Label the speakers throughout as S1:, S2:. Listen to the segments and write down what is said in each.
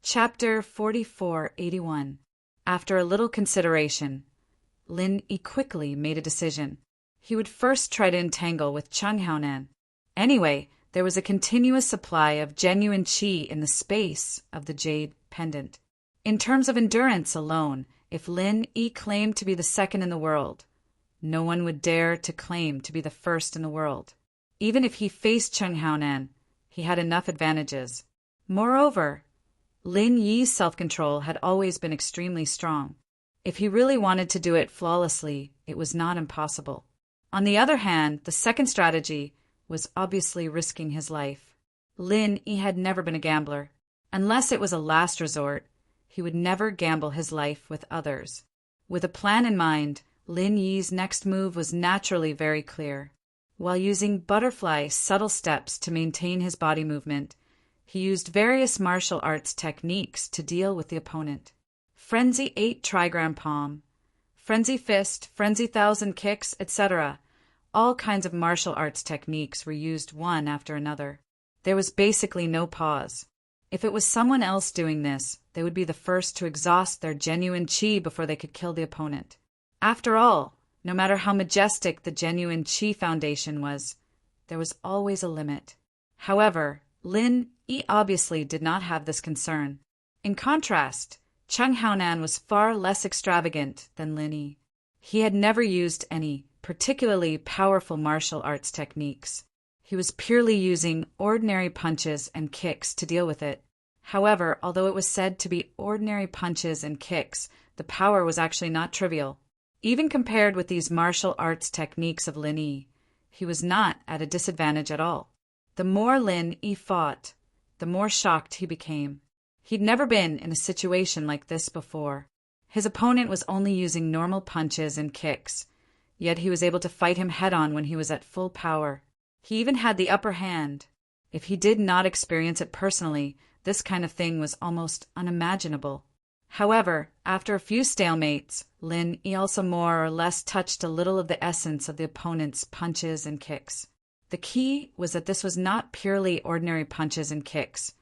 S1: Chapter 4481. After a little consideration, Lin Yi quickly made a decision. He would first try to entangle with Cheng Haonan. Anyway, there was a continuous supply of genuine qi in the space of the jade pendant. In terms of endurance alone, if Lin Yi claimed to be the second in the world, no one would dare to claim to be the first in the world. Even if he faced Cheng Haonan, he had enough advantages. Moreover, Lin Yi's self-control had always been extremely strong. If he really wanted to do it flawlessly, it was not impossible. On the other hand, the second strategy was obviously risking his life. Lin Yi had never been a gambler. Unless it was a last resort, he would never gamble his life with others. With a plan in mind, Lin Yi's next move was naturally very clear. While using butterfly subtle steps to maintain his body movement, he used various martial arts techniques to deal with the opponent. Frenzy 8 trigram palm, frenzy fist, frenzy 1,000 kicks, etc. All kinds of martial arts techniques were used one after another. There was basically no pause. If it was someone else doing this, they would be the first to exhaust their genuine qi before they could kill the opponent. After all, no matter how majestic the genuine qi foundation was, there was always a limit. However, Lin Yi obviously did not have this concern. In contrast, Cheng Haonan was far less extravagant than Lin Yi. He had never used any particularly powerful martial arts techniques. He was purely using ordinary punches and kicks to deal with it. However, although it was said to be ordinary punches and kicks, the power was actually not trivial. Even compared with these martial arts techniques of Lin Yi, he was not at a disadvantage at all. The more Lin Yi fought, the more shocked he became. He'd never been in a situation like this before. His opponent was only using normal punches and kicks, yet he was able to fight him head-on when he was at full power. He even had the upper hand. If he did not experience it personally, this kind of thing was almost unimaginable. However, after a few stalemates, Lin Yi also more or less touched a little of the essence of the opponent's punches and kicks. The key was that this was not purely ordinary punches and kicks,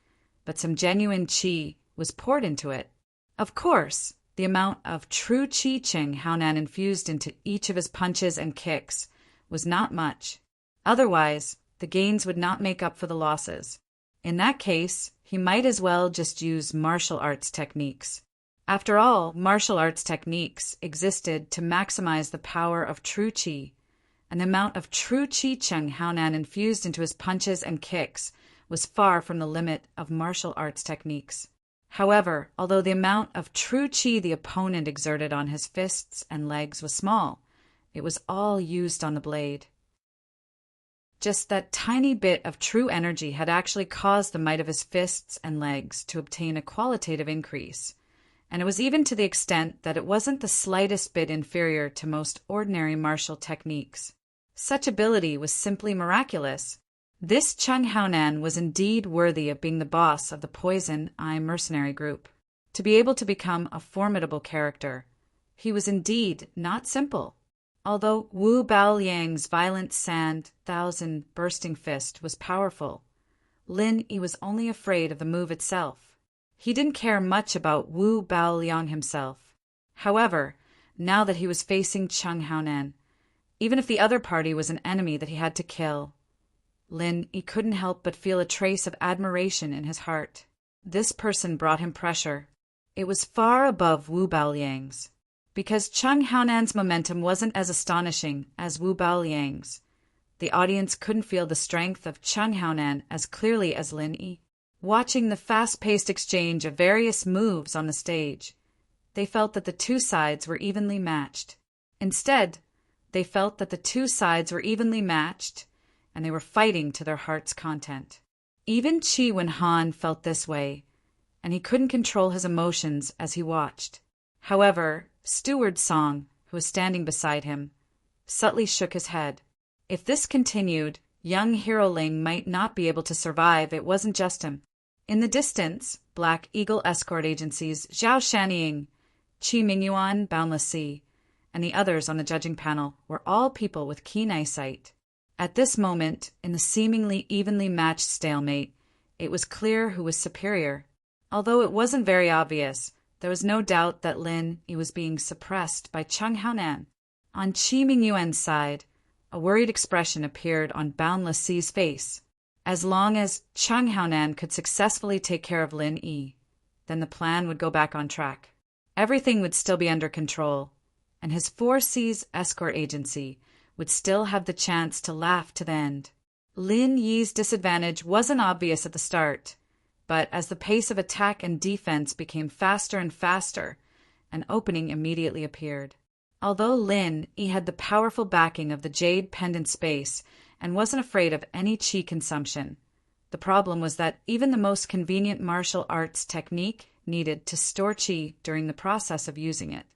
S1: but some genuine qi was poured into it. Of course, the amount of true qi Cheng Haonan infused into each of his punches and kicks was not much. Otherwise, the gains would not make up for the losses. In that case, he might as well just use martial arts techniques. After all, martial arts techniques existed to maximize the power of true qi, and the amount of true qi Cheng Haonan infused into his punches and kicks was far from the limit of martial arts techniques. However, although the amount of true qi the opponent exerted on his fists and legs was small, it was all used on the blade. Just that tiny bit of true energy had actually caused the might of his fists and legs to obtain a qualitative increase, and it was even to the extent that it wasn't the slightest bit inferior to most ordinary martial techniques. Such ability was simply miraculous. This Cheng Haonan was indeed worthy of being the boss of the Poison Eye mercenary group. To be able to become a formidable character, he was indeed not simple. Although Wu Baoliang's violent sand 1,000 bursting fist was powerful, Lin Yi was only afraid of the move itself. He didn't care much about Wu Baoliang himself. However, now that he was facing Cheng Haonan, even if the other party was an enemy that he had to kill, Lin Yi couldn't help but feel a trace of admiration in his heart. This person brought him pressure. It was far above Wu Baoliang's. Because Cheng Haonan's momentum wasn't as astonishing as Wu Baoliang's, the audience couldn't feel the strength of Cheng Haonan as clearly as Lin Yi. Watching the fast-paced exchange of various moves on the stage, they felt that the two sides were evenly matched. Instead, they felt that the two sides were evenly matched, and they were fighting to their heart's content. Even Qi Wenhan felt this way, and he couldn't control his emotions as he watched. However, Steward Song, who was standing beside him, subtly shook his head. If this continued, young Hero Ling might not be able to survive. It wasn't just him. In the distance, Black Eagle escort agencies Zhao Shanying, Qi Mingyuan, Boundless Sea, and the others on the judging panel were all people with keen eyesight. At this moment, in the seemingly evenly matched stalemate, it was clear who was superior. Although it wasn't very obvious, there was no doubt that Lin Yi was being suppressed by Cheng Haonan. On Qi Mingyuan's side, a worried expression appeared on Boundless Sea's face. As long as Cheng Haonan could successfully take care of Lin Yi, then the plan would go back on track. Everything would still be under control, and his 4 Seas escort agency would still have the chance to laugh to the end. Lin Yi's disadvantage wasn't obvious at the start, but as the pace of attack and defense became faster and faster, an opening immediately appeared. Although Lin Yi had the powerful backing of the Jade Pendant Space and wasn't afraid of any qi consumption, the problem was that even the most convenient martial arts technique needed to store qi during the process of using it.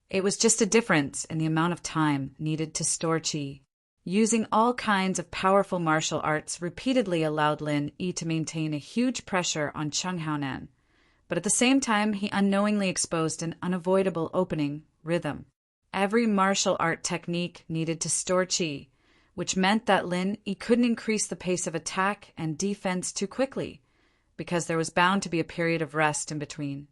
S1: It was just a difference in the amount of time needed to store qi. Using all kinds of powerful martial arts repeatedly allowed Lin Yi to maintain a huge pressure on Cheng Haonan, but at the same time he unknowingly exposed an unavoidable opening rhythm. Every martial art technique needed to store qi, which meant that Lin Yi couldn't increase the pace of attack and defense too quickly, because there was bound to be a period of rest in between.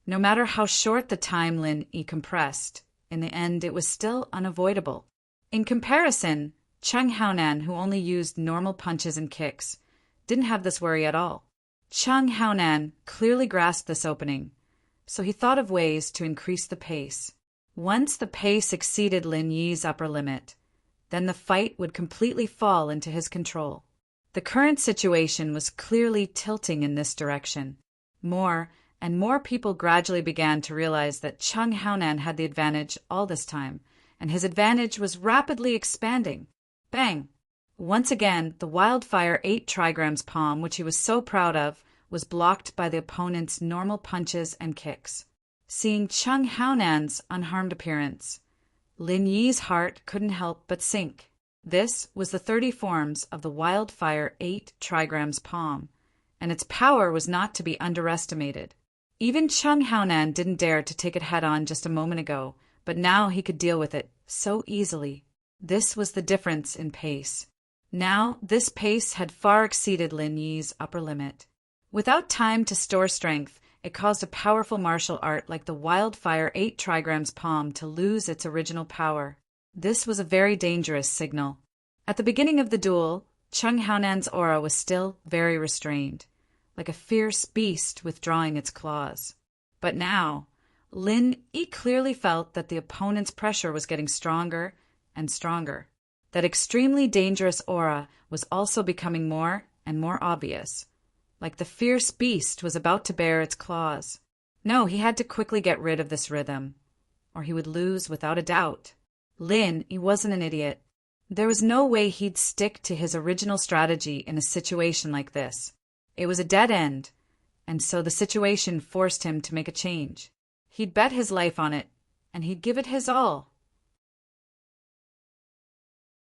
S1: No matter how short the time Lin Yi compressed, in the end it was still unavoidable. In comparison, Cheng Haonan, who only used normal punches and kicks, didn't have this worry at all. Cheng Haonan clearly grasped this opening, so he thought of ways to increase the pace. Once the pace exceeded Lin Yi's upper limit, then the fight would completely fall into his control. The current situation was clearly tilting in this direction. More and more people gradually began to realize that Cheng Haonan had the advantage all this time, and his advantage was rapidly expanding. Bang! Once again, the Wildfire 8 trigrams palm, which he was so proud of, was blocked by the opponent's normal punches and kicks. Seeing Cheng Haonan's unharmed appearance, Lin Yi's heart couldn't help but sink. This was the 30 forms of the Wildfire 8 trigrams palm, and its power was not to be underestimated. Even Cheng Haonan didn't dare to take it head-on just a moment ago, but now he could deal with it so easily. This was the difference in pace. Now, this pace had far exceeded Lin Yi's upper limit. Without time to store strength, it caused a powerful martial art like the Wildfire 8 trigrams palm to lose its original power. This was a very dangerous signal. At the beginning of the duel, Cheng Haonan's aura was still very restrained, like a fierce beast withdrawing its claws. But now, Lin Yi clearly felt that the opponent's pressure was getting stronger and stronger. That extremely dangerous aura was also becoming more and more obvious, like the fierce beast was about to bare its claws. No, he had to quickly get rid of this rhythm, or he would lose without a doubt. Lin Yi wasn't an idiot. There was no way he'd stick to his original strategy in a situation like this. It was a dead end, and so the situation forced him to make a change. He'd bet his life on it, and he'd give it his all.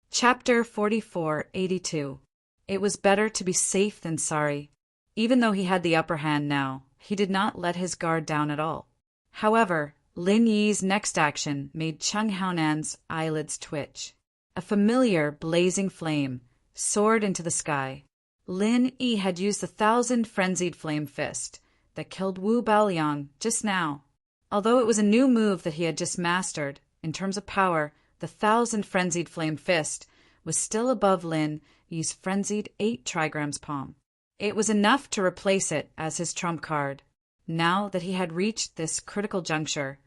S1: Chapter 4482. It was better to be safe than sorry. Even though he had the upper hand now, he did not let his guard down at all. However, Lin Yi's next action made Cheng Haonan's eyelids twitch. A familiar blazing flame soared into the sky. Lin Yi had used the 1,000 frenzied flame fist that killed Wu Baoliang just now. Although it was a new move that he had just mastered, in terms of power, the 1,000 frenzied flame fist was still above Lin Yi's frenzied 8 trigrams palm. It was enough to replace it as his trump card. Now that he had reached this critical juncture,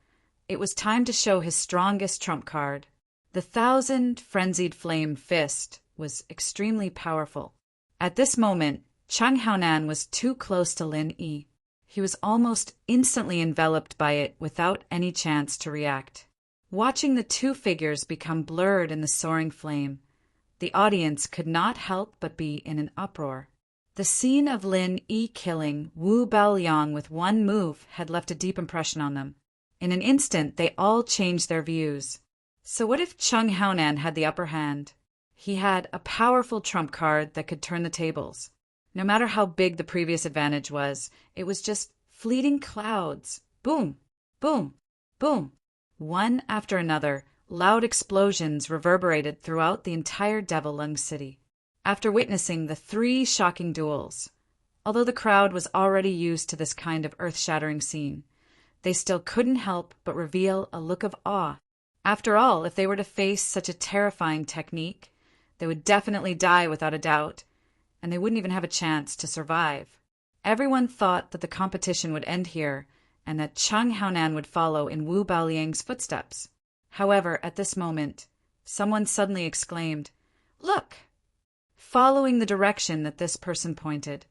S1: it was time to show his strongest trump card. The 1,000 frenzied flame fist was extremely powerful. At this moment, Cheng Haonan was too close to Lin Yi. He was almost instantly enveloped by it without any chance to react. Watching the two figures become blurred in the soaring flame, the audience could not help but be in an uproar. The scene of Lin Yi killing Wu Baoliang with one move had left a deep impression on them. In an instant, they all changed their views. So what if Cheng Haonan had the upper hand? He had a powerful trump card that could turn the tables. No matter how big the previous advantage was, it was just fleeting clouds. Boom, boom, boom. One after another, loud explosions reverberated throughout the entire Devil Lung City. After witnessing the 3 shocking duels, Although the crowd was already used to this kind of earth-shattering scene, they still couldn't help but reveal a look of awe. After all, if they were to face such a terrifying technique, they would definitely die without a doubt, and they wouldn't even have a chance to survive. Everyone thought that the competition would end here, and that Chang Haonan would follow in Wu Baoliang's footsteps. However, at this moment, someone suddenly exclaimed, "Look!" Following the direction that this person pointed,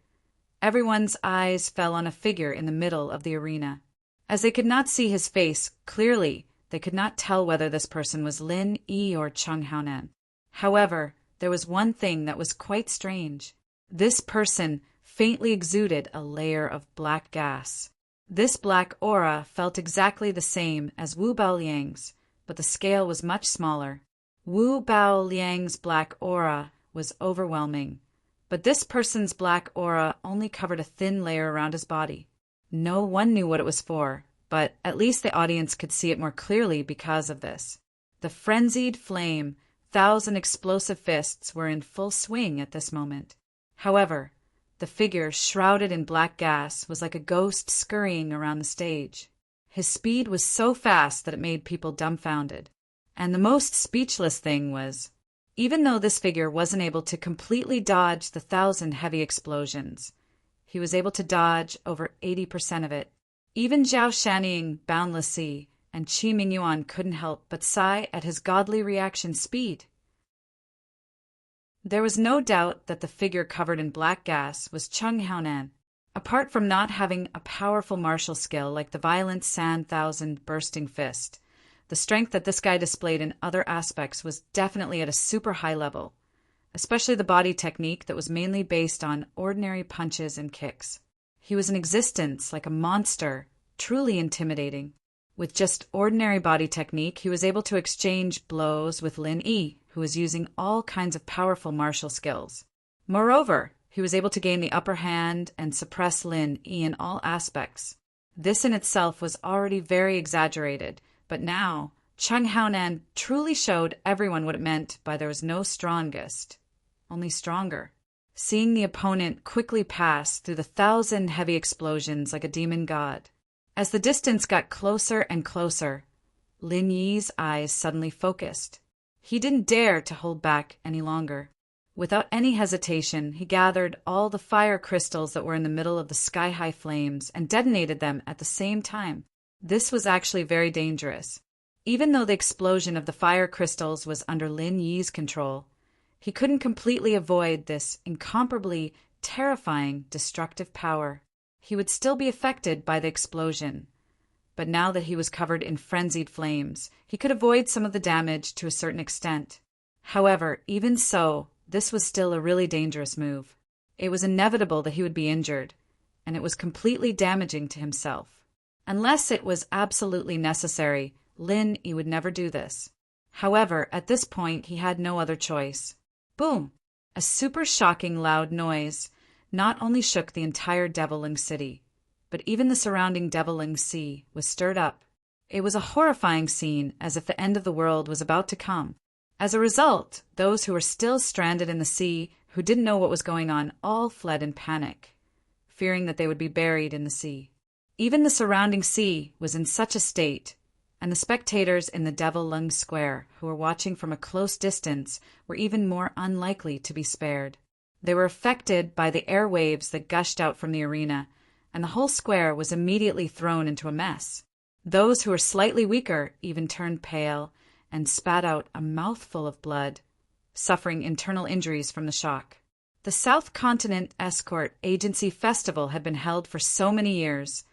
S1: everyone's eyes fell on a figure in the middle of the arena. As they could not see his face clearly, they could not tell whether this person was Lin Yi or Chang Haonan. However, there was one thing that was quite strange. This person faintly exuded a layer of black gas. This black aura felt exactly the same as Wu Baoliang's, but the scale was much smaller. Wu Baoliang's black aura was overwhelming, but this person's black aura only covered a thin layer around his body. No one knew what it was for, but at least the audience could see it more clearly because of this. The frenzied flame, 1,000 explosive fists were in full swing at this moment. However, the figure, shrouded in black gas, was like a ghost scurrying around the stage. His speed was so fast that it made people dumbfounded. And the most speechless thing was, even though this figure wasn't able to completely dodge the 1,000 heavy explosions, he was able to dodge over 80% of it. Even Zhao Shanying, Boundless Sea, and Qi Mingyuan couldn't help but sigh at his godly reaction speed. There was no doubt that the figure covered in black gas was Chang Haonan. Apart from not having a powerful martial skill like the violent Sand Thousand Bursting Fist, the strength that this guy displayed in other aspects was definitely at a super high level, especially the body technique that was mainly based on ordinary punches and kicks. He was in existence like a monster, truly intimidating. With just ordinary body technique, he was able to exchange blows with Lin Yi, who was using all kinds of powerful martial skills. Moreover, he was able to gain the upper hand and suppress Lin Yi in all aspects. This in itself was already very exaggerated, but now Chang Haonan truly showed everyone what it meant by there was no strongest, only stronger. Seeing the opponent quickly pass through the 1,000 heavy explosions like a demon god. As the distance got closer and closer, Lin Yi's eyes suddenly focused. He didn't dare to hold back any longer. Without any hesitation, he gathered all the fire crystals that were in the middle of the sky-high flames and detonated them at the same time. This was actually very dangerous. Even though the explosion of the fire crystals was under Lin Yi's control, he couldn't completely avoid this incomparably terrifying destructive power. He would still be affected by the explosion, but now that he was covered in frenzied flames, he could avoid some of the damage to a certain extent. However, even so, this was still a really dangerous move. It was inevitable that he would be injured, and it was completely damaging to himself. Unless it was absolutely necessary, Lin Yi would never do this. However, at this point, he had no other choice. Boom! A super shocking loud noise not only shook the entire Deviling City, but even the surrounding Deviling Sea was stirred up. It was a horrifying scene, as if the end of the world was about to come. As a result, those who were still stranded in the sea, who didn't know what was going on, all fled in panic, fearing that they would be buried in the sea. Even the surrounding sea was in such a state, and the spectators in the Deviling Square, who were watching from a close distance, were even more unlikely to be spared. They were affected by the airwaves that gushed out from the arena, and the whole square was immediately thrown into a mess. Those who were slightly weaker even turned pale and spat out a mouthful of blood, suffering internal injuries from the shock. The South Continent Escort Agency Festival had been held for so many years,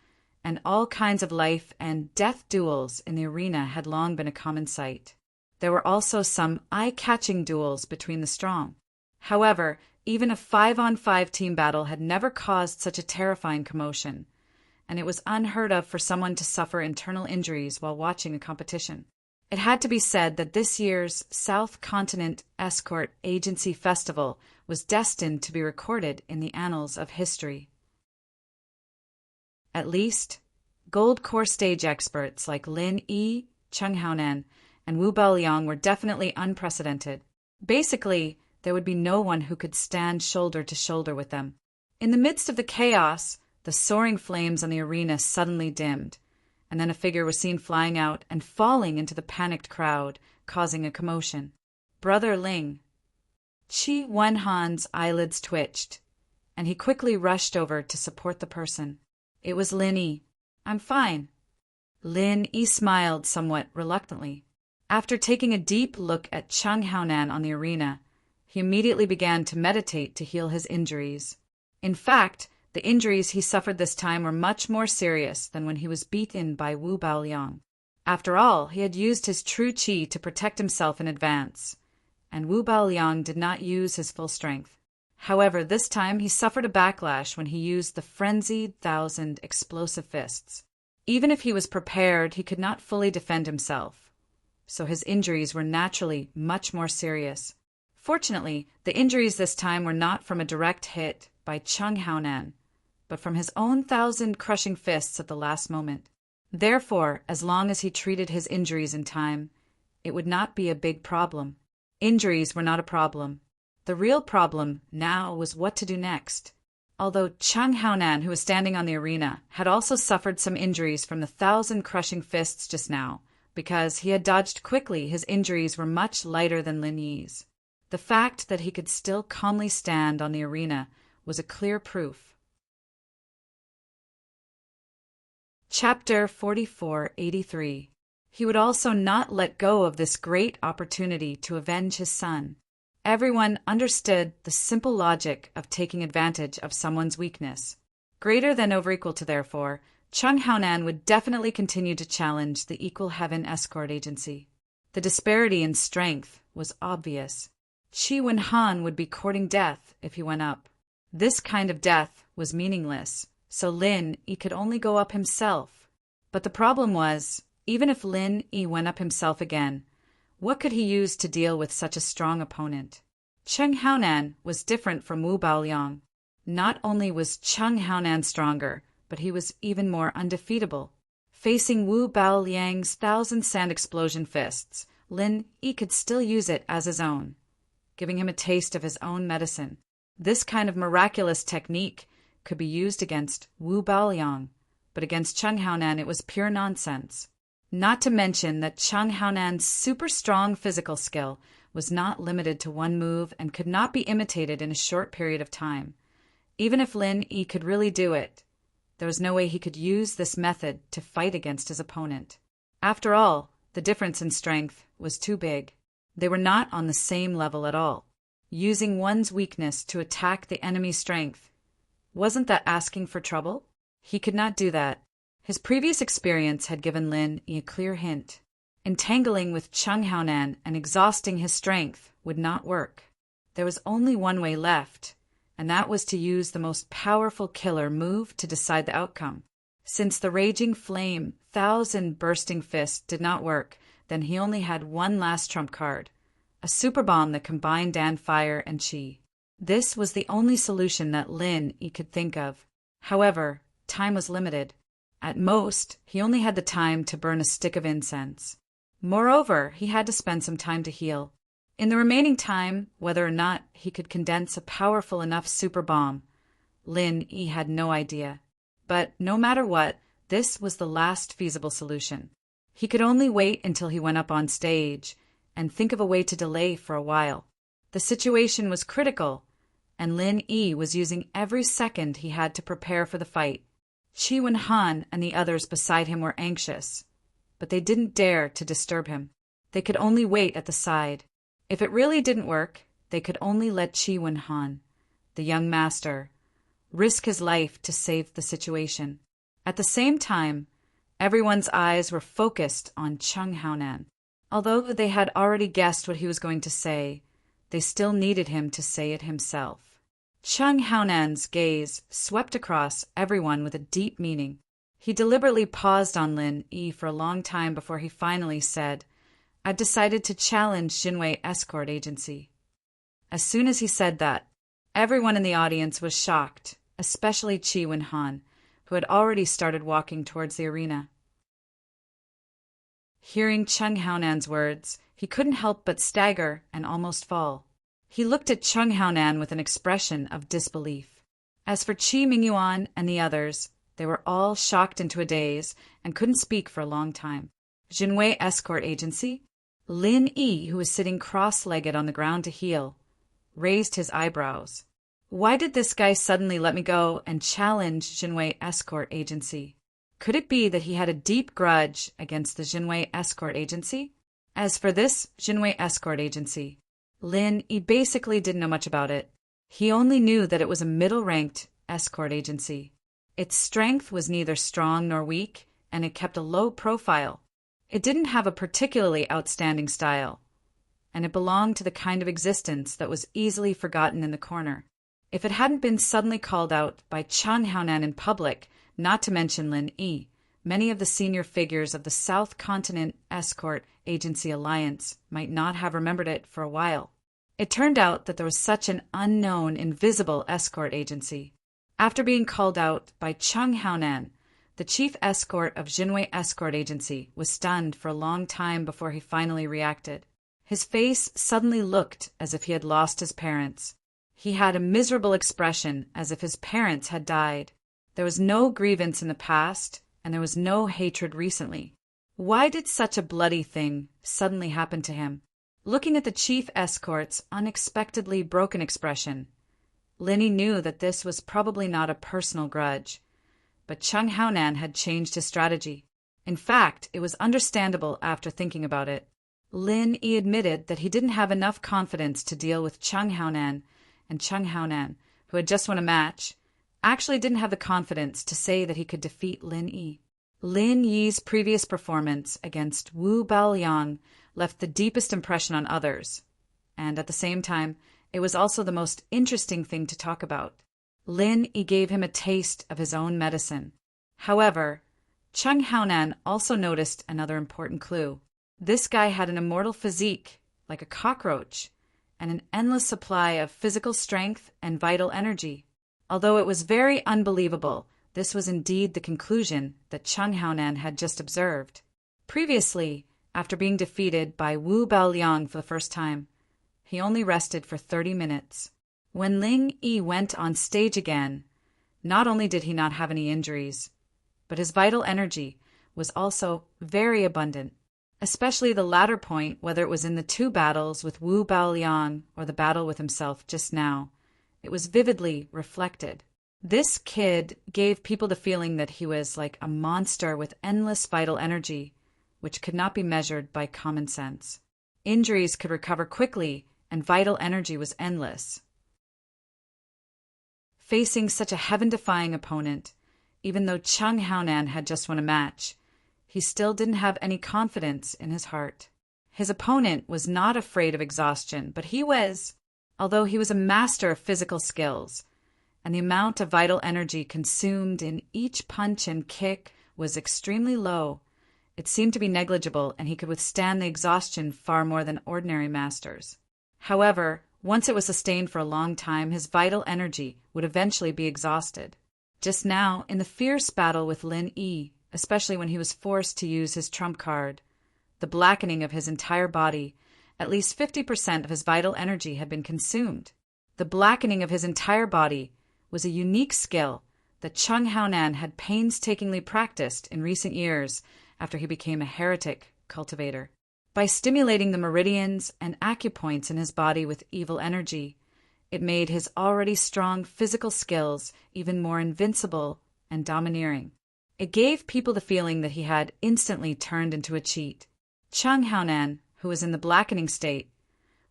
S1: and all kinds of life and death duels in the arena had long been a common sight. There were also some eye-catching duels between the strong. However, even a 5-on-5 team battle had never caused such a terrifying commotion, and it was unheard of for someone to suffer internal injuries while watching a competition. It had to be said that this year's South Continent Escort Agency Festival was destined to be recorded in the annals of history. At least, gold core stage experts like Lin Yi, Chang Haonan, and Wu Baoliang were definitely unprecedented. Basically, there would be no one who could stand shoulder to shoulder with them. In the midst of the chaos, the soaring flames on the arena suddenly dimmed, and then a figure was seen flying out and falling into the panicked crowd, causing a commotion. Brother Ling. Qi Wenhan's eyelids twitched, and he quickly rushed over to support the person. It was Lin Yi. I'm fine. Lin Yi smiled somewhat reluctantly. After taking a deep look at Cheng Haonan on the arena, he immediately began to meditate to heal his injuries. In fact, the injuries he suffered this time were much more serious than when he was beaten by Wu Baoliang. After all, he had used his true qi to protect himself in advance, and Wu Baoliang did not use his full strength. However, this time he suffered a backlash when he used the frenzied 1,000 explosive fists. Even if he was prepared, he could not fully defend himself, so his injuries were naturally much more serious. Fortunately, the injuries this time were not from a direct hit by Cheng Haonan, but from his own 1,000 crushing fists at the last moment. Therefore, as long as he treated his injuries in time, it would not be a big problem. Injuries were not a problem. The real problem now was what to do next. Although Cheng Haonan, who was standing on the arena, had also suffered some injuries from the 1,000 crushing fists just now, because he had dodged quickly, his injuries were much lighter than Lin Yi's. The fact that he could still calmly stand on the arena was a clear proof. Chapter 4483. He would also not let go of this great opportunity to avenge his son. Everyone understood the simple logic of taking advantage of someone's weakness. Greater than over equal to, therefore, Cheng Haonan would definitely continue to challenge the Equal Heaven Escort Agency. The disparity in strength was obvious. Qi Wenhan would be courting death if he went up. This kind of death was meaningless, so Lin Yi could only go up himself. But the problem was, even if Lin Yi went up himself again, what could he use to deal with such a strong opponent? Cheng Haonan was different from Wu Baoliang. Not only was Cheng Haonan stronger, but he was even more undefeatable. Facing Wu Baoliang's 1,000 sand explosion fists, Lin Yi could still use it as his own, giving him a taste of his own medicine. This kind of miraculous technique could be used against Wu Baoliang, but against Cheng Haonan it was pure nonsense. Not to mention that Cheng Haonan's super strong physical skill was not limited to one move and could not be imitated in a short period of time. Even if Lin Yi could really do it, there was no way he could use this method to fight against his opponent. After all, the difference in strength was too big. They were not on the same level at all. Using one's weakness to attack the enemy's strength, wasn't that asking for trouble? He could not do that. His previous experience had given Lin Yi a clear hint. Entangling with Cheng Haonan and exhausting his strength would not work. There was only one way left, and that was to use the most powerful killer move to decide the outcome. Since the raging flame, 1,000 bursting fists did not work, then he only had one last trump card, a super bomb that combined Dan fire and qi. This was the only solution that Lin Yi could think of. However, time was limited. At most, he only had the time to burn a stick of incense. Moreover, he had to spend some time to heal. In the remaining time, whether or not he could condense a powerful enough super bomb, Lin Yi had no idea. But no matter what, this was the last feasible solution. He could only wait until he went up on stage and think of a way to delay for a while. The situation was critical, and Lin Yi was using every second he had to prepare for the fight. Qi Wenhan and the others beside him were anxious, but they didn't dare to disturb him. They could only wait at the side. If it really didn't work, they could only let Qi Wenhan, the young master, risk his life to save the situation. At the same time, everyone's eyes were focused on Cheng Haonan. Although they had already guessed what he was going to say, they still needed him to say it himself. Cheng Haonan's gaze swept across everyone with a deep meaning. He deliberately paused on Lin Yi for a long time before he finally said, "I've decided to challenge Jinwei Escort Agency." As soon as he said that, everyone in the audience was shocked, especially Qi Wenhan, who had already started walking towards the arena. Hearing Cheng Haonan's words, he couldn't help but stagger and almost fall. He looked at Cheng Haonan with an expression of disbelief. As for Qi Mingyuan and the others, they were all shocked into a daze and couldn't speak for a long time. Jinwei Escort Agency? Lin Yi, who was sitting cross-legged on the ground to heal, raised his eyebrows. Why did this guy suddenly let me go and challenge Jinwei Escort Agency? Could it be that he had a deep grudge against the Jinwei Escort Agency? As for this Jinwei Escort Agency, Lin Yi basically didn't know much about it. He only knew that it was a middle-ranked escort agency. Its strength was neither strong nor weak, and it kept a low profile. It didn't have a particularly outstanding style, and it belonged to the kind of existence that was easily forgotten in the corner. If it hadn't been suddenly called out by Chang Haonan in public, not to mention Lin Yi, many of the senior figures of the South Continent Escort Agency Alliance might not have remembered it for a while. It turned out that there was such an unknown, invisible escort agency. After being called out by Chang Haonan, the chief escort of Jinwei Escort Agency was stunned for a long time before he finally reacted. His face suddenly looked as if he had lost his parents. He had a miserable expression as if his parents had died. There was no grievance in the past, and there was no hatred recently. Why did such a bloody thing suddenly happen to him? Looking at the chief escort's unexpectedly broken expression, Lin Yi knew that this was probably not a personal grudge. But Chang Haonan had changed his strategy. In fact, it was understandable after thinking about it. Lin Yi admitted that he didn't have enough confidence to deal with Chang Haonan, and Chang Haonan, who had just won a match, actually didn't have the confidence to say that he could defeat Lin Yi. Lin Yi's previous performance against Wu Baoliang left the deepest impression on others, and at the same time, it was also the most interesting thing to talk about. Lin Yi gave him a taste of his own medicine. However, Chang Haonan also noticed another important clue. This guy had an immortal physique, like a cockroach, and an endless supply of physical strength and vital energy. Although it was very unbelievable, this was indeed the conclusion that Chang Haonan had just observed. Previously, after being defeated by Wu Baoliang for the first time, he only rested for 30 minutes. When Lin Yi went on stage again, not only did he not have any injuries, but his vital energy was also very abundant, especially the latter point, whether it was in the two battles with Wu Baoliang or the battle with himself just now. It was vividly reflected. This kid gave people the feeling that he was like a monster with endless vital energy, which could not be measured by common sense. Injuries could recover quickly, and vital energy was endless. Facing such a heaven-defying opponent, even though Chang Haonan had just won a match, he still didn't have any confidence in his heart. His opponent was not afraid of exhaustion, but he was. Although he was a master of physical skills, and the amount of vital energy consumed in each punch and kick was extremely low, it seemed to be negligible, and he could withstand the exhaustion far more than ordinary masters. However, once it was sustained for a long time, his vital energy would eventually be exhausted. Just now, in the fierce battle with Lin Yi, especially when he was forced to use his trump card, the blackening of his entire body, at least 50% of his vital energy had been consumed. The blackening of his entire body was a unique skill that Chang Haonan had painstakingly practiced in recent years after he became a heretic cultivator. By stimulating the meridians and acupoints in his body with evil energy, it made his already strong physical skills even more invincible and domineering. It gave people the feeling that he had instantly turned into a cheat. Chang Haonan, who was in the blackening state,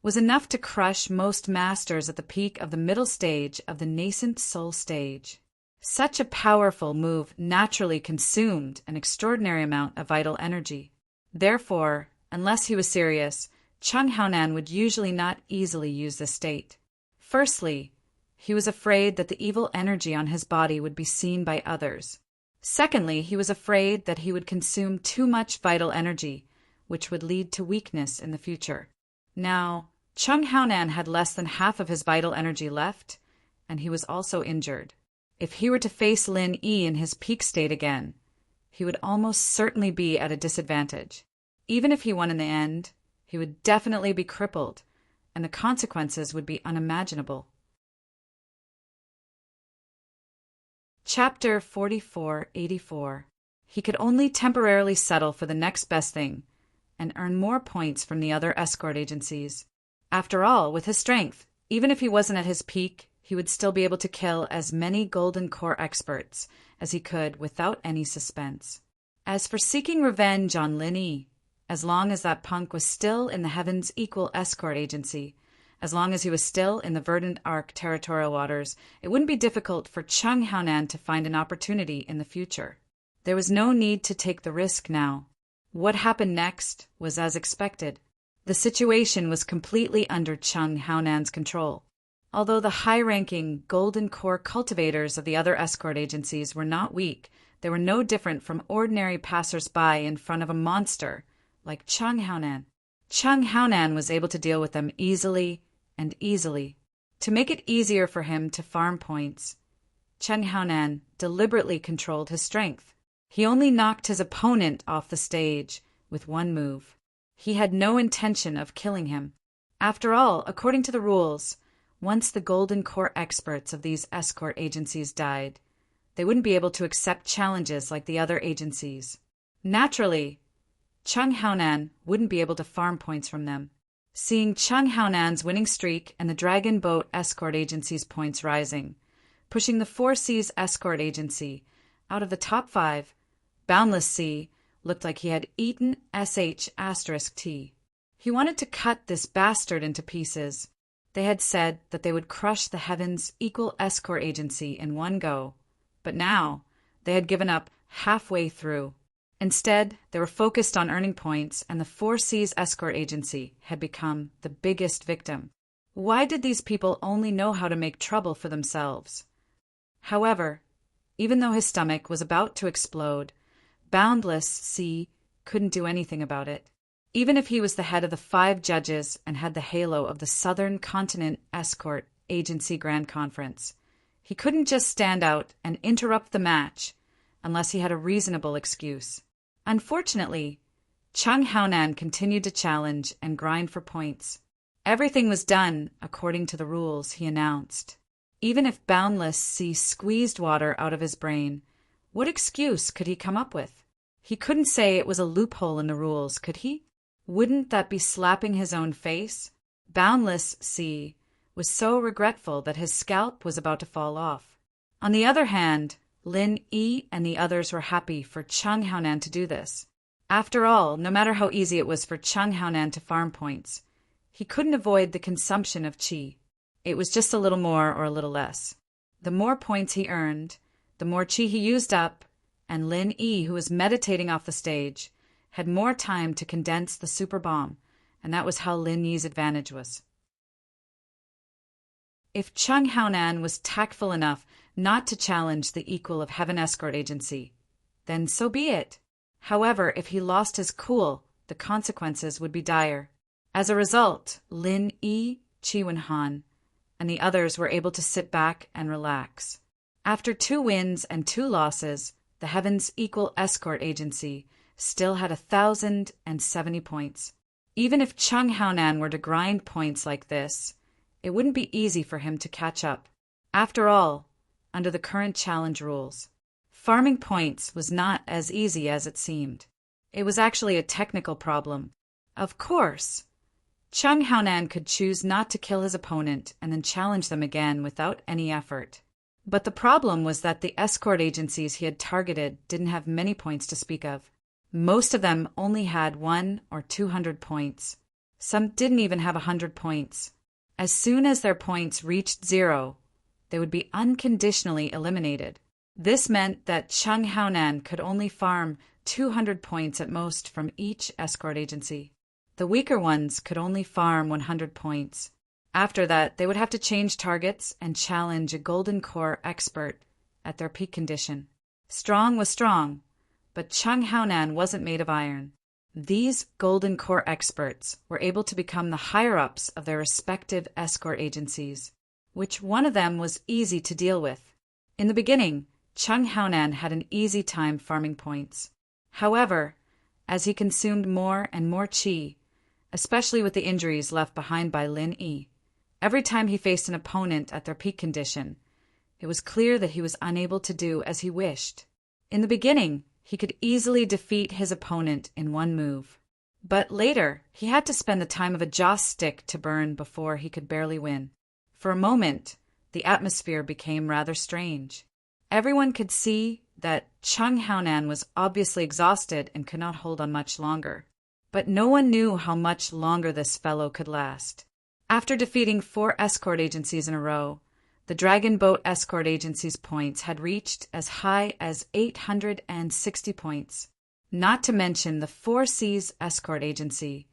S1: was enough to crush most masters at the peak of the middle stage of the nascent soul stage. Such a powerful move naturally consumed an extraordinary amount of vital energy. Therefore, unless he was serious, Chang Haonan would usually not easily use this state. Firstly, he was afraid that the evil energy on his body would be seen by others. Secondly, he was afraid that he would consume too much vital energy, which would lead to weakness in the future. Now, Chang Haonan had less than half of his vital energy left, and he was also injured. If he were to face Lin Yi in his peak state again, he would almost certainly be at a disadvantage. Even if he won in the end, he would definitely be crippled, and the consequences would be unimaginable. Chapter 4484. He could only temporarily settle for the next best thing and earn more points from the other escort agencies. After all, with his strength, even if he wasn't at his peak, he would still be able to kill as many Golden Core experts as he could without any suspense. As for seeking revenge on Lin Yi, as long as that punk was still in the Heaven's Equal Escort Agency, as long as he was still in the Verdant Arc territorial waters, it wouldn't be difficult for Chung Haonan to find an opportunity in the future. There was no need to take the risk now. What happened next was as expected. The situation was completely under Chung Haonan's control. Although the high-ranking Golden Core cultivators of the other escort agencies were not weak, they were no different from ordinary passers-by in front of a monster like Chung Haonan. Chung Haonan was able to deal with them easily and easily. To make it easier for him to farm points, Chung Haonan deliberately controlled his strength. He only knocked his opponent off the stage with one move. He had no intention of killing him. After all, according to the rules, once the Golden Core experts of these escort agencies died, they wouldn't be able to accept challenges like the other agencies. Naturally, Chung Haonan wouldn't be able to farm points from them. Seeing Chung Haonan's winning streak and the Dragon Boat Escort Agency's points rising, pushing the Four Seas Escort Agency out of the top 5, Boundless Sea looked like he had eaten *T. He wanted to cut this bastard into pieces. They had said that they would crush the Heaven's Equal Escort Agency in one go, but now they had given up halfway through. Instead, they were focused on earning points, and the Four Seas Escort Agency had become the biggest victim. Why did these people only know how to make trouble for themselves? However, even though his stomach was about to explode, Boundless Sea couldn't do anything about it. Even if he was the head of the 5 judges and had the halo of the Southern Continent Escort Agency Grand Conference, he couldn't just stand out and interrupt the match unless he had a reasonable excuse. Unfortunately, Chung Haonan continued to challenge and grind for points. Everything was done according to the rules he announced. Even if Boundless Sea squeezed water out of his brain, what excuse could he come up with? He couldn't say it was a loophole in the rules, could he? Wouldn't that be slapping his own face? Boundless Sea was so regretful that his scalp was about to fall off. On the other hand, Lin Yi and the others were happy for Chung Haonan to do this. After all, no matter how easy it was for Chung Haonan to farm points, he couldn't avoid the consumption of qi. It was just a little more or a little less. The more points he earned, the more qi he used up, and Lin Yi, who was meditating off the stage, had more time to condense the super bomb, and that was how Lin Yi's advantage was. If Chung Haonan was tactful enough not to challenge the equal of Heaven Escort Agency, then so be it. However, if he lost his cool, the consequences would be dire. As a result, Lin Yi, Qi Wenhan, and the others were able to sit back and relax. After 2 wins and 2 losses, the Heaven's Equal Escort Agency still had 1,070 points. Even if Chung Haonan were to grind points like this, it wouldn't be easy for him to catch up. After all, under the current challenge rules, farming points was not as easy as it seemed. It was actually a technical problem. Of course, Chung Haonan could choose not to kill his opponent and then challenge them again without any effort. But the problem was that the escort agencies he had targeted didn't have many points to speak of. Most of them only had 100 or 200 points. Some didn't even have 100 points. As soon as their points reached 0, they would be unconditionally eliminated. This meant that Chung Haonan could only farm 200 points at most from each escort agency. The weaker ones could only farm 100 points. After that, they would have to change targets and challenge a Golden Core expert at their peak condition. Strong was strong, but Chung Haonan wasn't made of iron. These Golden Core experts were able to become the higher-ups of their respective escort agencies, which one of them was easy to deal with. In the beginning, Chung Haonan had an easy time farming points. However, as he consumed more and more qi, especially with the injuries left behind by Lin Yi, every time he faced an opponent at their peak condition, It was clear that he was unable to do as he wished. In the beginning, he could easily defeat his opponent in one move. But later, he had to spend the time of a joss stick to burn before he could barely win. For a moment, the atmosphere became rather strange. Everyone could see that Chung Haonan was obviously exhausted and could not hold on much longer. But no one knew how much longer this fellow could last. After defeating 4 escort agencies in a row, the Dragon Boat Escort Agency's points had reached as high as 860 points. Not to mention the 4 Seas Escort Agency.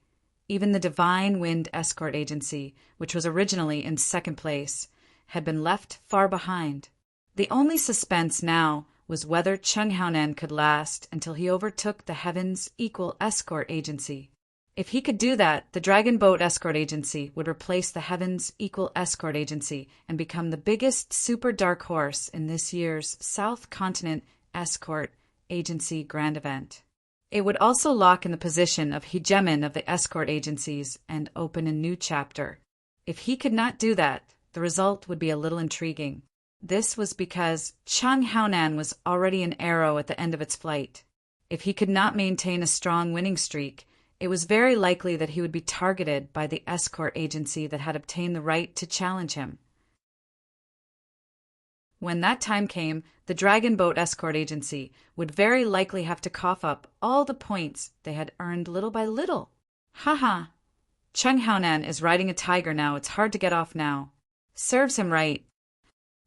S1: Even the Divine Wind Escort Agency, which was originally in second place, had been left far behind. The only suspense now was whether Chung Haonan could last until he overtook the Heaven's Equal Escort Agency. If he could do that, the Dragon Boat Escort Agency would replace the Heaven's Equal Escort Agency and become the biggest super dark horse in this year's South Continent Escort Agency Grand Event. It would also lock in the position of hegemon of the escort agencies and open a new chapter. If he could not do that, the result would be a little intriguing. This was because Chung Haonan was already an arrow at the end of its flight. If he could not maintain a strong winning streak, it was very likely that he would be targeted by the escort agency that had obtained the right to challenge him. When that time came, the Dragon Boat Escort Agency would very likely have to cough up all the points they had earned little by little. Haha! Chung Haonan is riding a tiger now. It's hard to get off now. Serves him right.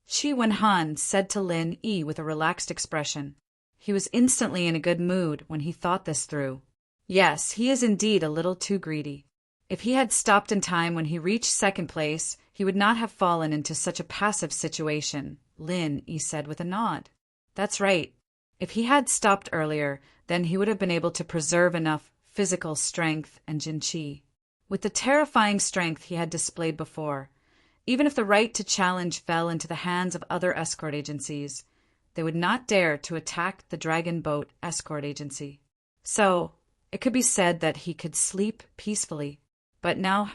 S1: Qi Wenhan said to Lin Yi with a relaxed expression. He was instantly in a good mood when he thought this through. Yes, he is indeed a little too greedy. If he had stopped in time when he reached second place, he would not have fallen into such a passive situation, Lin Yi said with a nod. That's right. If he had stopped earlier, then he would have been able to preserve enough physical strength and Jin Qi. With the terrifying strength he had displayed before, even if the right to challenge fell into the hands of other escort agencies, they would not dare to attack the Dragon Boat Escort Agency. So, it could be said that he could sleep peacefully. But now,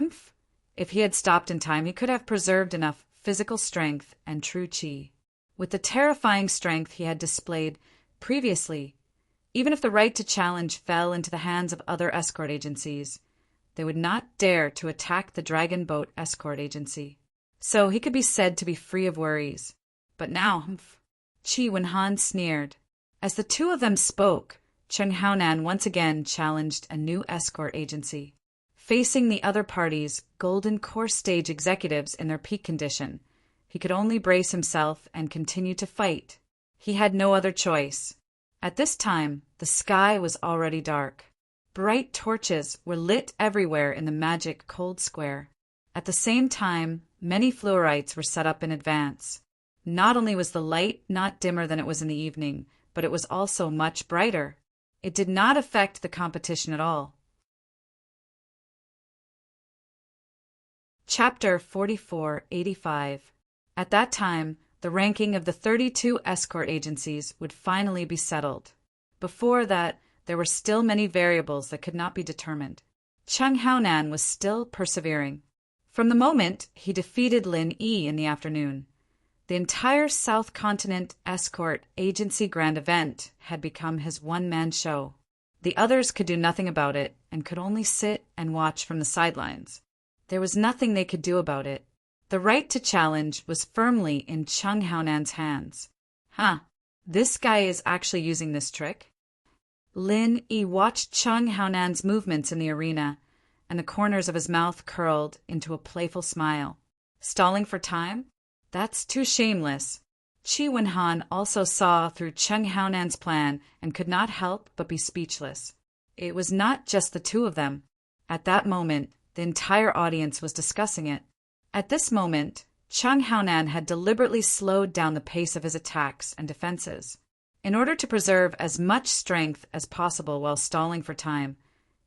S1: if he had stopped in time, he could have preserved enough physical strength and true qi. With the terrifying strength he had displayed previously, even if the right to challenge fell into the hands of other escort agencies, they would not dare to attack the Dragon Boat Escort Agency. So he could be said to be free of worries. But now, Qi Wenhan sneered. As the two of them spoke, Chung Haonan once again challenged a new escort agency. Facing the other party's golden course stage executives in their peak condition, he could only brace himself and continue to fight. He had no other choice. At this time, the sky was already dark. Bright torches were lit everywhere in the magic cold square. At the same time, many fluorites were set up in advance. Not only was the light not dimmer than it was in the evening, but it was also much brighter. It did not affect the competition at all. Chapter 4485. At that time, the ranking of the 32 escort agencies would finally be settled. Before that, there were still many variables that could not be determined. Chung Haonan was still persevering. From the moment he defeated Lin Yi in the afternoon, the entire South Continent Escort Agency Grand Event had become his one-man show. The others could do nothing about it and could only sit and watch from the sidelines. There was nothing they could do about it. The right to challenge was firmly in Chung Haonan's hands. This guy is actually using this trick. Lin Yi watched Chung Haonan's movements in the arena, and the corners of his mouth curled into a playful smile. Stalling for time? That's too shameless. Qi Wenhan also saw through Chung Haonan's plan and could not help but be speechless. It was not just the two of them. At that moment, the entire audience was discussing it. At this moment, Chung Haonan had deliberately slowed down the pace of his attacks and defenses. In order to preserve as much strength as possible while stalling for time,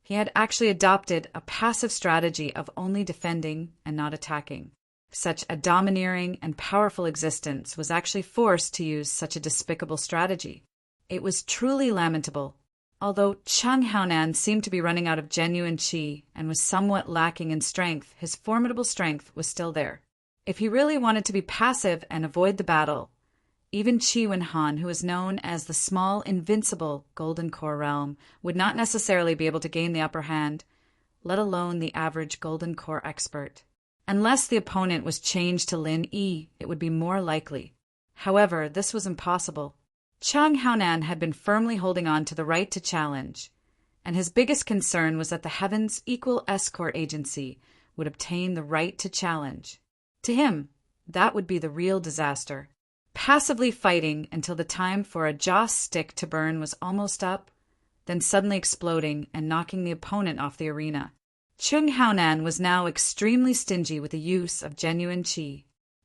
S1: he had actually adopted a passive strategy of only defending and not attacking. Such a domineering and powerful existence was actually forced to use such a despicable strategy. It was truly lamentable. Although Chung Haonan seemed to be running out of genuine qi and was somewhat lacking in strength, his formidable strength was still there. If he really wanted to be passive and avoid the battle, even Chi Wen-han, who is known as the small, invincible Golden Core realm, would not necessarily be able to gain the upper hand, let alone the average Golden Core expert. Unless the opponent was changed to Lin Yi, it would be more likely. However, this was impossible. Chung Haonan had been firmly holding on to the right to challenge, and his biggest concern was that the Heaven's Equal Escort Agency would obtain the right to challenge. To him, that would be the real disaster. Passively fighting until the time for a joss stick to burn was almost up, then suddenly exploding and knocking the opponent off the arena. Chung Haonan was now extremely stingy with the use of genuine qi.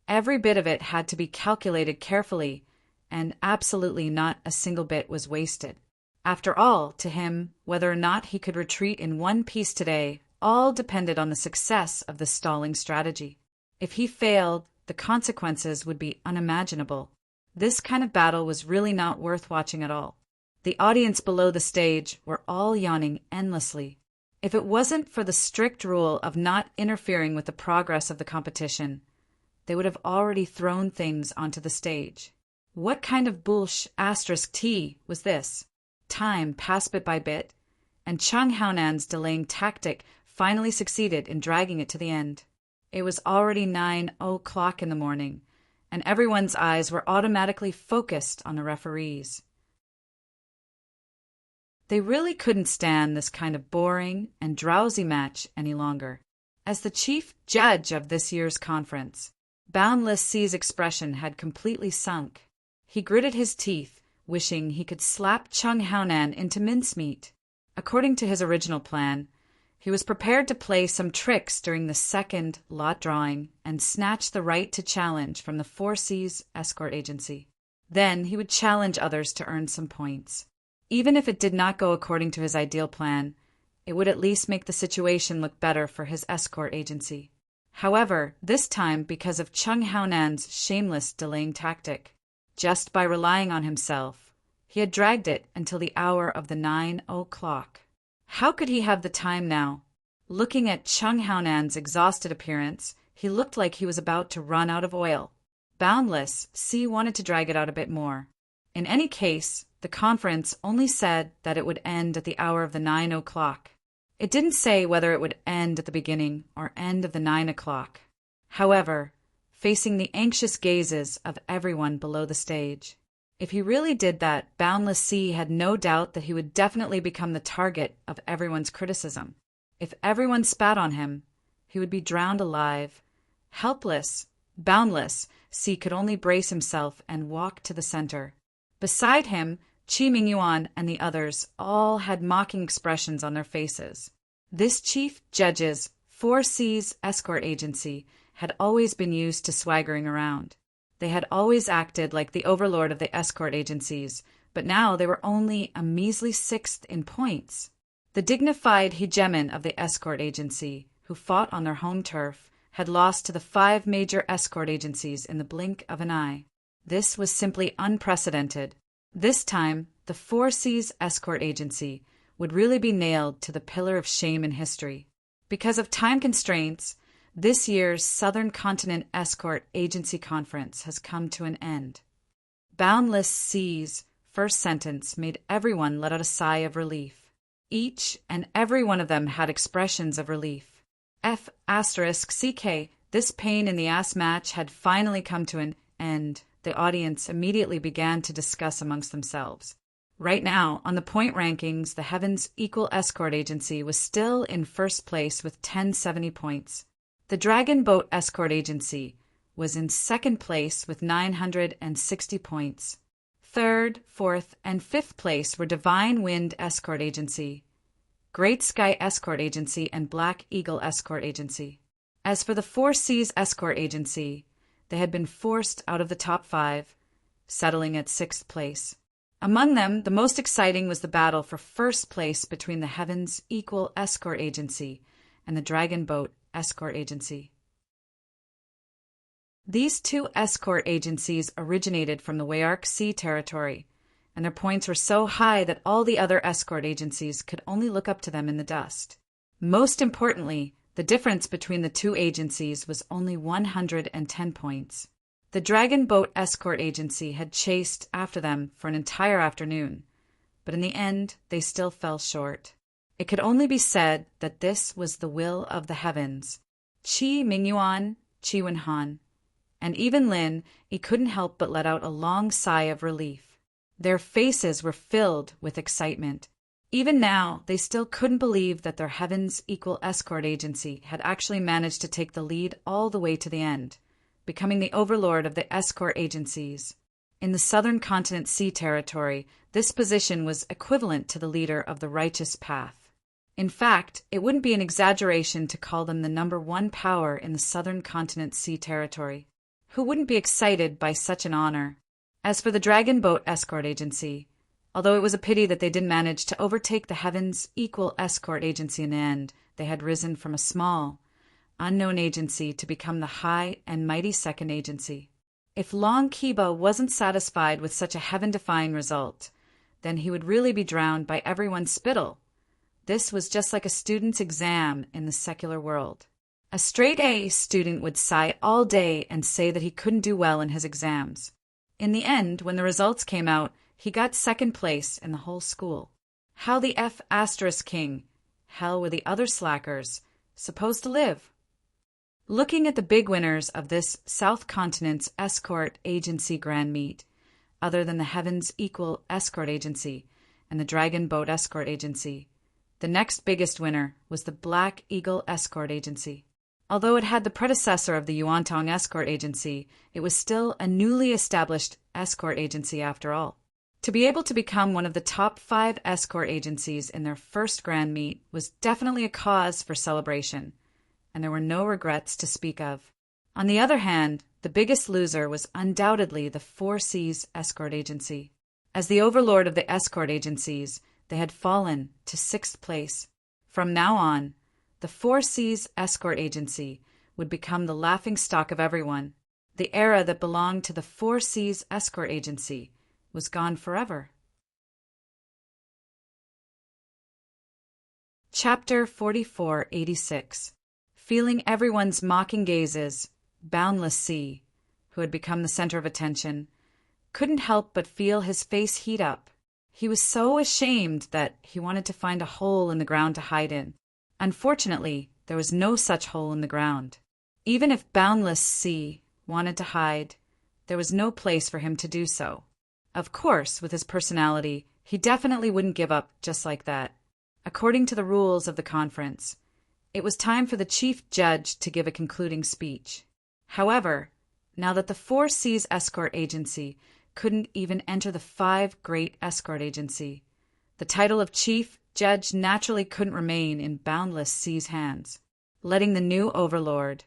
S1: Every bit of it had to be calculated carefully, and absolutely not a single bit was wasted. After all, to him, whether or not he could retreat in one piece today all depended on the success of the stalling strategy. If he failed, the consequences would be unimaginable. This kind of battle was really not worth watching at all. The audience below the stage were all yawning endlessly. If it wasn't for the strict rule of not interfering with the progress of the competition, they would have already thrown things onto the stage. What kind of **T was this? Time passed bit by bit, and Chung Haonan's delaying tactic finally succeeded in dragging it to the end. It was already 9:00 in the morning, and everyone's eyes were automatically focused on the referees. They really couldn't stand this kind of boring and drowsy match any longer. As the chief judge of this year's conference, Boundless C's expression had completely sunk. He gritted his teeth, wishing he could slap Chung Haonan into mincemeat. According to his original plan, he was prepared to play some tricks during the second lot drawing and snatch the right to challenge from the 4C's escort agency. Then he would challenge others to earn some points. Even if it did not go according to his ideal plan, it would at least make the situation look better for his escort agency. However, this time because of Chung Haonan's shameless delaying tactic, just by relying on himself, he had dragged it until the hour of the 9:00. How could he have the time now? Looking at Chung Haonan's exhausted appearance, he looked like he was about to run out of oil. Boundless C wanted to drag it out a bit more. In any case, the conference only said that it would end at the hour of the 9:00. It didn't say whether it would end at the beginning or end of the 9:00. However, facing the anxious gazes of everyone below the stage, if he really did that, Boundless C had no doubt that he would definitely become the target of everyone's criticism. If everyone spat on him, he would be drowned alive. Helpless, Boundless C could only brace himself and walk to the center. Beside him, Chi Mingyuan and the others all had mocking expressions on their faces. This chief judge's 4C's escort agency had always been used to swaggering around. They had always acted like the overlord of the escort agencies, but now they were only a measly 6th in points. The dignified hegemon of the escort agency, who fought on their home turf, had lost to the 5 major escort agencies in the blink of an eye. This was simply unprecedented. This time, the 4C's escort agency would really be nailed to the pillar of shame in history. Because of time constraints, this year's Southern Continent Escort Agency Conference has come to an end. Boundless C's first sentence made everyone let out a sigh of relief. Each and every one of them had expressions of relief. **CK, this pain in the ass match had finally come to an end. The audience immediately began to discuss amongst themselves. Right now, on the point rankings, the Heaven's Equal Escort Agency was still in first place with 1070 points. The Dragon Boat Escort Agency was in second place with 960 points. Third, fourth, and fifth place were Divine Wind Escort Agency, Great Sky Escort Agency, and Black Eagle Escort Agency. As for the 4C's Escort Agency, they had been forced out of the top 5, settling at 6th place. Among them, the most exciting was the battle for first place between the Heaven's Equal Escort Agency and the Dragon Boat Escort Agency. These 2 escort agencies originated from the Wayark Sea territory, and their points were so high that all the other escort agencies could only look up to them in the dust. Most importantly, The difference between the two agencies was only 110 points. The Dragon Boat Escort Agency had chased after them for an entire afternoon, but in the end they still fell short. It could only be said that this was the will of the heavens. Chi Mingyuan, Chi Wenhan, and even Lin, he couldn't help but let out a long sigh of relief. Their faces were filled with excitement. Even now, they still couldn't believe that their Heavens Equal Escort Agency had actually managed to take the lead all the way to the end, becoming the overlord of the escort agencies. In the Southern Continent Sea Territory, this position was equivalent to the leader of the righteous path. In fact, it wouldn't be an exaggeration to call them the #1 power in the Southern Continent Sea Territory. Who wouldn't be excited by such an honor? As for the Dragon Boat Escort Agency, although it was a pity that they didn't manage to overtake the Heavens Equal Escort Agency in the end, they had risen from a small, unknown agency to become the high and mighty second agency. If Long Kiba wasn't satisfied with such a heaven-defying result, then he would really be drowned by everyone's spittle. This was just like a student's exam in the secular world. A straight-A student would sigh all day and say that he couldn't do well in his exams. In the end, when the results came out, he got second place in the whole school. How the F***king, hell were the other slackers, supposed to live? Looking at the big winners of this South Continent's Escort Agency Grand Meet, other than the Heavens Equal Escort Agency and the Dragon Boat Escort Agency, the next biggest winner was the Black Eagle Escort Agency. Although it had the predecessor of the Yuantong Escort Agency, it was still a newly established escort agency after all. To be able to become one of the top 5 escort agencies in their first Grand Meet was definitely a cause for celebration, and there were no regrets to speak of. On the other hand, the biggest loser was undoubtedly the Four Seas Escort Agency. As the overlord of the escort agencies, they had fallen to 6th place. From now on, the Four Seas Escort Agency would become the laughingstock of everyone. The era that belonged to the Four Seas Escort Agency was gone forever. Chapter 4486. Feeling everyone's mocking gazes, Boundless Sea, who had become the center of attention, couldn't help but feel his face heat up. He was so ashamed that he wanted to find a hole in the ground to hide in. Unfortunately, there was no such hole in the ground. Even if Boundless Sea wanted to hide, there was no place for him to do so. Of course, with his personality, he definitely wouldn't give up just like that. According to the rules of the conference, it was time for the chief judge to give a concluding speech. However, now that the Four Seas Escort Agency couldn't even enter the 5 Great Escort Agency, the title of chief judge naturally couldn't remain in Boundless Sea's hands. Letting the new overlord,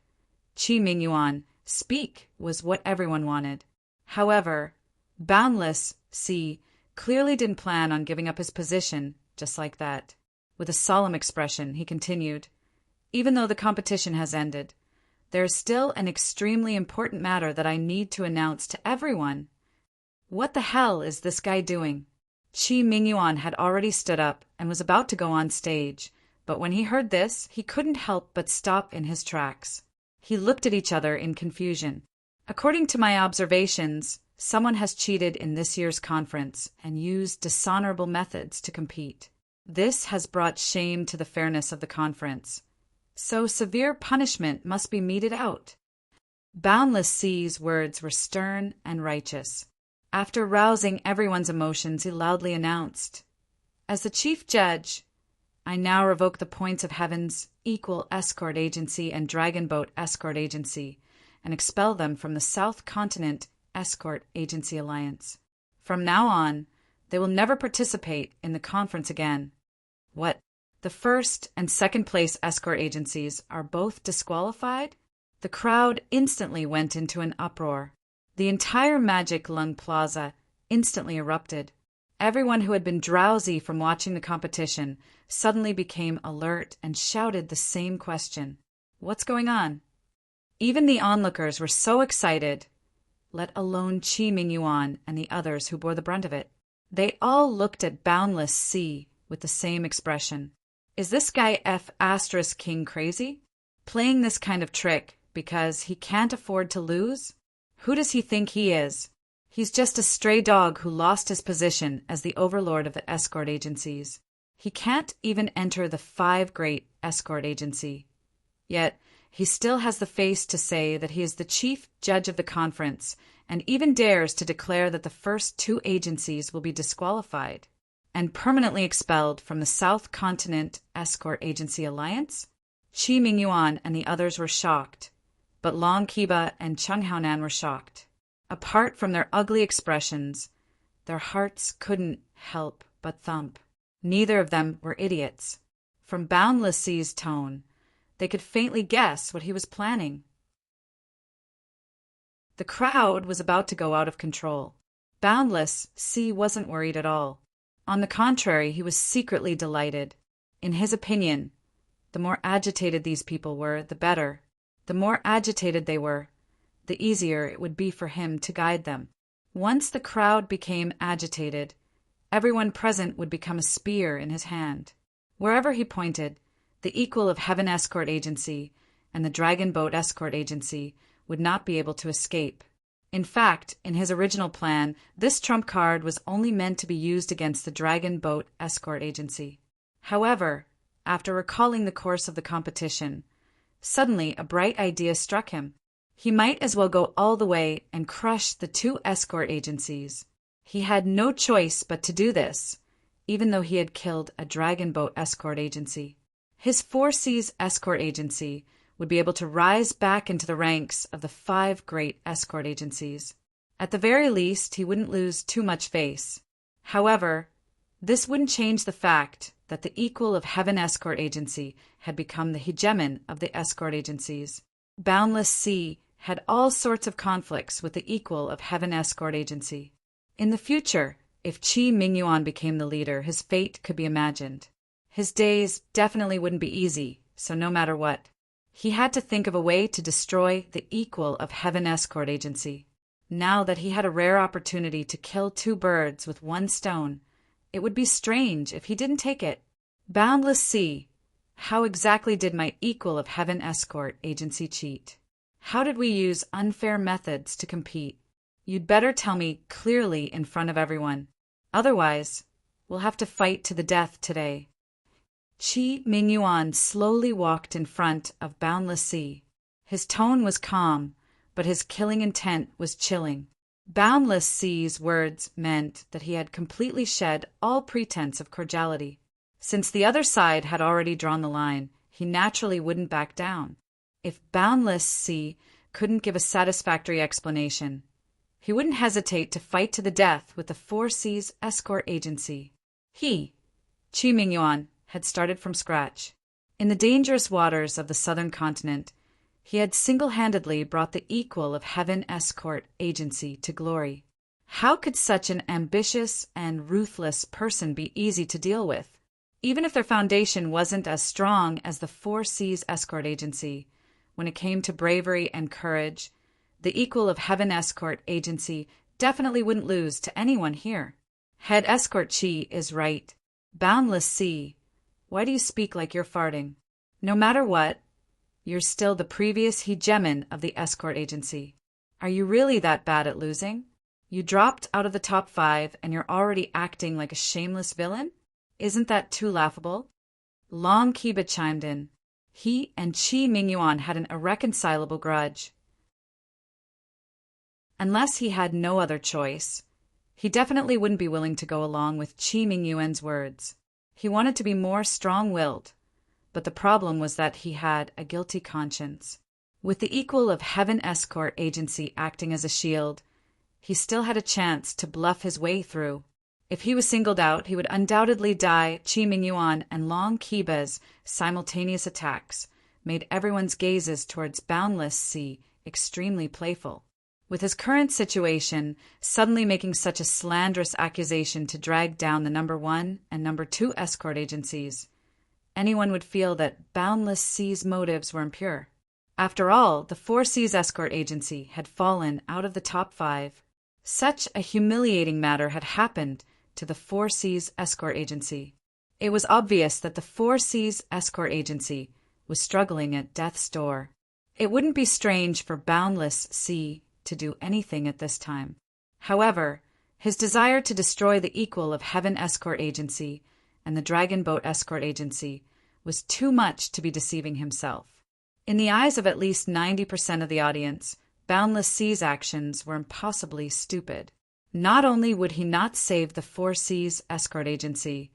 S1: Chi Mingyuan, speak was what everyone wanted. However, Boundless Sea clearly didn't plan on giving up his position just like that. With a solemn expression, he continued, "Even though the competition has ended, there is still an extremely important matter that I need to announce to everyone." What the hell is this guy doing? Chi Mingyuan had already stood up and was about to go on stage, but when he heard this, he couldn't help but stop in his tracks. He looked at each other in confusion. According to my observations, someone has cheated in this year's conference and used dishonorable methods to compete. This has brought shame to the fairness of the conference, so severe punishment must be meted out. Boundless Sea's words were stern and righteous. After rousing everyone's emotions, he loudly announced, "As the chief judge, I now revoke the points of Heaven's Equal Escort Agency and Dragon Boat Escort Agency and expel them from the South Continent Escort Agency Alliance. From now on, they will never participate in the conference again." What? The first and second place escort agencies are both disqualified? The crowd instantly went into an uproar. The entire Magic Lung Plaza instantly erupted. Everyone who had been drowsy from watching the competition suddenly became alert and shouted the same question. What's going on? Even the onlookers were so excited, let alone Chi Mingyuan and the others who bore the brunt of it. They all looked at Boundless Sea with the same expression. Is this guy F***king crazy? playing this kind of trick because he can't afford to lose? Who does he think he is? He's just a stray dog who lost his position as the overlord of the escort agencies. He can't even enter the 5 great escort agency. Yet, he still has the face to say that he is the chief judge of the conference and even dares to declare that the first 2 agencies will be disqualified and permanently expelled from the South Continent Escort Agency Alliance. Qi Mingyuan and the others were shocked, but Long Qiba and Cheng Haonan were shocked. Apart from their ugly expressions, their hearts couldn't help but thump. Neither of them were idiots. From Boundless Sea's tone, they could faintly guess what he was planning. The crowd was about to go out of control. Boundless Sea wasn't worried at all. On the contrary, he was secretly delighted. In his opinion, the more agitated these people were, the better. The more agitated they were, the easier it would be for him to guide them. Once the crowd became agitated, everyone present would become a spear in his hand. Wherever he pointed, the equal of Heaven Escort Agency and the Dragon Boat Escort Agency would not be able to escape. In fact, in his original plan, this trump card was only meant to be used against the Dragon Boat Escort Agency. However, after recalling the course of the competition, suddenly a bright idea struck him. He might as well go all the way and crush the 2 escort agencies. He had no choice but to do this, even though he had killed a Dragon Boat Escort Agency. His 4 Seas Escort Agency would be able to rise back into the ranks of the 5 great escort agencies. At the very least, he wouldn't lose too much face. However, this wouldn't change the fact that the equal of Heaven Escort Agency had become the hegemon of the escort agencies. Boundless Sea had all sorts of conflicts with the equal of Heaven Escort Agency. In the future, if Qi Mingyuan became the leader, his fate could be imagined. His days definitely wouldn't be easy, so no matter what, he had to think of a way to destroy the equal of Heaven Escort Agency. Now that he had a rare opportunity to kill 2 birds with 1 stone, it would be strange if he didn't take it. Boundless Sea, how exactly did my equal of Heaven Escort Agency cheat? How did we use unfair methods to compete? You'd better tell me clearly in front of everyone. Otherwise, we'll have to fight to the death today. Qi Mingyuan slowly walked in front of Boundless Sea. His tone was calm, but his killing intent was chilling. Boundless Sea's words meant that he had completely shed all pretense of cordiality. Since the other side had already drawn the line, he naturally wouldn't back down. If Boundless Sea couldn't give a satisfactory explanation, he wouldn't hesitate to fight to the death with the 4 Seas Escort Agency. He, Qi Mingyuan, had started from scratch. In the dangerous waters of the southern continent, he had single-handedly brought the equal of Heaven Escort Agency to glory. How could such an ambitious and ruthless person be easy to deal with? Even if their foundation wasn't as strong as the 4 Seas Escort Agency, when it came to bravery and courage, the equal of Heaven Escort Agency definitely wouldn't lose to anyone here. Head Escort Qi is right. Boundless Sea, why do you speak like you're farting? No matter what, you're still the previous hegemon of the escort agency. Are you really that bad at losing? You dropped out of the top 5 and you're already acting like a shameless villain? Isn't that too laughable? Long Qiba chimed in. He and Qi Mingyuan had an irreconcilable grudge. Unless he had no other choice, he definitely wouldn't be willing to go along with Qi Mingyuan's words. He wanted to be more strong-willed, but the problem was that he had a guilty conscience. With the equal of Heaven Escort Agency acting as a shield, he still had a chance to bluff his way through. If he was singled out, he would undoubtedly die. Qi Mingyuan and Long Qiba's simultaneous attacks made everyone's gazes towards Boundless Sea extremely playful. With his current situation, suddenly making such a slanderous accusation to drag down the number 1 and number 2 escort agencies, anyone would feel that Boundless Sea's motives were impure. After all, the 4 Seas Escort Agency had fallen out of the top 5. Such a humiliating matter had happened to the 4 Seas Escort Agency. It was obvious that the 4 Seas Escort Agency was struggling at death's door. It wouldn't be strange for Boundless Sea to do anything at this time. However, his desire to destroy the equal of Heaven Escort Agency and the Dragon Boat Escort Agency was too much to be deceiving himself. In the eyes of at least 90% of the audience, Boundless Sea's actions were impossibly stupid. Not only would he not save the Four Seas Escort Agency,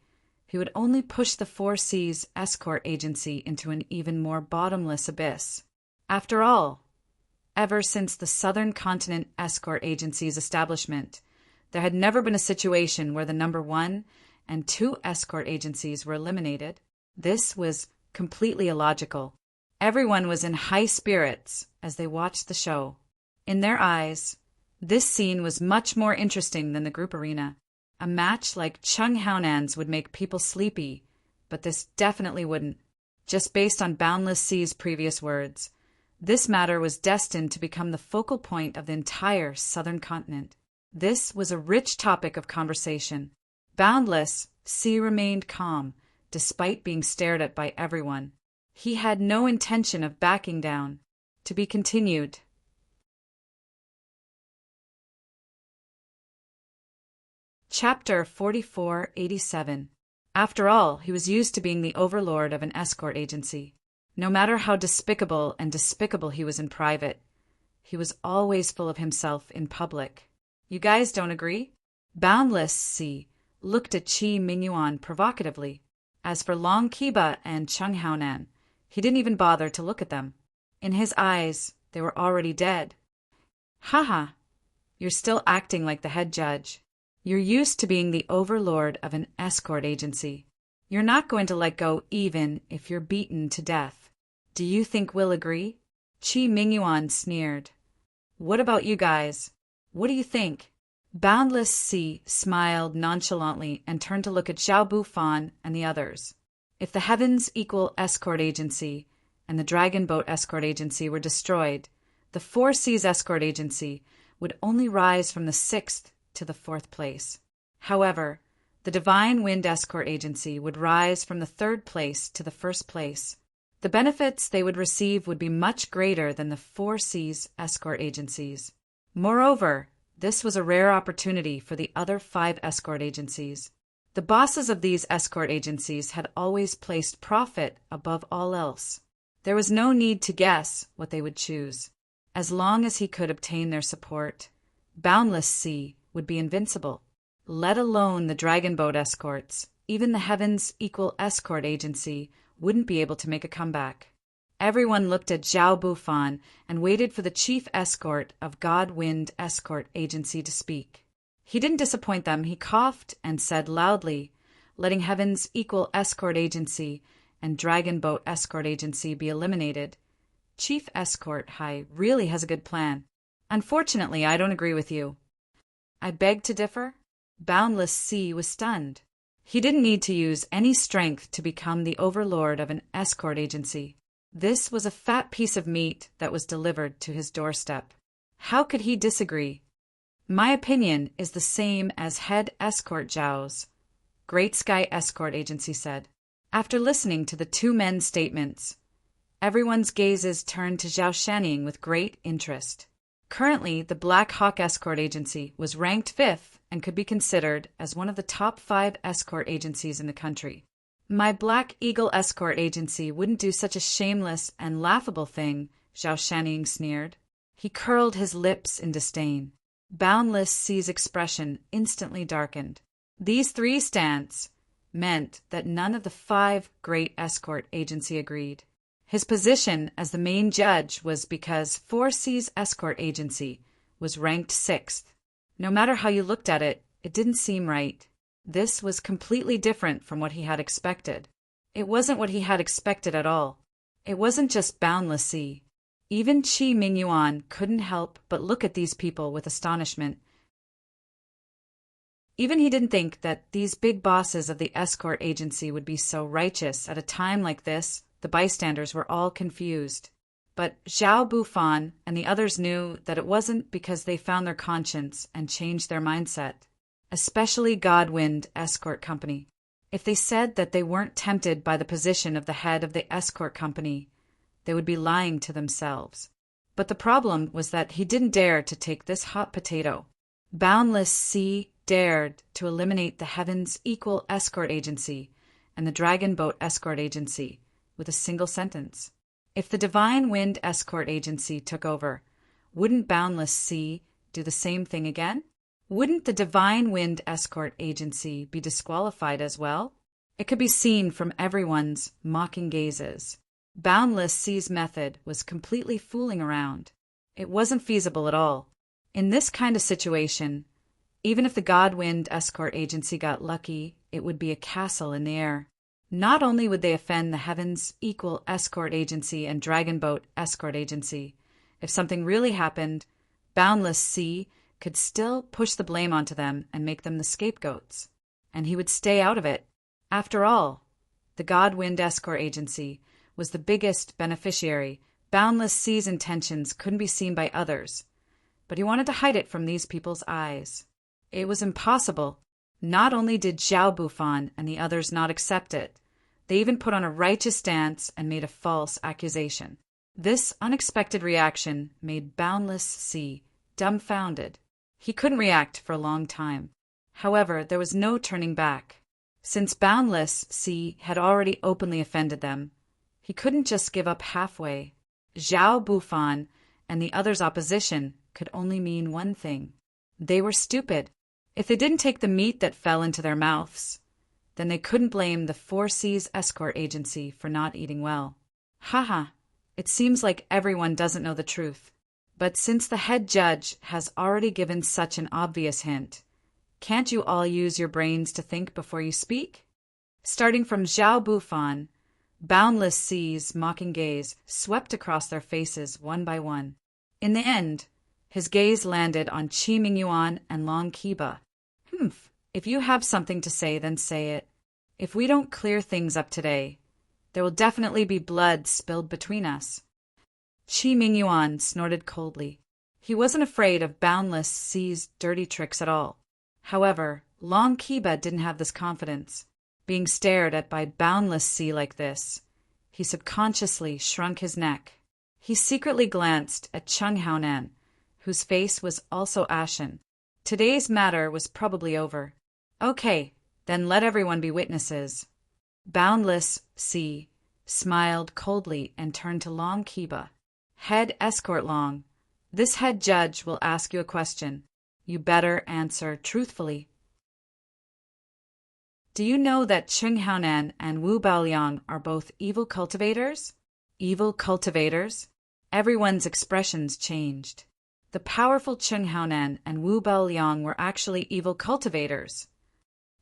S1: he would only push the Four Seas Escort Agency into an even more bottomless abyss. After all, ever since the Southern Continent Escort Agency's establishment, there had never been a situation where the number 1 and 2 escort agencies were eliminated. This was completely illogical. Everyone was in high spirits as they watched the show. In their eyes, this scene was much more interesting than the group arena. A match like Chung Haonan's would make people sleepy, but this definitely wouldn't. Just based on Boundless Sea's previous words, this matter was destined to become the focal point of the entire Southern Continent. This was a rich topic of conversation. Boundless Sea remained calm, despite being stared at by everyone. He had no intention of backing down. To be continued. Chapter 4487. After all, he was used to being the overlord of an escort agency. No matter how despicable he was in private, he was always full of himself in public. You guys don't agree? Boundless Sea looked at Chi Mingyuan provocatively. As for Long Kiba and Chung Haonan, he didn't even bother to look at them. In his eyes, they were already dead. Haha, you're still acting like the head judge. You're used to being the overlord of an escort agency. You're not going to let go even if you're beaten to death. Do you think we'll agree? Chi Mingyuan sneered. What about you guys? What do you think? Boundless Sea smiled nonchalantly and turned to look at Zhao Bufan and the others. If the Heavens Equal Escort Agency and the Dragon Boat Escort Agency were destroyed, the Four Seas Escort Agency would only rise from the 6th to the 4th place. However, the Divine Wind Escort Agency would rise from the 3rd place to the 1st place. The benefits they would receive would be much greater than the Four Seas Escort Agencies. Moreover, this was a rare opportunity for the other 5 escort agencies. The bosses of these escort agencies had always placed profit above all else. There was no need to guess what they would choose. As long as he could obtain their support, Boundless Sea would be invincible. Let alone the Dragon Boat escorts, even the Heavens Equal Escort Agency wouldn't be able to make a comeback. Everyone looked at Zhao Bufan and waited for the chief escort of God Wind Escort Agency to speak. He didn't disappoint them. He coughed and said loudly, letting Heaven's Equal Escort Agency and Dragon Boat Escort Agency be eliminated. Chief Escort High really has a good plan. Unfortunately, I don't agree with you. I beg to differ. Boundless Sea was stunned. He didn't need to use any strength to become the overlord of an escort agency. This was a fat piece of meat that was delivered to his doorstep. How could he disagree? My opinion is the same as Head Escort Zhao's, Great Sky Escort Agency said. After listening to the 2 men's statements, everyone's gazes turned to Zhao Shanning with great interest. Currently, the Black Hawk Escort Agency was ranked 5th and could be considered as one of the top 5 escort agencies in the country. My Black Eagle Escort Agency wouldn't do such a shameless and laughable thing, Zhao Shanning sneered. He curled his lips in disdain. Boundless Sea's expression instantly darkened. These 3 stance meant that none of the 5 great escort agency agreed. His position as the main judge was because Four Seas Escort Agency was ranked 6th. No matter how you looked at it, it didn't seem right. This was completely different from what he had expected. It wasn't what he had expected at all. It wasn't just Boundless Sea. Even Chi Mingyuan couldn't help but look at these people with astonishment. Even he didn't think that these big bosses of the escort agency would be so righteous at a time like this. The bystanders were all confused. But Zhao Bufan and the others knew that it wasn't because they found their conscience and changed their mindset. Especially Godwind Escort Company. If they said that they weren't tempted by the position of the head of the escort company, they would be lying to themselves. But the problem was that he didn't dare to take this hot potato. Boundless Sea dared to eliminate the Heavens Equal Escort Agency and the Dragon Boat Escort Agency with a single sentence. If the Divine Wind Escort Agency took over, wouldn't Boundless Sea do the same thing again? Wouldn't the Divine Wind Escort Agency be disqualified as well? It could be seen from everyone's mocking gazes. Boundless Sea's method was completely fooling around. It wasn't feasible at all. In this kind of situation, even if the Godwind Escort Agency got lucky, it would be a castle in the air. Not only would they offend the Heavens Equal Escort Agency and Dragon Boat Escort Agency, if something really happened, Boundless Sea could still push the blame onto them and make them the scapegoats. And he would stay out of it. After all, the Godwind Escort Agency was the biggest beneficiary. Boundless Sea's intentions couldn't be seen by others, but he wanted to hide it from these people's eyes. It was impossible. Not only did Zhao Bufan and the others not accept it, they even put on a righteous stance and made a false accusation. This unexpected reaction made Boundless Sea dumbfounded. He couldn't react for a long time. However, there was no turning back. Since Boundless Sea had already openly offended them, he couldn't just give up halfway. Zhao Bufan and the others' opposition could only mean one thing. They were stupid. If they didn't take the meat that fell into their mouths, then they couldn't blame the Four Seas Escort Agency for not eating well. Haha, it seems like everyone doesn't know the truth. But since the head judge has already given such an obvious hint, can't you all use your brains to think before you speak? Starting from Zhao Bufan, Boundless Sea's mocking gaze swept across their faces one by one. In the end, his gaze landed on Qi Mingyuan and Long Kiba. If you have something to say, then say it. If we don't clear things up today, there will definitely be blood spilled between us. Qi Mingyuan snorted coldly. He wasn't afraid of Boundless Sea's dirty tricks at all. However, Long Kiba didn't have this confidence. Being stared at by Boundless Sea like this, he subconsciously shrunk his neck. He secretly glanced at Chung Haonan, whose face was also ashen. Today's matter was probably over. Okay, then let everyone be witnesses. Boundless Sea smiled coldly and turned to Long Kiba. Head Escort Long, this head judge will ask you a question. You better answer truthfully. Do you know that Chung Haonan and Wu Baoliang are both evil cultivators? Evil cultivators? Everyone's expressions changed. The powerful Chung Haonan and Wu Baoliang were actually evil cultivators.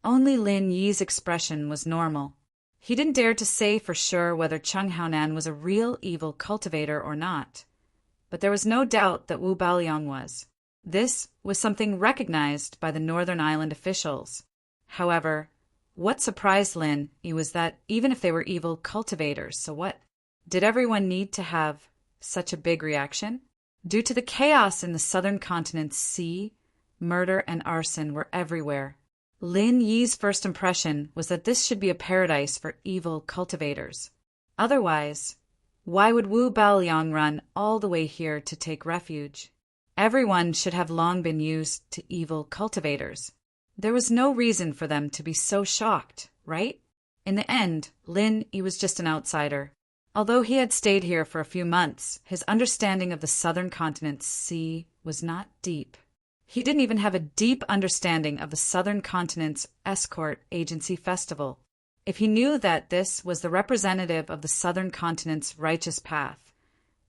S1: Only Lin Yi's expression was normal. He didn't dare to say for sure whether Chung Haonan was a real evil cultivator or not. But there was no doubt that Wu Baoliang was. This was something recognized by the Northern Island officials. However, what surprised Lin Yi was that even if they were evil cultivators, so what? Did everyone need to have such a big reaction? Due to the chaos in the southern continent's sea, murder and arson were everywhere. Lin Yi's first impression was that this should be a paradise for evil cultivators. Otherwise, why would Wu Baoliang run all the way here to take refuge? Everyone should have long been used to evil cultivators. There was no reason for them to be so shocked, right? In the end, Lin Yi was just an outsider. Although he had stayed here for a few months, his understanding of the southern continent's sea was not deep. He didn't even have a deep understanding of the southern continent's escort agency festival. If he knew that this was the representative of the southern continent's righteous path,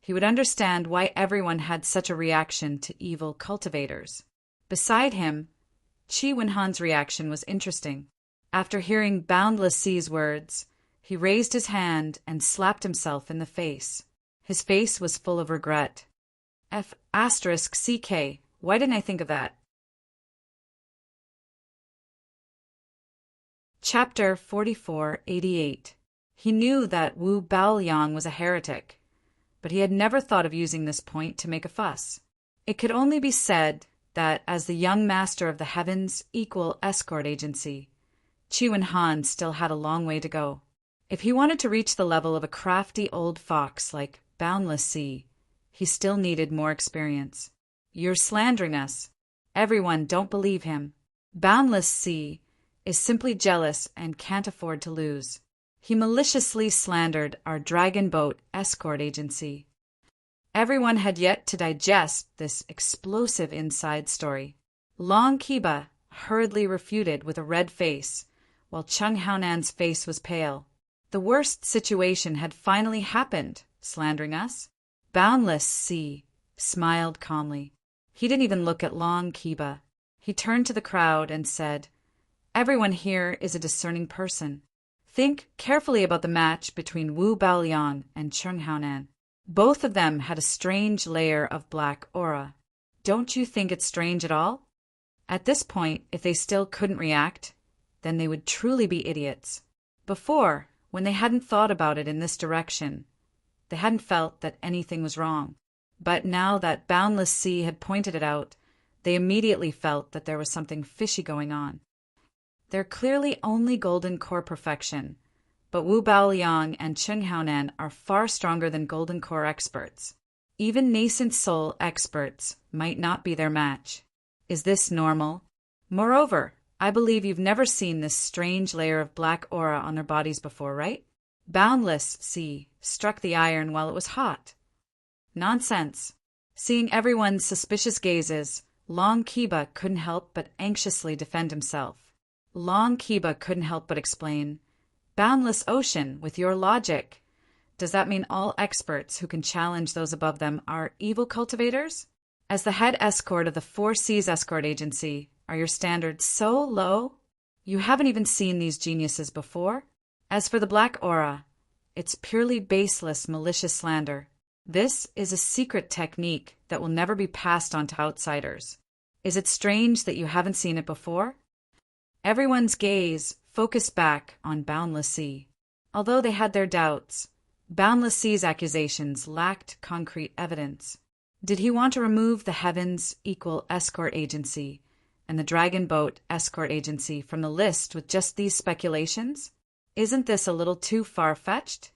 S1: he would understand why everyone had such a reaction to evil cultivators. Beside him, Qi Wenhan's reaction was interesting. After hearing Boundless Sea's words, he raised his hand and slapped himself in the face. His face was full of regret. F***CK, why didn't I think of that? Chapter 4488. He knew that Wu Baoliang was a heretic, but he had never thought of using this point to make a fuss. It could only be said that as the young master of the Heavens Equal Escort Agency, Chu and Han still had a long way to go. If he wanted to reach the level of a crafty old fox like Boundless Sea, he still needed more experience. You're slandering us. Everyone don't believe him. Boundless Sea is simply jealous and can't afford to lose. He maliciously slandered our dragon boat escort agency. Everyone had yet to digest this explosive inside story. Long Kiba hurriedly refuted with a red face, while Chung Haonan's face was pale. The worst situation had finally happened, slandering us. Boundless Sea smiled calmly. He didn't even look at Long Kiba. He turned to the crowd and said, "Everyone here is a discerning person. Think carefully about the match between Wu Baoliang and Chung Haonan. Both of them had a strange layer of black aura. Don't you think it's strange at all?" At this point, if they still couldn't react, then they would truly be idiots. Before, when they hadn't thought about it in this direction, they hadn't felt that anything was wrong. But now that Boundless Sea had pointed it out, they immediately felt that there was something fishy going on. They're clearly only Golden Core perfection, but Wu Baoliang and Chung Haonan are far stronger than Golden Core experts. Even nascent soul experts might not be their match. Is this normal? Moreover, I believe you've never seen this strange layer of black aura on their bodies before, right? Boundless Sea struck the iron while it was hot. Nonsense. Seeing everyone's suspicious gazes, Long Kiba couldn't help but anxiously defend himself. Long Kiba couldn't help but explain, "Boundless Ocean, with your logic, does that mean all experts who can challenge those above them are evil cultivators? As the head escort of the Four Seas Escort Agency, are your standards so low? You haven't even seen these geniuses before? As for the black aura, it's purely baseless, malicious slander. This is a secret technique that will never be passed on to outsiders. Is it strange that you haven't seen it before?" Everyone's gaze focused back on Boundless Sea. Although they had their doubts, Boundless Sea's accusations lacked concrete evidence. Did he want to remove the Heavens Equal Escort Agency and the Dragon Boat Escort Agency from the list with just these speculations? Isn't this a little too far-fetched?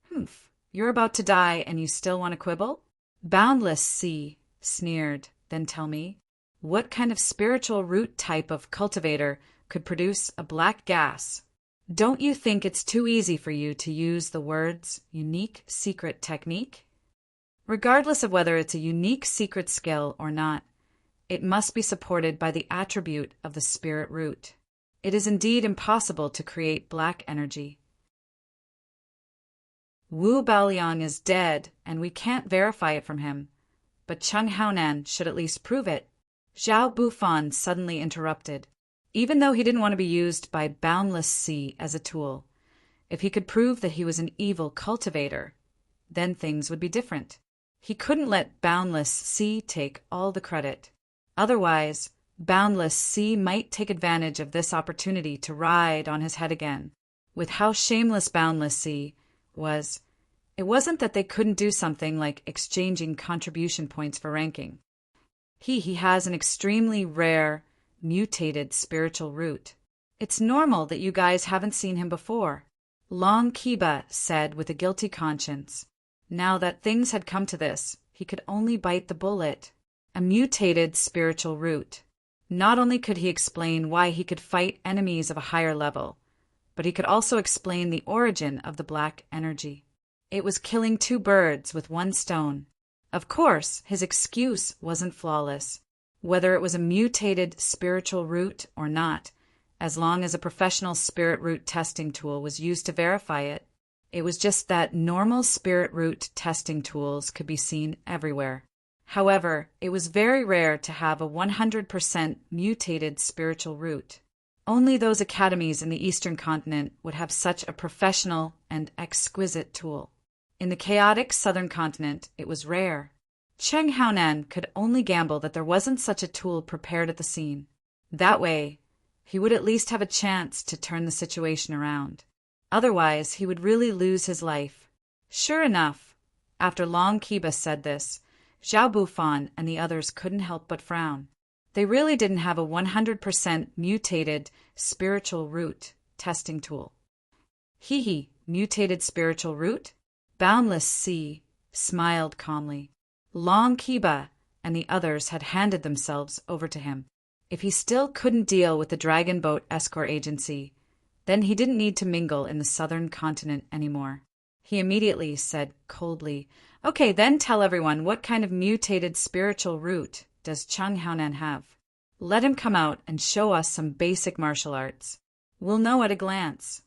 S1: Humph, you're about to die and you still want to quibble? Boundless Sea sneered. Then tell me, what kind of spiritual root type of cultivator could produce a black gas? Don't you think it's too easy for you to use the words unique secret technique? Regardless of whether it's a unique secret skill or not, it must be supported by the attribute of the spirit root. It is indeed impossible to create black energy. Wu Baoliang is dead, and we can't verify it from him. But Chung Haonan should at least prove it. Zhao Bufan suddenly interrupted. Even though he didn't want to be used by Boundless Sea as a tool, if he could prove that he was an evil cultivator, then things would be different. He couldn't let Boundless Sea take all the credit. Otherwise, Boundless Sea might take advantage of this opportunity to ride on his head again. With how shameless Boundless Sea was, it wasn't that they couldn't do something like exchanging contribution points for ranking. He has an extremely rare, mutated spiritual root. It's normal that you guys haven't seen him before, Long Kiba said with a guilty conscience. Now that things had come to this, he could only bite the bullet. A mutated spiritual root. Not only could he explain why he could fight enemies of a higher level, but he could also explain the origin of the black energy. It was killing two birds with one stone. Of course, his excuse wasn't flawless. Whether it was a mutated spiritual root or not, as long as a professional spirit root testing tool was used to verify it, it was just that normal spirit root testing tools could be seen everywhere. However, it was very rare to have a 100% mutated spiritual root. Only those academies in the Eastern continent would have such a professional and exquisite tool. In the chaotic Southern continent, it was rare. Chung Haonan could only gamble that there wasn't such a tool prepared at the scene. That way, he would at least have a chance to turn the situation around. Otherwise, he would really lose his life. Sure enough, after Long Kiba said this, Zhao Bufan and the others couldn't help but frown. They really didn't have a 100% mutated spiritual root testing tool. Hee, mutated spiritual root? Boundless Sea smiled calmly. Long Kiba and the others had handed themselves over to him. If he still couldn't deal with the Dragon Boat Escort Agency, then he didn't need to mingle in the southern continent anymore. He immediately said coldly, "Okay, then tell everyone, what kind of mutated spiritual root does Chung Haonan have? Let him come out and show us some basic martial arts. We'll know at a glance."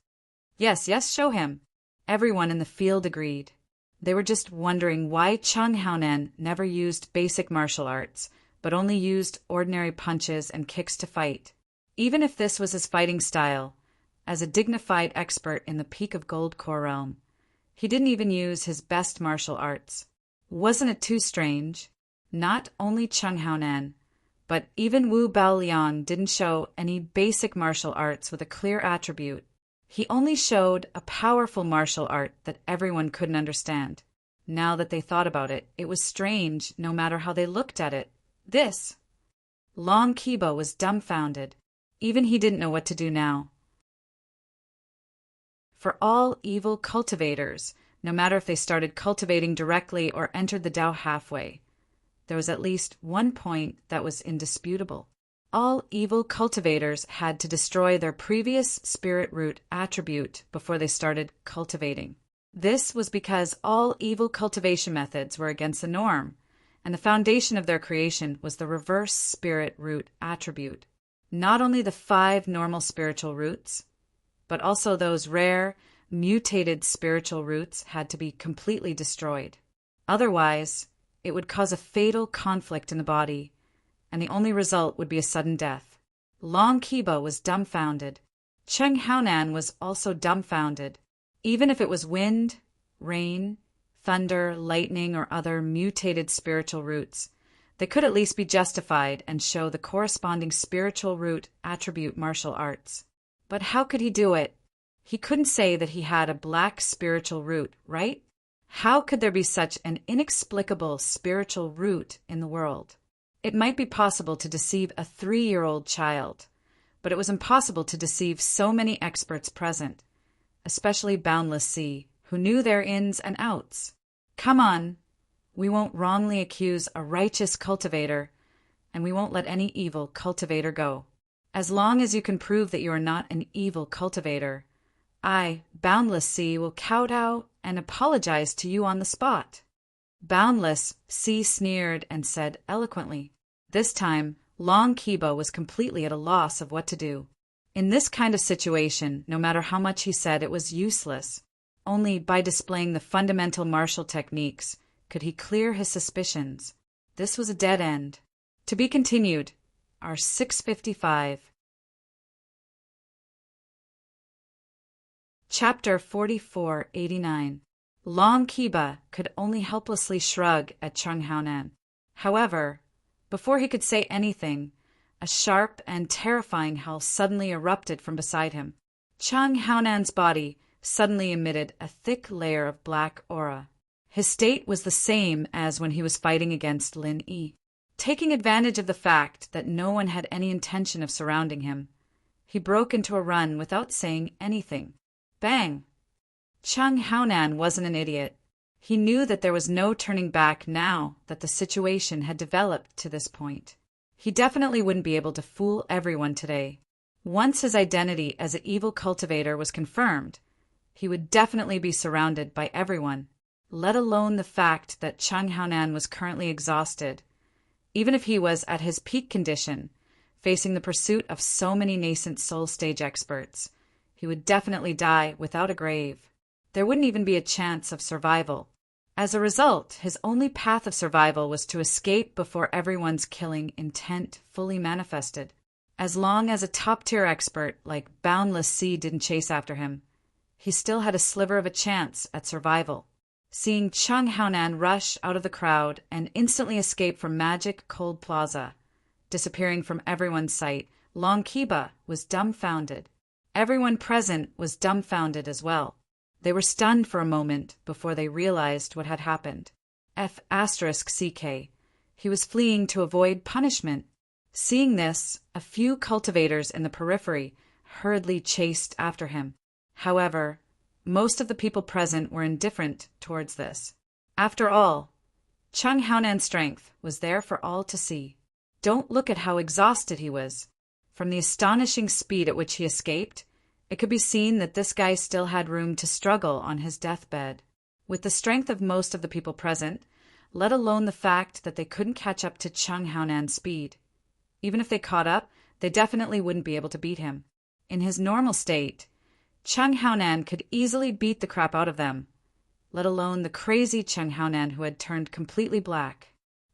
S1: Yes, show him. Everyone in the field agreed. They were just wondering why Chung Haonan never used basic martial arts, but only used ordinary punches and kicks to fight. Even if this was his fighting style, as a dignified expert in the Peak of Gold Core realm, he didn't even use his best martial arts. Wasn't it too strange? Not only Chung Haonan, but even Wu Baoliang didn't show any basic martial arts with a clear attribute. He only showed a powerful martial art that everyone couldn't understand. Now that they thought about it, it was strange no matter how they looked at it. This. Long Kiba was dumbfounded. Even he didn't know what to do now. For all evil cultivators, no matter if they started cultivating directly or entered the Tao halfway, there was at least one point that was indisputable. All evil cultivators had to destroy their previous spirit root attribute before they started cultivating. This was because all evil cultivation methods were against the norm, and the foundation of their creation was the reverse spirit root attribute. Not only the 5 normal spiritual roots, but also those rare, mutated spiritual roots had to be completely destroyed. Otherwise, it would cause a fatal conflict in the body, and the only result would be a sudden death. Long Kiba was dumbfounded. Chung Haonan was also dumbfounded. Even if it was wind, rain, thunder, lightning, or other mutated spiritual roots, they could at least be justified and show the corresponding spiritual root attribute martial arts. But how could he do it? He couldn't say that he had a black spiritual root, right? How could there be such an inexplicable spiritual root in the world? It might be possible to deceive a 3-year-old child, but it was impossible to deceive so many experts present, especially Boundless Sea, who knew their ins and outs. Come on, we won't wrongly accuse a righteous cultivator, and we won't let any evil cultivator go. As long as you can prove that you are not an evil cultivator, I, Boundless Sea, will kowtow and apologize to you on the spot. Boundless Sea sneered and said eloquently. This time, Long Kiba was completely at a loss of what to do. In this kind of situation, no matter how much he said, it was useless. Only by displaying the fundamental martial techniques could he clear his suspicions. This was a dead end. To be continued. Our 655. Chapter 4489. Long Kiba could only helplessly shrug at Chung Haonan. However, before he could say anything, a sharp and terrifying howl suddenly erupted from beside him. Chung Haonan's body suddenly emitted a thick layer of black aura. His state was the same as when he was fighting against Lin Yi. Taking advantage of the fact that no one had any intention of surrounding him, he broke into a run without saying anything. Bang! Chung Haonan wasn't an idiot. He knew that there was no turning back now that the situation had developed to this point. He definitely wouldn't be able to fool everyone today. Once his identity as an evil cultivator was confirmed, he would definitely be surrounded by everyone, let alone the fact that Chung Haonan was currently exhausted. Even if he was at his peak condition, facing the pursuit of so many nascent soul stage experts, he would definitely die without a grave. There wouldn't even be a chance of survival. As a result, his only path of survival was to escape before everyone's killing intent fully manifested. As long as a top-tier expert like Boundless Sea didn't chase after him, he still had a sliver of a chance at survival. Seeing Chung Haonan rush out of the crowd and instantly escape from Magic Cold Plaza, disappearing from everyone's sight, Long Kiba was dumbfounded. Everyone present was dumbfounded as well. They were stunned for a moment before they realized what had happened. F***CK. He was fleeing to avoid punishment. Seeing this, a few cultivators in the periphery hurriedly chased after him. However, most of the people present were indifferent towards this. After all, Chung Haonan's strength was there for all to see. Don't look at how exhausted he was. From the astonishing speed at which he escaped, it could be seen that this guy still had room to struggle on his deathbed. With the strength of most of the people present, let alone the fact that they couldn't catch up to Chung Haonan's speed. Even if they caught up, they definitely wouldn't be able to beat him. In his normal state, Chung Haonan could easily beat the crap out of them, let alone the crazy Chung Haonan who had turned completely black.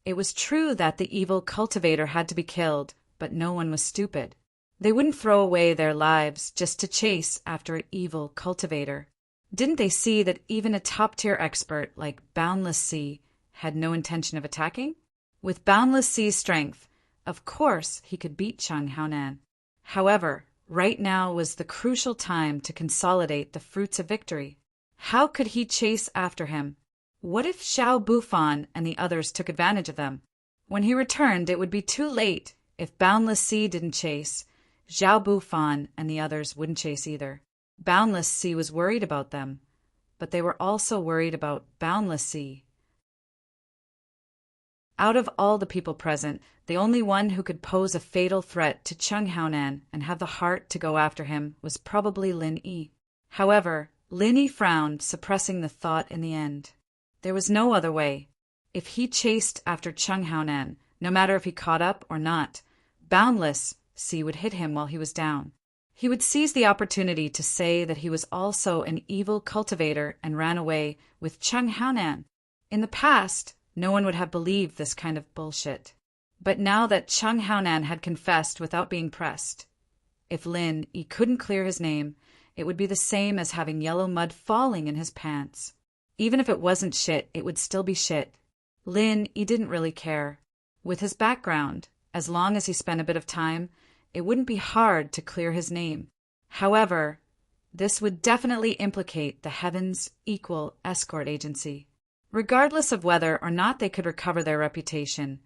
S1: It was true that the evil cultivator had to be killed, but no one was stupid. They wouldn't throw away their lives just to chase after an evil cultivator. Didn't they see that even a top-tier expert like Boundless Sea had no intention of attacking? With Boundless Sea's strength, of course he could beat Chung Haonan. However, right now was the crucial time to consolidate the fruits of victory. How could he chase after him? What if Xiao Bufan and the others took advantage of them? When he returned, it would be too late. If Boundless Sea didn't chase, Xiao Bufan and the others wouldn't chase either. Boundless Sea was worried about them, but they were also worried about Boundless Sea. Out of all the people present, the only one who could pose a fatal threat to Chung Haonan and have the heart to go after him was probably Lin Yi. However, Lin Yi frowned, suppressing the thought in the end. There was no other way. If he chased after Chung Haonan, no matter if he caught up or not, Boundless Sea would hit him while he was down. He would seize the opportunity to say that he was also an evil cultivator and ran away with Chung Haonan. In the past, no one would have believed this kind of bullshit. But now that Chung Haonan had confessed without being pressed, if Lin Yi couldn't clear his name, it would be the same as having yellow mud falling in his pants. Even if it wasn't shit, it would still be shit. Lin Yi didn't really care. With his background, as long as he spent a bit of time, it wouldn't be hard to clear his name. However, this would definitely implicate the Heaven's Equal Escort Agency. Regardless of whether or not they could recover their reputation,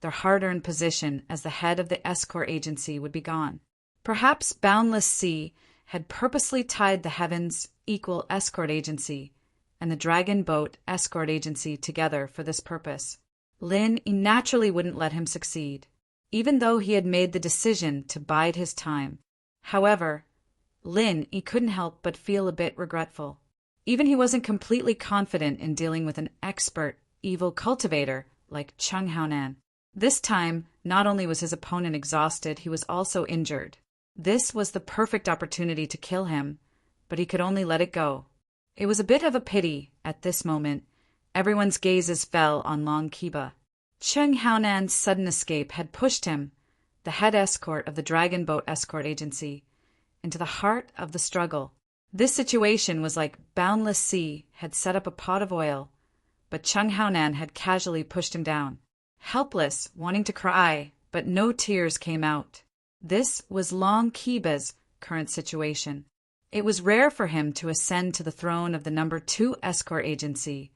S1: their hard-earned position as the head of the escort agency would be gone. Perhaps Boundless Sea had purposely tied the Heaven's Equal Escort Agency and the Dragon Boat Escort Agency together for this purpose. Lin Yi naturally wouldn't let him succeed, even though he had made the decision to bide his time. However, Lin Yi couldn't help but feel a bit regretful. Even he wasn't completely confident in dealing with an expert evil cultivator like Chung Haonan. This time, not only was his opponent exhausted, he was also injured. This was the perfect opportunity to kill him, but he could only let it go. It was a bit of a pity, at this moment, everyone's gazes fell on Long Kiba. Chung Haonan's sudden escape had pushed him, the head escort of the Dragon Boat Escort Agency, into the heart of the struggle. This situation was like Boundless Sea had set up a pot of oil, but Chung Haonan had casually pushed him down. Helpless, wanting to cry, but no tears came out. This was Long Kiba's current situation. It was rare for him to ascend to the throne of the number 2 escort agency,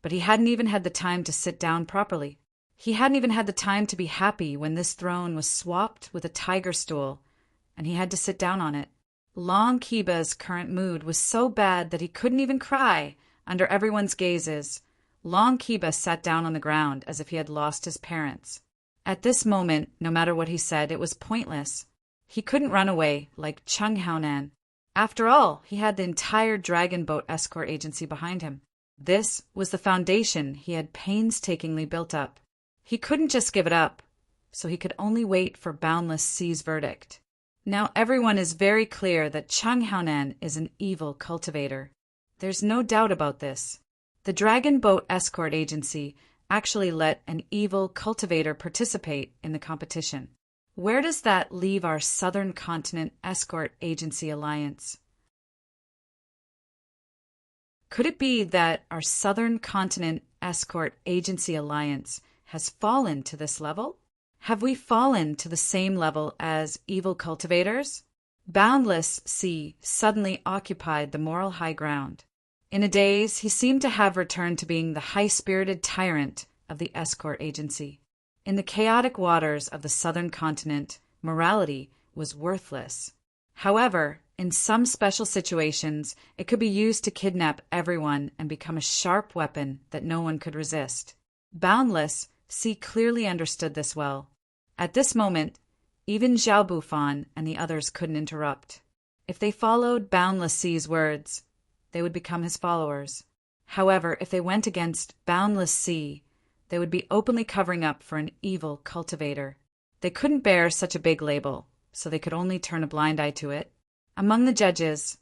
S1: but he hadn't even had the time to sit down properly. He hadn't even had the time to be happy when this throne was swapped with a tiger stool, and he had to sit down on it. Long Kiba's current mood was so bad that he couldn't even cry under everyone's gazes. Long Kiba sat down on the ground as if he had lost his parents. At this moment, no matter what he said, it was pointless. He couldn't run away like Chung Haonan. After all, he had the entire Dragon Boat Escort Agency behind him. This was the foundation he had painstakingly built up. He couldn't just give it up, so he could only wait for Boundless Sea's verdict. Now everyone is very clear that Chung Haonan is an evil cultivator. There's no doubt about this. The Dragon Boat Escort Agency actually let an evil cultivator participate in the competition. Where does that leave our Southern Continent Escort Agency alliance? Could it be that our Southern Continent Escort Agency alliance has fallen to this level? Have we fallen to the same level as evil cultivators? Boundless Sea suddenly occupied the moral high ground. In a daze, he seemed to have returned to being the high-spirited tyrant of the escort agency. In the chaotic waters of the southern continent, morality was worthless. However, in some special situations, it could be used to kidnap everyone and become a sharp weapon that no one could resist. Boundless Sea clearly understood this well. At this moment, even Zhao Bufan and the others couldn't interrupt. If they followed Boundless Sea's words, they would become his followers. However, if they went against Boundless Sea, they would be openly covering up for an evil cultivator. They couldn't bear such a big label, so they could only turn a blind eye to it. Among the judges,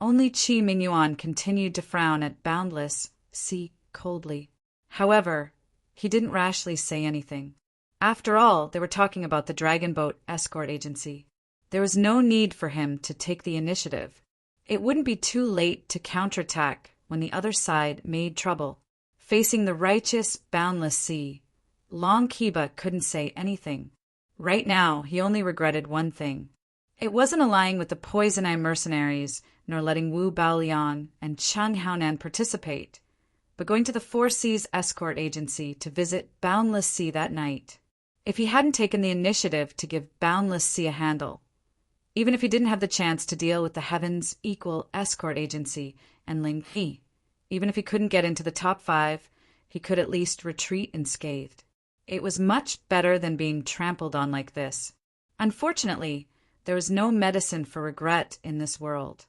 S1: only Qi Mingyuan continued to frown at Boundless Sea coldly. However, he didn't rashly say anything. After all, they were talking about the Dragon Boat Escort Agency. There was no need for him to take the initiative. It wouldn't be too late to counterattack when the other side made trouble. Facing the righteous, Boundless Sea, Long Kiba couldn't say anything. Right now, he only regretted one thing. It wasn't allying with the Poison Eye mercenaries, nor letting Wu Baoliang and Cheng Haonan participate, but going to the Four Seas Escort Agency to visit Boundless Sea that night. If he hadn't taken the initiative to give Boundless Sea a handle, even if he didn't have the chance to deal with the Heaven's Equal Escort Agency and Ling He, even if he couldn't get into the top 5, he could at least retreat unscathed. It was much better than being trampled on like this. Unfortunately, there was no medicine for regret in this world.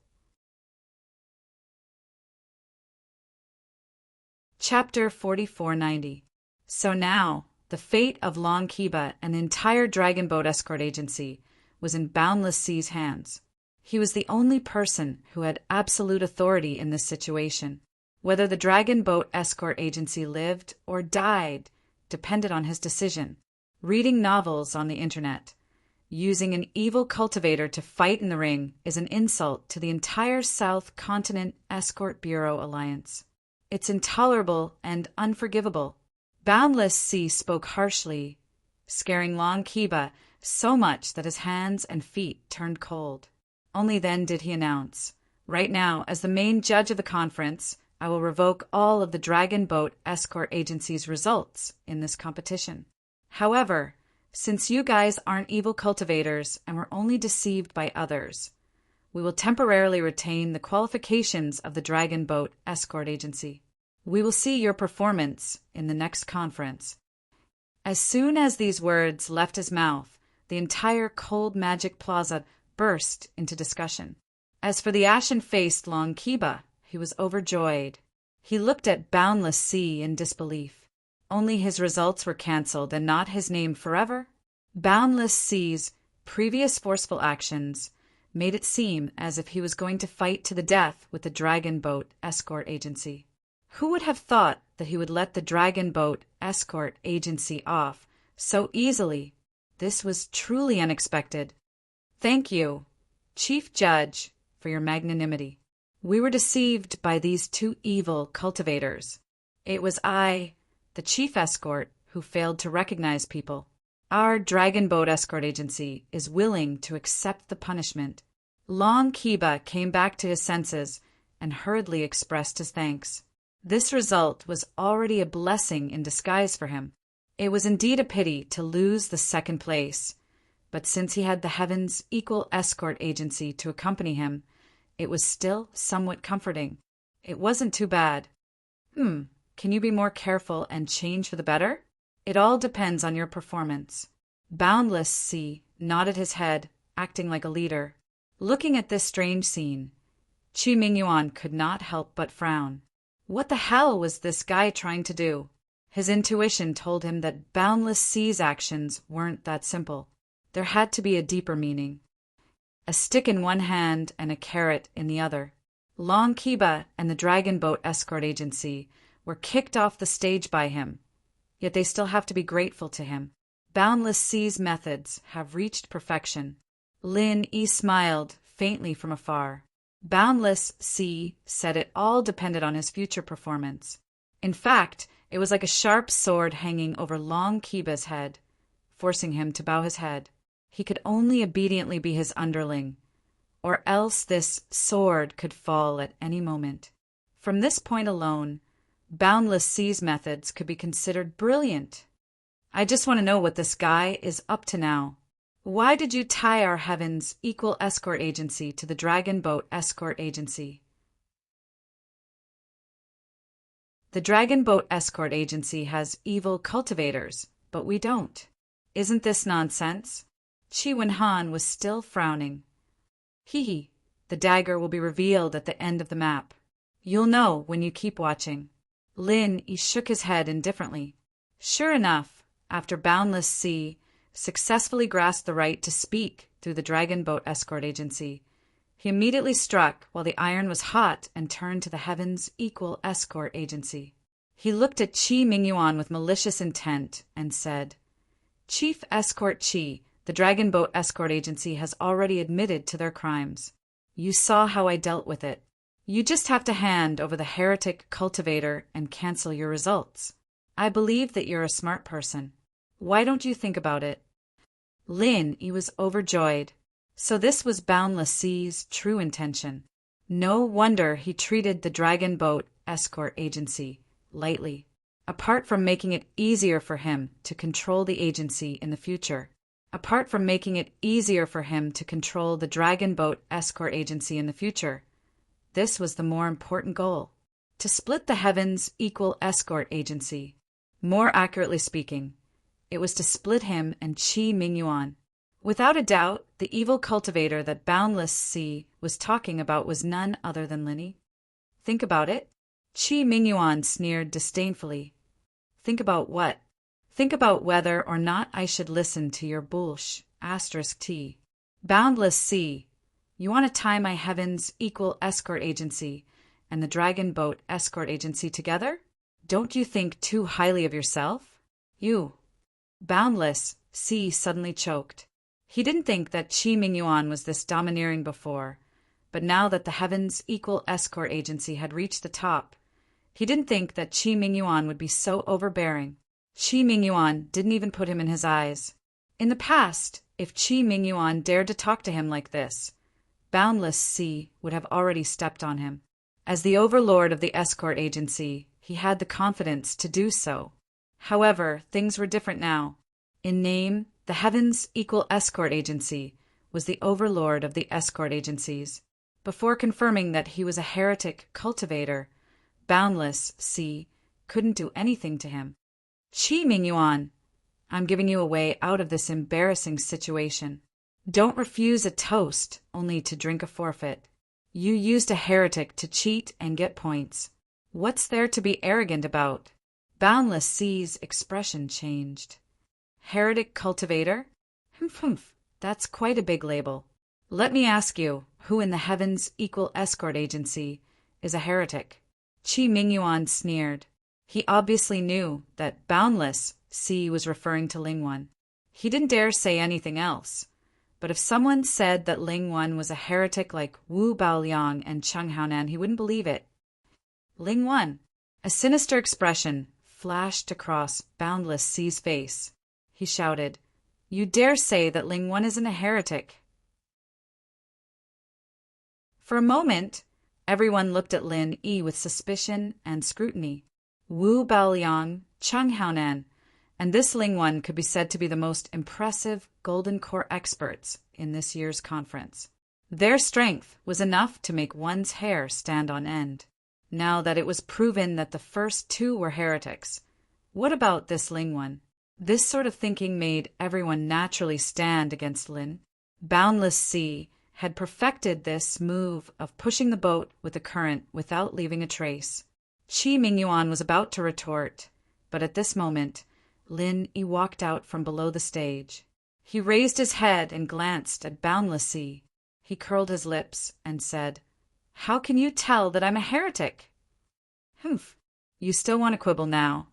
S1: Chapter 4490. So now, the fate of Long Kiba and the entire Dragon Boat Escort Agency was in Boundless Sea's hands. He was the only person who had absolute authority in this situation. Whether the Dragon Boat Escort Agency lived or died depended on his decision. Reading novels on the internet, using an evil cultivator to fight in the ring is an insult to the entire South Continent Escort Bureau Alliance. It's intolerable and unforgivable. Boundless Sea spoke harshly, scaring Long Kiba so much that his hands and feet turned cold. Only then did he announce, "Right now, as the main judge of the conference, I will revoke all of the Dragon Boat Escort Agency's results in this competition. However, since you guys aren't evil cultivators and were only deceived by others, we will temporarily retain the qualifications of the Dragon Boat Escort Agency. We will see your performance in the next conference." As soon as these words left his mouth, the entire Cold Magic Plaza burst into discussion. As for the ashen-faced Long Kiba, he was overjoyed. He looked at Boundless Sea in disbelief. Only his results were cancelled and not his name forever? Boundless Sea's previous forceful actions made it seem as if he was going to fight to the death with the Dragon Boat Escort Agency. Who would have thought that he would let the Dragon Boat Escort Agency off so easily? This was truly unexpected. Thank you, Chief Judge, for your magnanimity. We were deceived by these two evil cultivators. It was I, the Chief Escort, who failed to recognize people. Our Dragon Boat Escort Agency is willing to accept the punishment. Long Kiba came back to his senses and hurriedly expressed his thanks. This result was already a blessing in disguise for him. It was indeed a pity to lose the second place, but since he had the Heaven's Equal Escort Agency to accompany him, it was still somewhat comforting. It wasn't too bad. Can you be more careful and change for the better? It all depends on your performance. Boundless Sea nodded his head, acting like a leader. Looking at this strange scene, Qi Mingyuan could not help but frown. What the hell was this guy trying to do? His intuition told him that Boundless Sea's actions weren't that simple. There had to be a deeper meaning. A stick in one hand and a carrot in the other. Long Kiba and the Dragon Boat Escort Agency were kicked off the stage by him, yet they still have to be grateful to him. Boundless Sea's methods have reached perfection. Lin Yi smiled faintly from afar. Boundless Sea said it all depended on his future performance. In fact, it was like a sharp sword hanging over Long Kiba's head, forcing him to bow his head. He could only obediently be his underling, or else this sword could fall at any moment. From this point alone, Boundless Sea's methods could be considered brilliant. I just want to know what this guy is up to now. Why did you tie our Heaven's Equal Escort Agency to the Dragon Boat Escort Agency? The Dragon Boat Escort Agency has evil cultivators, but we don't. Isn't this nonsense? Chi Wen-han was still frowning. Hee, the dagger will be revealed at the end of the map. You'll know when you keep watching. Lin Yi shook his head indifferently. Sure enough, after Boundless Sea successfully grasped the right to speak through the Dragon Boat Escort Agency, he immediately struck while the iron was hot and turned to the Heaven's Equal Escort Agency. He looked at Chi Mingyuan with malicious intent and said, Chief Escort Chi, the Dragon Boat Escort Agency has already admitted to their crimes. You saw how I dealt with it. You just have to hand over the heretic cultivator and cancel your results. I believe that you're a smart person. Why don't you think about it? Lin Yi was overjoyed. So this was Boundless Sea's true intention. No wonder he treated the Dragon Boat Escort Agency lightly. Apart from making it easier for him to control the agency in the future, apart from making it easier for him to control the Dragon Boat Escort Agency in the future, this was the more important goal: to split the Heaven's Equal Escort Agency. More accurately speaking, it was to split him and Chi Mingyuan. Without a doubt, the evil cultivator that Boundless Sea was talking about was none other than Lin Yi. Think about it. Chi Mingyuan sneered disdainfully. Think about what? Think about whether or not I should listen to your bullsh. *T. Boundless Sea, you want to tie my Heaven's Equal Escort Agency and the Dragon Boat Escort Agency together? Don't you think too highly of yourself? You. Boundless Sea suddenly choked. He didn't think that Chi Mingyuan was this domineering before, but now that the Heaven's Equal Escort Agency had reached the top, he didn't think that Chi Mingyuan would be so overbearing. Chi Mingyuan didn't even put him in his eyes. In the past, if Chi Mingyuan dared to talk to him like this, Boundless Sea would have already stepped on him. As the overlord of the escort agency, he had the confidence to do so. However, things were different now. In name, the Heaven's Equal Escort Agency was the overlord of the escort agencies. Before confirming that he was a heretic cultivator, Boundless Sea couldn't do anything to him. Chi Mingyuan, I'm giving you a way out of this embarrassing situation. Don't refuse a toast only to drink a forfeit. You used a heretic to cheat and get points. What's there to be arrogant about? Boundless Sea's expression changed. Heretic cultivator? Humph, that's quite a big label. Let me ask you, who in the Heaven's Equal Escort Agency is a heretic? Chi Mingyuan sneered. He obviously knew that Boundless Sea was referring to Lingwan. He didn't dare say anything else. But if someone said that Lingwan was a heretic like Wu Baoliang and Cheng Haonan, he wouldn't believe it. Lingwan. A sinister expression flashed across Boundless Sea's face. He shouted, You dare say that Lingwan isn't a heretic? For a moment, everyone looked at Lin Yi with suspicion and scrutiny. Wu Baoliang, Cheng Haonan, and this Lingwan could be said to be the most impressive Golden Core experts in this year's conference. Their strength was enough to make one's hair stand on end. Now that it was proven that the first two were heretics, what about this Lingwan? This sort of thinking made everyone naturally stand against Lin. Boundless Sea had perfected this move of pushing the boat with the current without leaving a trace. Chi Mingyuan was about to retort, but at this moment, Lin Yi walked out from below the stage. He raised his head and glanced at Boundless Sea. He curled his lips and said, How can you tell that I'm a heretic? Humph, you still want to quibble now.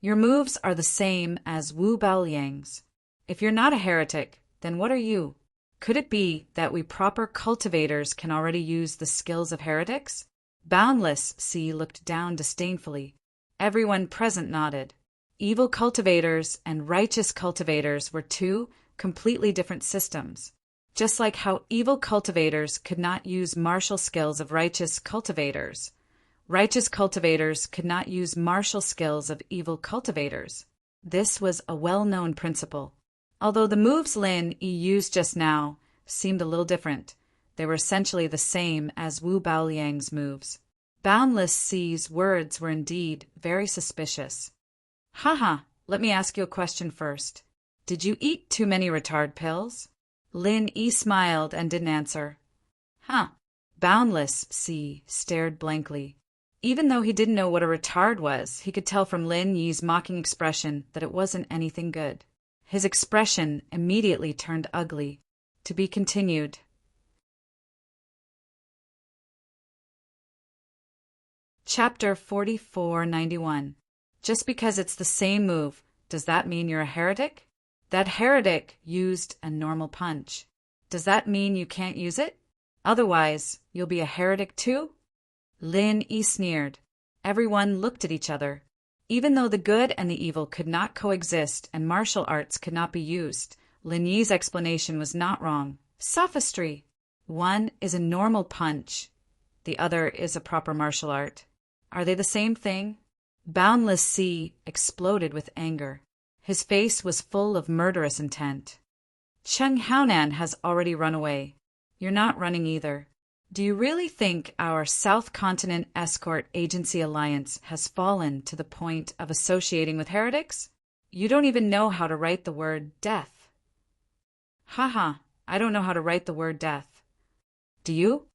S1: Your moves are the same as Wu Baoliang's. If you're not a heretic, then what are you? Could it be that we proper cultivators can already use the skills of heretics? Boundless Sea looked down disdainfully. Everyone present nodded. Evil cultivators and righteous cultivators were two completely different systems. Just like how evil cultivators could not use martial skills of righteous cultivators, righteous cultivators could not use martial skills of evil cultivators. This was a well-known principle. Although the moves Lin Yi used just now seemed a little different, they were essentially the same as Wu Baoliang's moves. Boundless Sea's words were indeed very suspicious. Haha, let me ask you a question first. Did you eat too many retard pills? Lin Yi smiled and didn't answer. Huh. Boundless Sea stared blankly. Even though he didn't know what a retard was, he could tell from Lin Yi's mocking expression that it wasn't anything good. His expression immediately turned ugly. To be continued. Chapter 4491. Just because it's the same move, does that mean you're a heretic? That heretic used a normal punch. Does that mean you can't use it? Otherwise, you'll be a heretic too? Lin Yi sneered. Everyone looked at each other. Even though the good and the evil could not coexist and martial arts could not be used, Lin Yi's explanation was not wrong. Sophistry. One is a normal punch. The other is a proper martial art. Are they the same thing? Boundless Sea exploded with anger. His face was full of murderous intent. Cheng Haonan has already run away. You're not running either. Do you really think our South Continent Escort Agency Alliance has fallen to the point of associating with heretics? You don't even know how to write the word death. Haha, I don't know how to write the word death. Do you?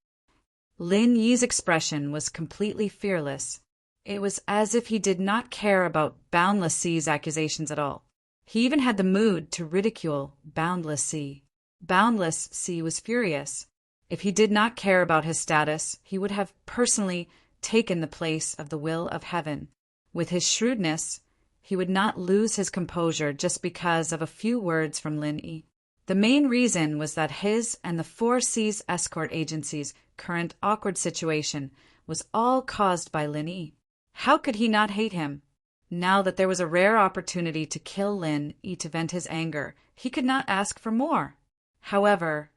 S1: Lin Yi's expression was completely fearless. It was as if he did not care about Boundless Sea's accusations at all. He even had the mood to ridicule Boundless Sea. Boundless Sea was furious. If he did not care about his status, he would have personally taken the place of the will of heaven. With his shrewdness, he would not lose his composure just because of a few words from Lin Yi. The main reason was that his and the Four Seas Escort Agency's current awkward situation was all caused by Lin Yi. How could he not hate him? Now that there was a rare opportunity to kill Lin Yi to vent his anger, he could not ask for more. However,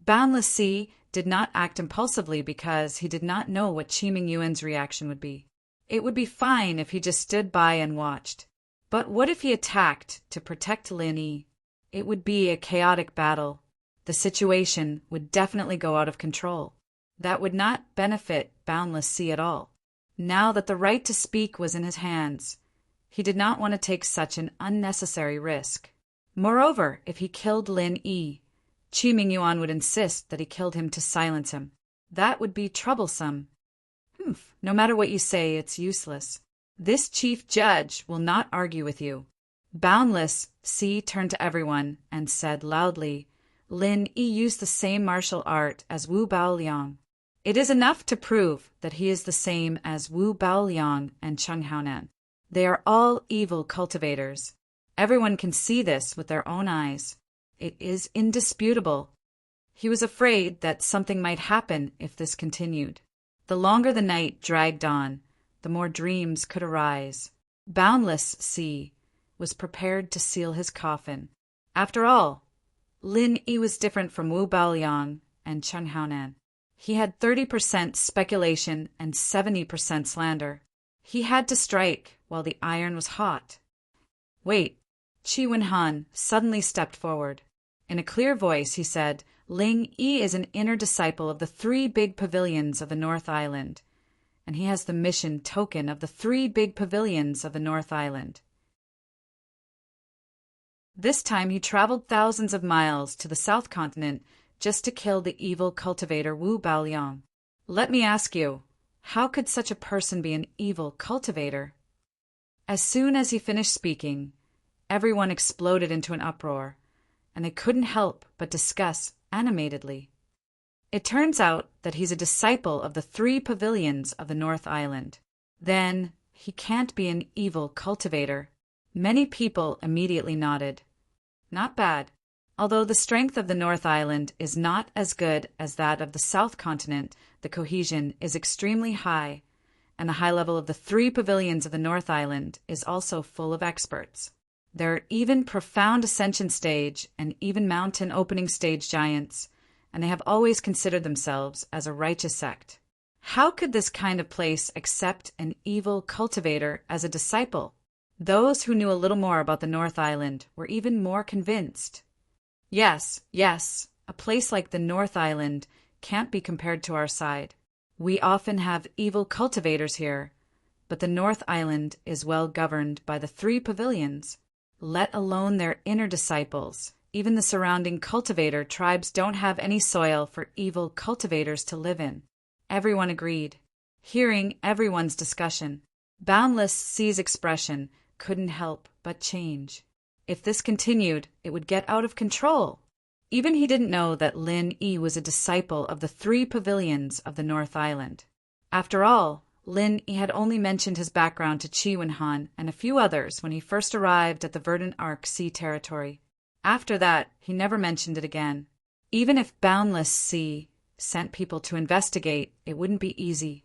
S1: Boundless Sea did not act impulsively because he did not know what Qiming Yuan's reaction would be. It would be fine if he just stood by and watched. But what if he attacked to protect Lin Yi? It would be a chaotic battle. The situation would definitely go out of control. That would not benefit Boundless Sea at all. Now that the right to speak was in his hands, he did not want to take such an unnecessary risk. Moreover, if he killed Lin Yi, Qiming Yuan would insist that he killed him to silence him. That would be troublesome. No matter what you say, it's useless. This chief judge will not argue with you. Boundless Sea turned to everyone and said loudly, Lin Yi used the same martial art as Wu Baoliang. It is enough to prove that he is the same as Wu Baoliang and Cheng Haonan. They are all evil cultivators. Everyone can see this with their own eyes. It is indisputable. He was afraid that something might happen if this continued. The longer the night dragged on, the more dreams could arise. Boundless Sea was prepared to seal his coffin. After all, Lin Yi was different from Wu Baoliang and Cheng Haonan. He had 30% speculation and 70% slander. He had to strike while the iron was hot. Wait, Qi Wenhan suddenly stepped forward. In a clear voice, he said, Ling Yi is an inner disciple of the 3 big pavilions of the North Island, and he has the mission token of the 3 big pavilions of the North Island. This time he traveled thousands of miles to the South Continent just to kill the evil cultivator Wu Baoliang. Let me ask you, how could such a person be an evil cultivator? As soon as he finished speaking, everyone exploded into an uproar, and they couldn't help but discuss animatedly. It turns out that he's a disciple of the 3 pavilions of the North Island. Then he can't be an evil cultivator. Many people immediately nodded. Not bad. Although the strength of the North Island is not as good as that of the South Continent, the cohesion is extremely high, and the high level of the 3 pavilions of the North Island is also full of experts. There are even profound ascension stage and even mountain opening stage giants, and they have always considered themselves as a righteous sect. How could this kind of place accept an evil cultivator as a disciple? Those who knew a little more about the North Island were even more convinced. Yes, yes, a place like the North Island can't be compared to our side. We often have evil cultivators here, but the North Island is well governed by the 3 pavilions, let alone their inner disciples. Even the surrounding cultivator tribes don't have any soil for evil cultivators to live in. Everyone agreed. Hearing everyone's discussion, Boundless Sea's expression couldn't help but change. If this continued, it would get out of control. Even he didn't know that Lin Yi was a disciple of the 3 pavilions of the North Island. After all, Lin Yi had only mentioned his background to Qi Wenhan and a few others when he first arrived at the Verdant Arc Sea territory. After that, he never mentioned it again. Even if Boundless Sea sent people to investigate, it wouldn't be easy.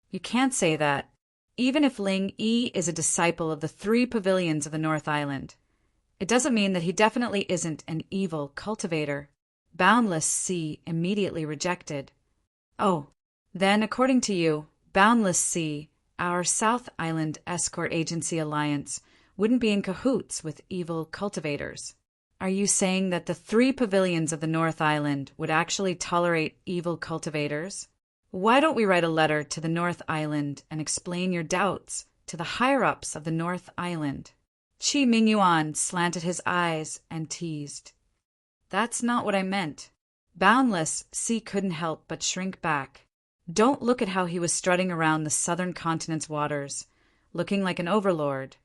S1: You can't say that. Even if Ling Yi is a disciple of the 3 pavilions of the North Island, it doesn't mean that he definitely isn't an evil cultivator. Boundless Sea immediately rejected. Oh, then according to you, Boundless Sea, our South Island Escort Agency Alliance, wouldn't be in cahoots with evil cultivators. Are you saying that the 3 pavilions of the North Island would actually tolerate evil cultivators? Why don't we write a letter to the North Island and explain your doubts to the higher-ups of the North Island? Qi Mingyuan slanted his eyes and teased. That's not what I meant. Boundless Sea couldn't help but shrink back. Don't look at how he was strutting around the southern continent's waters, looking like an overlord.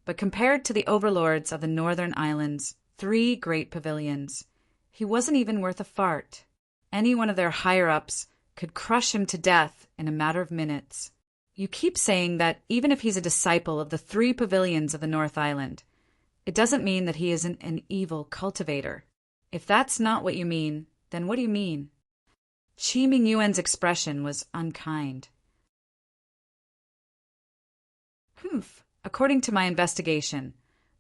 S1: But compared to the overlords of the northern islands, 3 great pavilions, he wasn't even worth a fart. Any one of their higher-ups could crush him to death in a matter of minutes. You keep saying that even if he's a disciple of the 3 pavilions of the North Island, it doesn't mean that he isn't an evil cultivator. If that's not what you mean, then what do you mean? Qi Mingyuan's expression was unkind. According to my investigation,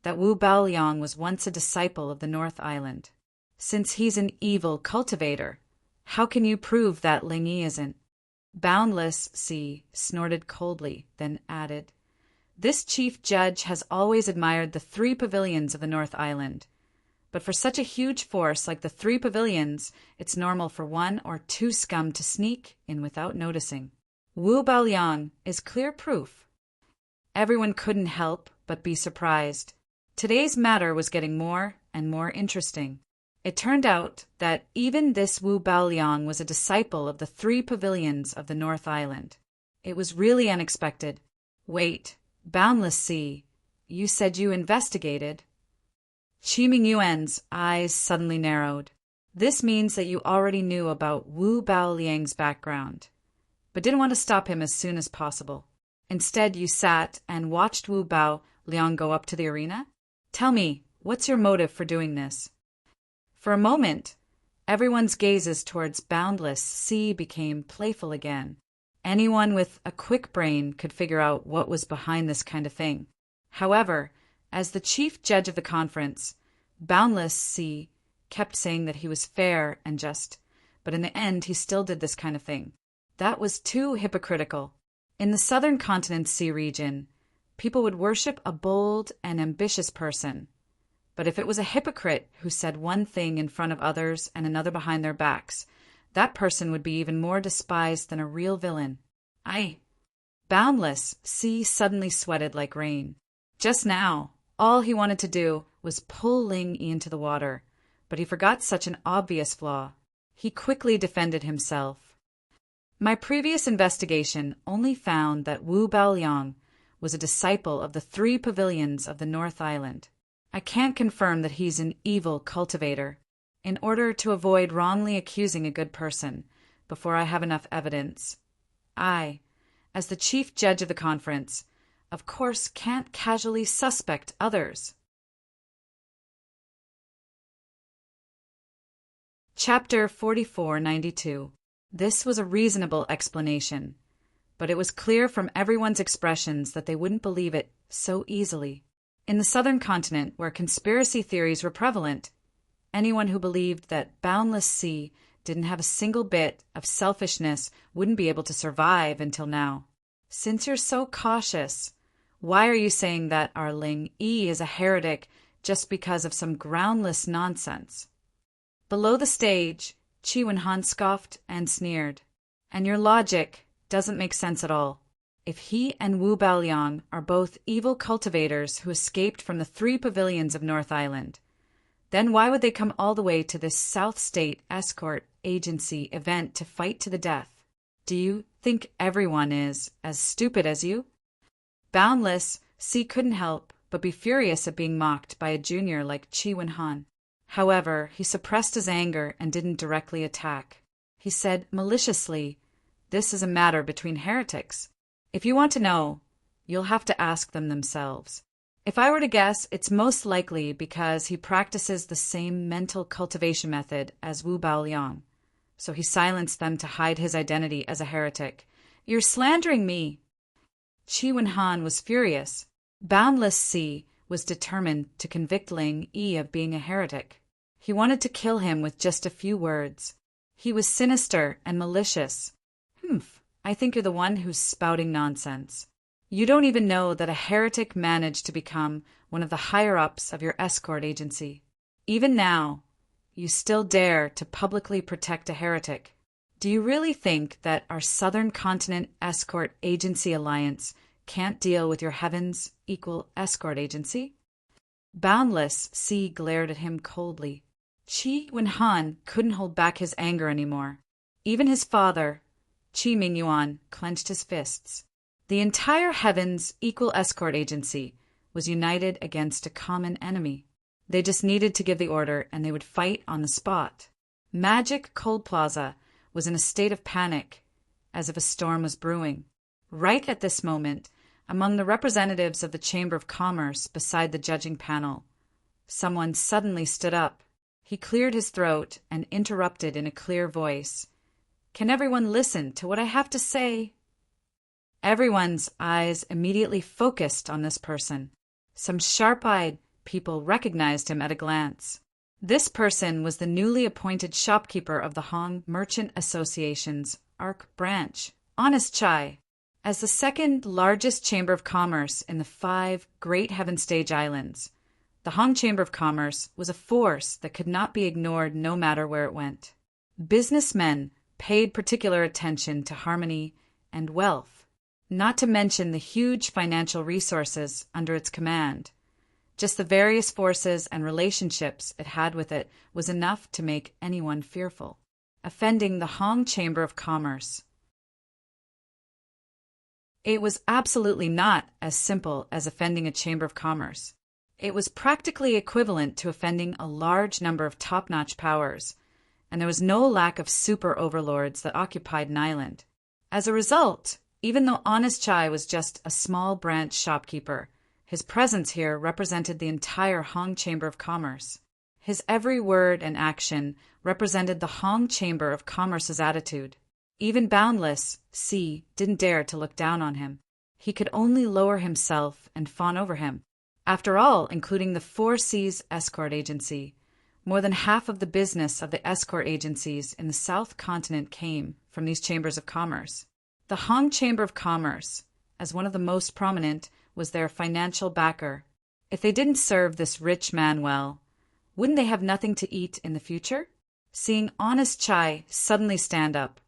S1: that Wu Baoliang was once a disciple of the North Island. Since he's an evil cultivator, how can you prove that Ling Yi isn't? Boundless Sea snorted coldly, then added, This chief judge has always admired the 3 pavilions of the North Island. But for such a huge force like the 3 pavilions, it's normal for 1 or 2 scum to sneak in without noticing. Wu Baoliang is clear proof. Everyone couldn't help but be surprised. Today's matter was getting more and more interesting. It turned out that even this Wu Baoliang was a disciple of the 3 pavilions of the North Island. It was really unexpected. Wait, Boundless Sea, you said you investigated? Qi Mingyuan's eyes suddenly narrowed. This means that you already knew about Wu Baoliang's background, but didn't want to stop him as soon as possible. Instead, you sat and watched Wu Baoliang go up to the arena? Tell me, what's your motive for doing this? For a moment, everyone's gazes towards Boundless Sea became playful again. Anyone with a quick brain could figure out what was behind this kind of thing. However, as the chief judge of the conference, Boundless Sea kept saying that he was fair and just, but in the end he still did this kind of thing. That was too hypocritical. In the southern continent's sea region, people would worship a bold and ambitious person. But if it was a hypocrite who said one thing in front of others and another behind their backs, that person would be even more despised than a real villain. Boundless Sea suddenly sweated like rain. Just now, all he wanted to do was pull Ling Yi into the water, but he forgot such an obvious flaw. He quickly defended himself. My previous investigation only found that Wu Baoliang was a disciple of the 3 pavilions of the North Island. I can't confirm that he's an evil cultivator. In order to avoid wrongly accusing a good person before I have enough evidence, I, as the chief judge of the conference, of course can't casually suspect others. Chapter 4492. This was a reasonable explanation, but it was clear from everyone's expressions that they wouldn't believe it so easily. In the southern continent, where conspiracy theories were prevalent, anyone who believed that Boundless Sea didn't have a single bit of selfishness wouldn't be able to survive until now. Since you're so cautious, Why are you saying that our Ling Yi is a heretic just because of some groundless nonsense?" Below the stage, Qi Wenhan scoffed and sneered. "And your logic doesn't make sense at all. If he and Wu Baoliang are both evil cultivators who escaped from the 3 pavilions of North Island, then why would they come all the way to this South State escort agency event to fight to the death? Do you think everyone is as stupid as you?" Boundless, C couldn't help but be furious at being mocked by a junior like Qi Wenhan. However, he suppressed his anger and didn't directly attack. He said maliciously, "This is a matter between heretics. If you want to know, you'll have to ask them themselves. If I were to guess, it's most likely because he practices the same mental cultivation method as Wu Baoliang. So he silenced them to hide his identity as a heretic. You're slandering me." Qi Wenhan was furious. Boundless C was determined to convict Ling Yi of being a heretic. He wanted to kill him with just a few words. He was sinister and malicious. I think you're the one who's spouting nonsense. You don't even know that a heretic managed to become one of the higher-ups of your escort agency. Even now, you still dare to publicly protect a heretic. Do you really think that our Southern Continent Escort Agency Alliance can't deal with your Heavens Equal Escort Agency?" Boundless C glared at him coldly. Qi Wenhan couldn't hold back his anger anymore. Even his father, Qi Mingyuan, clenched his fists. The entire Heavens Equal Escort Agency was united against a common enemy. They just needed to give the order and they would fight on the spot. Magic Cold Plaza was in a state of panic, as if a storm was brewing. Right at this moment, among the representatives of the Chamber of Commerce beside the judging panel, someone suddenly stood up. He cleared his throat and interrupted in a clear voice. "Can everyone listen to what I have to say?" Everyone's eyes immediately focused on this person. Some sharp-eyed people recognized him at a glance. This person was the newly appointed shopkeeper of the Hong Merchant Association's Arc branch, Honest Chai. As the second largest chamber of commerce in the 5 Great Heaven Stage Islands, the Hong Chamber of Commerce was a force that could not be ignored no matter where it went. Businessmen paid particular attention to harmony and wealth, not to mention the huge financial resources under its command. Just the various forces and relationships it had with it was enough to make anyone fearful. Offending the Hong Chamber of Commerce. It was absolutely not as simple as offending a Chamber of Commerce. It was practically equivalent to offending a large number of top-notch powers, and there was no lack of super overlords that occupied an island. As a result, even though Honest Chai was just a small branch shopkeeper, his presence here represented the entire Hong Chamber of Commerce. His every word and action represented the Hong Chamber of Commerce's attitude. Even Boundless C didn't dare to look down on him. He could only lower himself and fawn over him. After all, including the 4 Seas Escort Agency, more than half of the business of the escort agencies in the South Continent came from these chambers of commerce. The Hong Chamber of Commerce, as one of the most prominent, was their financial backer. If they didn't serve this rich man well, wouldn't they have nothing to eat in the future? Seeing Honest Chai suddenly stand up,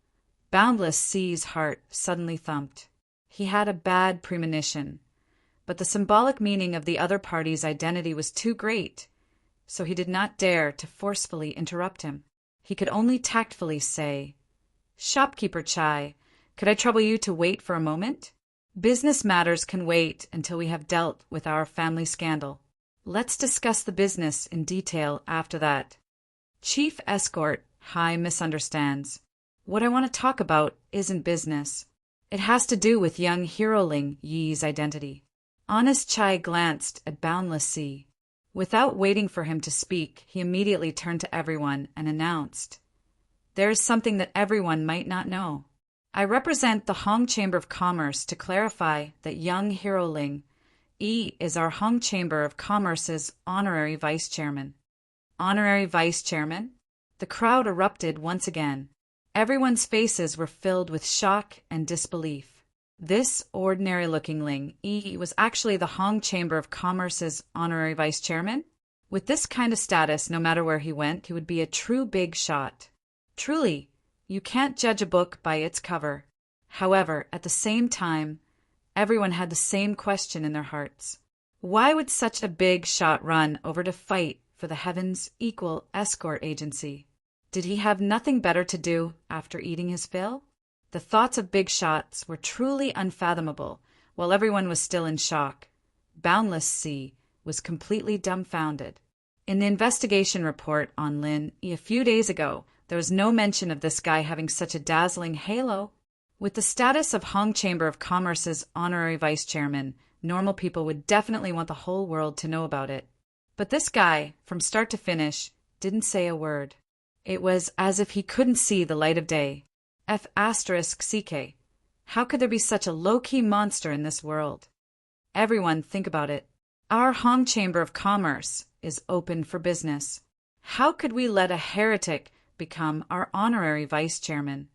S1: Boundless C's heart suddenly thumped. He had a bad premonition, but the symbolic meaning of the other party's identity was too great, so he did not dare to forcefully interrupt him. He could only tactfully say, "Shopkeeper Chai, could I trouble you to wait for a moment? Business matters can wait until we have dealt with our family scandal. Let's discuss the business in detail after that." Chief Escort High misunderstands. What I want to talk about isn't business. It has to do with young Heroling Yi's identity. Honest Chai glanced at Boundless C. Without waiting for him to speak, he immediately turned to everyone and announced, "There is something that everyone might not know. I represent the Hong Chamber of Commerce to clarify that young Heroling E is our Hong Chamber of Commerce's honorary vice chairman." Honorary vice chairman? The crowd erupted once again. Everyone's faces were filled with shock and disbelief. This ordinary-looking Ling Yi was actually the Hong Chamber of Commerce's honorary vice chairman. With this kind of status, no matter where he went, he would be a true big shot. Truly, you can't judge a book by its cover. However, at the same time, everyone had the same question in their hearts. Why would such a big shot run over to fight for the Heaven's Equal Escort Agency? Did he have nothing better to do after eating his fill? The thoughts of big shots were truly unfathomable, while everyone was still in shock. Boundless Sea was completely dumbfounded. In the investigation report on Lin Yi a few days ago, there was no mention of this guy having such a dazzling halo. With the status of Hong Chamber of Commerce's honorary vice chairman, normal people would definitely want the whole world to know about it. But this guy, from start to finish, didn't say a word. It was as if he couldn't see the light of day. F***CK. How could there be such a low-key monster in this world? Everyone, think about it. Our Hong Chamber of Commerce is open for business. How could we let a heretic become our honorary vice chairman?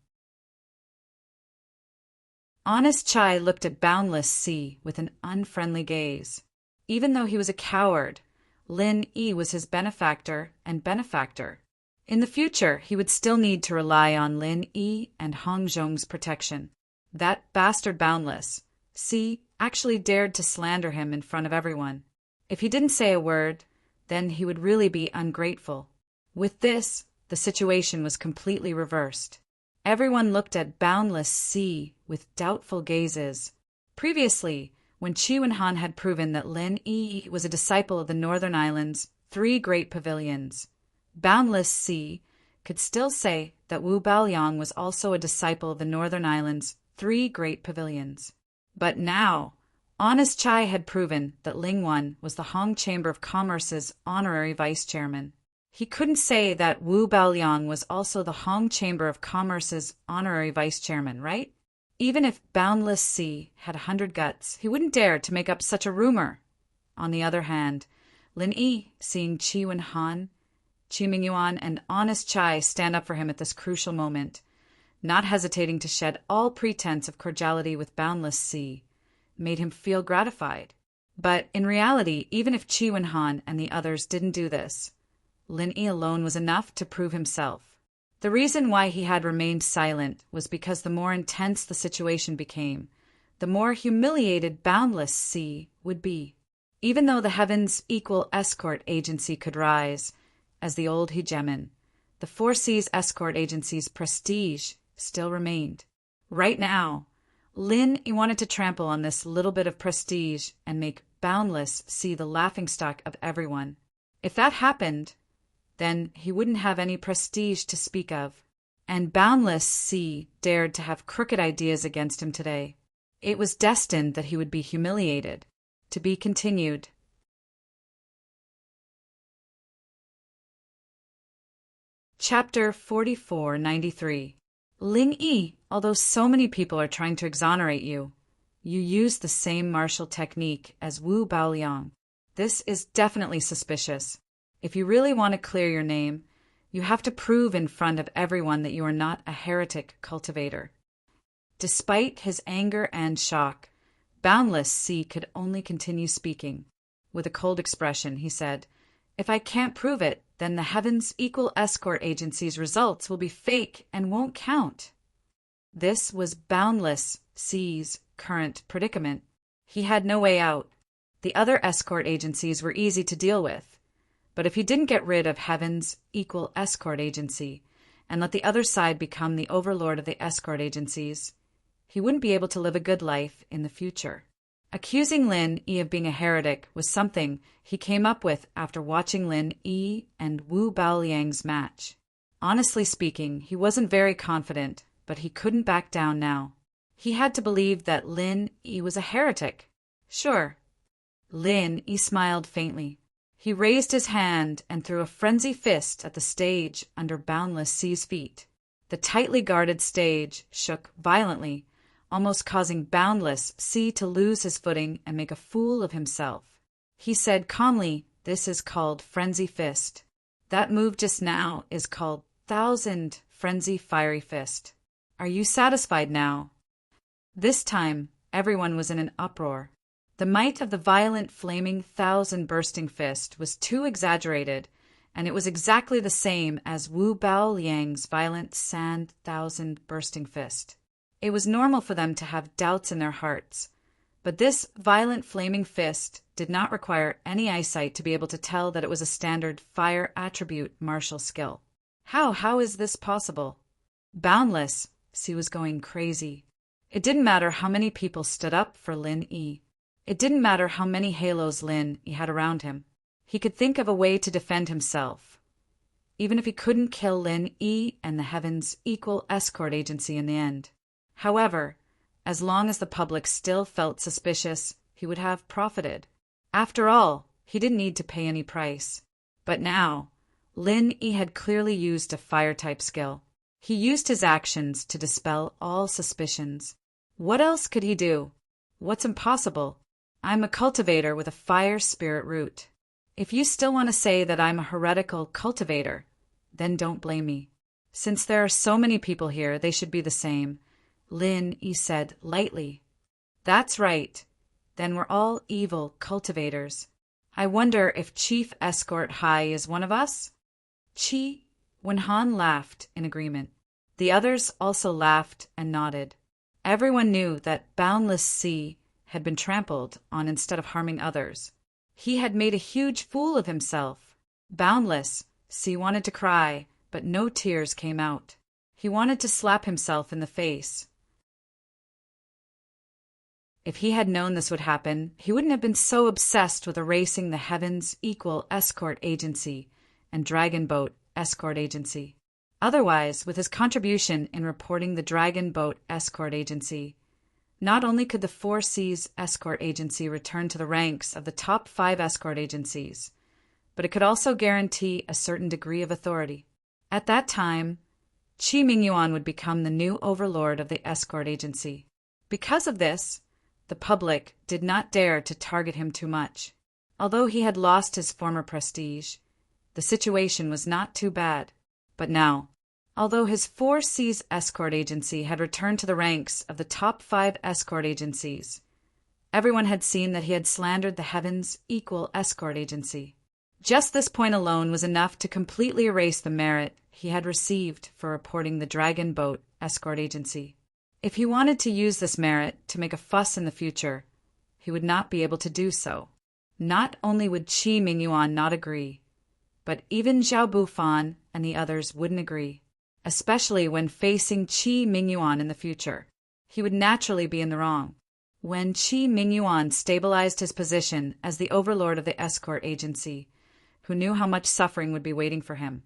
S1: Honest Chai looked at Boundless Sea with an unfriendly gaze. Even though he was a coward, Lin Yi was his benefactor and benefactor. In the future, he would still need to rely on Lin Yi and Hong Zhong's protection. That bastard Boundless Sea actually dared to slander him in front of everyone. If he didn't say a word, then he would really be ungrateful. With this, the situation was completely reversed. Everyone looked at Boundless Sea with doubtful gazes. Previously, when Qi Wenhan had proven that Lin Yi was a disciple of the Northern Islands' 3 great pavilions, Boundless Sea could still say that Wu Baoliang was also a disciple of the Northern Islands' 3 great pavilions. But now, Honest Chai had proven that Ling Wan was the Hong Chamber of Commerce's honorary vice chairman. He couldn't say that Wu Baoliang was also the Hong Chamber of Commerce's honorary vice chairman, right? Even if Boundless Sea had 100 guts, he wouldn't dare to make up such a rumor. On the other hand, Lin Yi, seeing Qi Wenhan, Qi Mingyuan, and Honest Chai stand up for him at this crucial moment, not hesitating to shed all pretense of cordiality with Boundless Sea, made him feel gratified. But in reality, even if Qi Wenhan and the others didn't do this, Lin Yi alone was enough to prove himself. The reason why he had remained silent was because the more intense the situation became, the more humiliated Boundless Sea would be. Even though the Heaven's Equal Escort Agency could rise, as the old hegemon, the Four Seas Escort Agency's prestige still remained. Right now, Lin wanted to trample on this little bit of prestige and make Boundless Sea the laughingstock of everyone. If that happened, then he wouldn't have any prestige to speak of. And Boundless Sea dared to have crooked ideas against him today. It was destined that he would be humiliated. To be continued. Chapter 4493. Ling Yi, although so many people are trying to exonerate you, you use the same martial technique as Wu Baoliang. This is definitely suspicious. If you really want to clear your name, you have to prove in front of everyone that you are not a heretic cultivator. Despite his anger and shock, Boundless Sea could only continue speaking. With a cold expression, he said, "If I can't prove it, then the Heaven's Equal Escort Agency's results will be fake and won't count." This was Boundless Sea's current predicament. He had no way out. The other escort agencies were easy to deal with. But if he didn't get rid of Heaven's Equal Escort Agency and let the other side become the overlord of the escort agencies, he wouldn't be able to live a good life in the future. Accusing Lin Yi of being a heretic was something he came up with after watching Lin Yi and Wu Baoliang's match. Honestly speaking, he wasn't very confident, but he couldn't back down now. He had to believe that Lin Yi was a heretic. Sure. Lin Yi smiled faintly. He raised his hand and threw a frenzied fist at the stage under Boundless Sea's feet. The tightly guarded stage shook violently, almost causing Boundless Sea to lose his footing and make a fool of himself. He said calmly, "This is called Frenzy Fist. That move just now is called 1,000 Frenzy Fiery Fist. Are you satisfied now?" This time, everyone was in an uproar. The might of the violent flaming thousand bursting fist was too exaggerated, and it was exactly the same as Wu Bao Liang's violent sand thousand bursting fist. It was normal for them to have doubts in their hearts, but this violent flaming fist did not require any eyesight to be able to tell that it was a standard fire attribute martial skill. How is this possible? Boundless, she was going crazy. It didn't matter how many people stood up for Lin Yi. It didn't matter how many halos Lin Yi had around him. He could think of a way to defend himself, even if he couldn't kill Lin Yi and the Heaven's equal escort agency in the end. However, as long as the public still felt suspicious, he would have profited. After all, he didn't need to pay any price. But now, Lin Yi had clearly used a fire-type skill. He used his actions to dispel all suspicions. What else could he do? What's impossible? I'm a cultivator with a fire spirit root. If you still want to say that I'm a heretical cultivator, then don't blame me. Since there are so many people here, they should be the same, Lin Yi said lightly. That's right. Then we're all evil cultivators. I wonder if Chief Escort Hai is one of us? Chi Wenhan laughed in agreement. The others also laughed and nodded. Everyone knew that Boundless Sea had been trampled on instead of harming others. He had made a huge fool of himself. Boundless Sea wanted to cry, but no tears came out. He wanted to slap himself in the face. If he had known this would happen, he wouldn't have been so obsessed with erasing the Heaven's Equal Escort Agency and Dragon Boat Escort Agency. Otherwise, with his contribution in reporting the Dragon Boat Escort Agency, not only could the Four Seas Escort Agency return to the ranks of the top 5 escort agencies, but it could also guarantee a certain degree of authority. At that time, Qi Mingyuan would become the new overlord of the escort agency. Because of this, the public did not dare to target him too much. Although he had lost his former prestige, the situation was not too bad. But now, although his Four Seas escort agency had returned to the ranks of the top 5 escort agencies, everyone had seen that he had slandered the Heaven's Equal Escort Agency. Just this point alone was enough to completely erase the merit he had received for reporting the Dragon Boat Escort Agency. If he wanted to use this merit to make a fuss in the future, he would not be able to do so. Not only would Qi Mingyuan not agree, but even Zhao Bufan and the others wouldn't agree, especially when facing Qi Mingyuan in the future. He would naturally be in the wrong. When Qi Mingyuan stabilized his position as the overlord of the escort agency, who knew how much suffering would be waiting for him.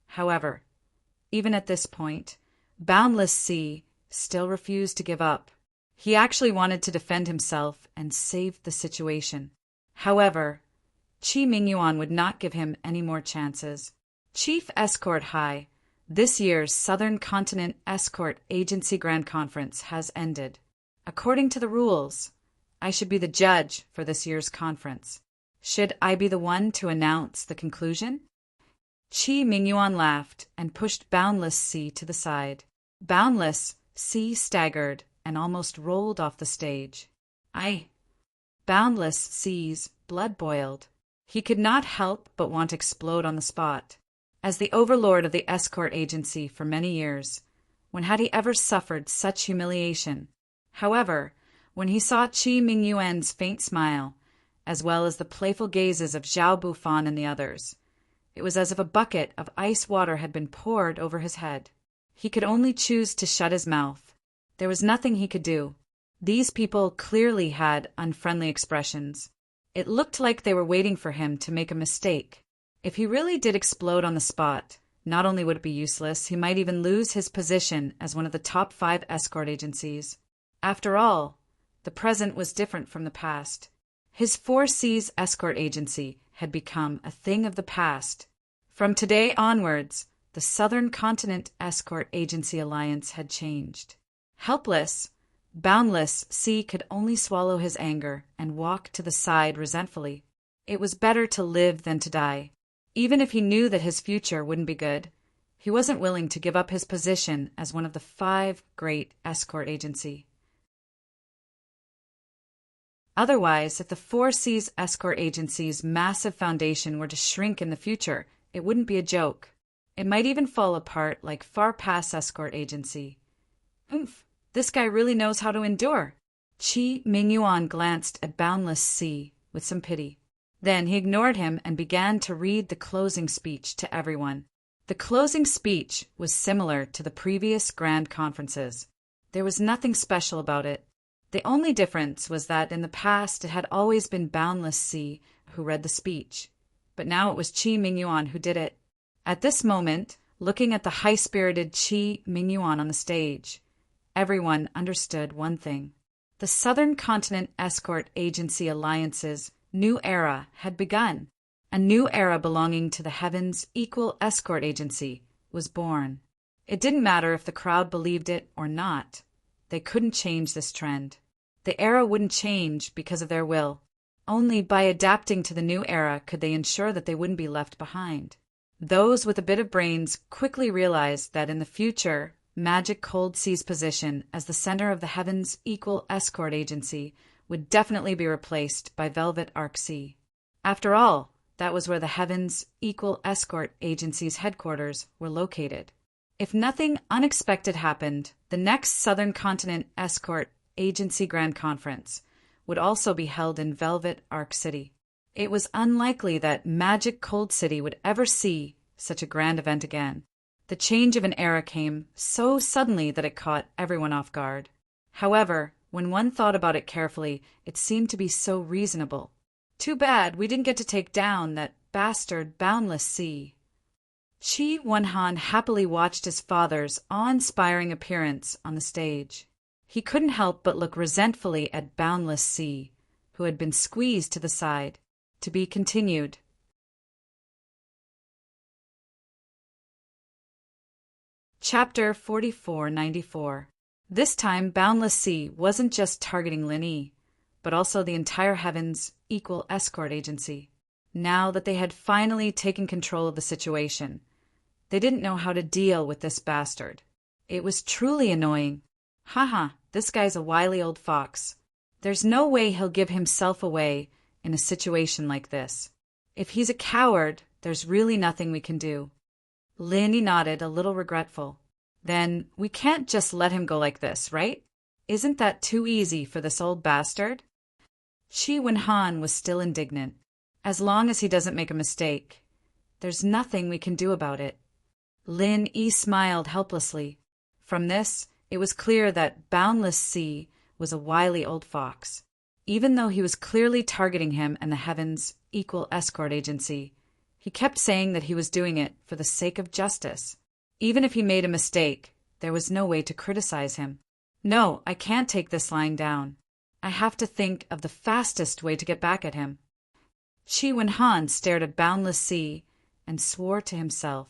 S1: However, even at this point, Boundless Sea still refused to give up. He actually wanted to defend himself and save the situation. However, Qi Mingyuan would not give him any more chances. Chief Escort Hai, this year's Southern Continent Escort Agency Grand Conference has ended. According to the rules, I should be the judge for this year's conference. Should I be the one to announce the conclusion? Qi Mingyuan laughed and pushed Boundless Sea to the side. Boundless Sea staggered and almost rolled off the stage. Boundless Sea's blood boiled. He could not help but want to explode on the spot. As the overlord of the escort agency for many years, when had he ever suffered such humiliation? However, when he saw Qi Mingyuan's faint smile, as well as the playful gazes of Zhao Bufan and the others, it was as if a bucket of ice water had been poured over his head. He could only choose to shut his mouth. There was nothing he could do. These people clearly had unfriendly expressions. It looked like they were waiting for him to make a mistake. If he really did explode on the spot, not only would it be useless, he might even lose his position as one of the top 5 escort agencies. After all, the present was different from the past. His Four Seas escort agency had become a thing of the past. From today onwards, the Southern Continent Escort Agency Alliance had changed. Helpless, Boundless Sea could only swallow his anger and walk to the side resentfully. It was better to live than to die. Even if he knew that his future wouldn't be good, he wasn't willing to give up his position as one of the 5 great escort agency. Otherwise, if the Four Seas escort agency's massive foundation were to shrink in the future, it wouldn't be a joke. It might even fall apart like Far Pass escort agency. Oomph, this guy really knows how to endure. Qi Mingyuan glanced at Boundless Sea with some pity. Then he ignored him and began to read the closing speech to everyone. The closing speech was similar to the previous grand conferences. There was nothing special about it. The only difference was that in the past it had always been Boundless Sea who read the speech, but now it was Qi Mingyuan who did it. At this moment, looking at the high-spirited Qi Mingyuan on the stage, everyone understood one thing. The Southern Continent Escort Agency Alliance's new era had begun. A new era belonging to the Heavens Equal Escort Agency was born. It didn't matter if the crowd believed it or not. They couldn't change this trend. The era wouldn't change because of their will. Only by adapting to the new era could they ensure that they wouldn't be left behind. Those with a bit of brains quickly realized that in the future, Magic Cold Sea's position as the center of the Heavens Equal Escort Agency would definitely be replaced by Velvet Arc Sea. After all, that was where the Heavens Equal Escort Agency's headquarters were located. If nothing unexpected happened, the next Southern Continent Escort Agency Grand Conference would also be held in Velvet Arc City. It was unlikely that Magic Cold City would ever see such a grand event again. The change of an era came so suddenly that it caught everyone off guard. However, when one thought about it carefully, it seemed to be so reasonable. Too bad we didn't get to take down that bastard Boundless Sea. Qi Wenhan happily watched his father's awe-inspiring appearance on the stage. He couldn't help but look resentfully at Boundless Sea, who had been squeezed to the side. To be continued. Chapter 4494. This time, Boundless Sea wasn't just targeting Lin Yi, but also the entire Heavens Equal Escort Agency. Now that they had finally taken control of the situation, they didn't know how to deal with this bastard. It was truly annoying. Haha, this guy's a wily old fox. There's no way he'll give himself away in a situation like this. If he's a coward, there's really nothing we can do. Lin Yi nodded, a little regretful. Then we can't just let him go like this, right? Isn't that too easy for this old bastard? Qi Wenhan was still indignant. As long as he doesn't make a mistake, there's nothing we can do about it. Lin Yi smiled helplessly. From this, it was clear that Boundless Sea was a wily old fox. Even though he was clearly targeting him and the Heavens Equal Escort Agency, he kept saying that he was doing it for the sake of justice. Even if he made a mistake, there was no way to criticize him. No, I can't take this lying down. I have to think of the fastest way to get back at him. Qi Wenhan stared at Boundless Sea and swore to himself.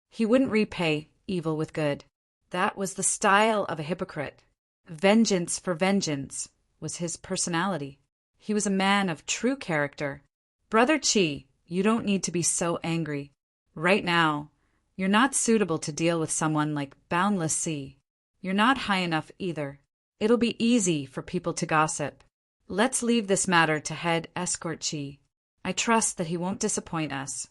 S1: He wouldn't repay evil with good. That was the style of a hypocrite. Vengeance for vengeance was his personality. He was a man of true character. Brother Qi, you don't need to be so angry. Right now, you're not suitable to deal with someone like Boundless Sea. You're not high enough either. It'll be easy for people to gossip. Let's leave this matter to Head Escort Qi. I trust that he won't disappoint us.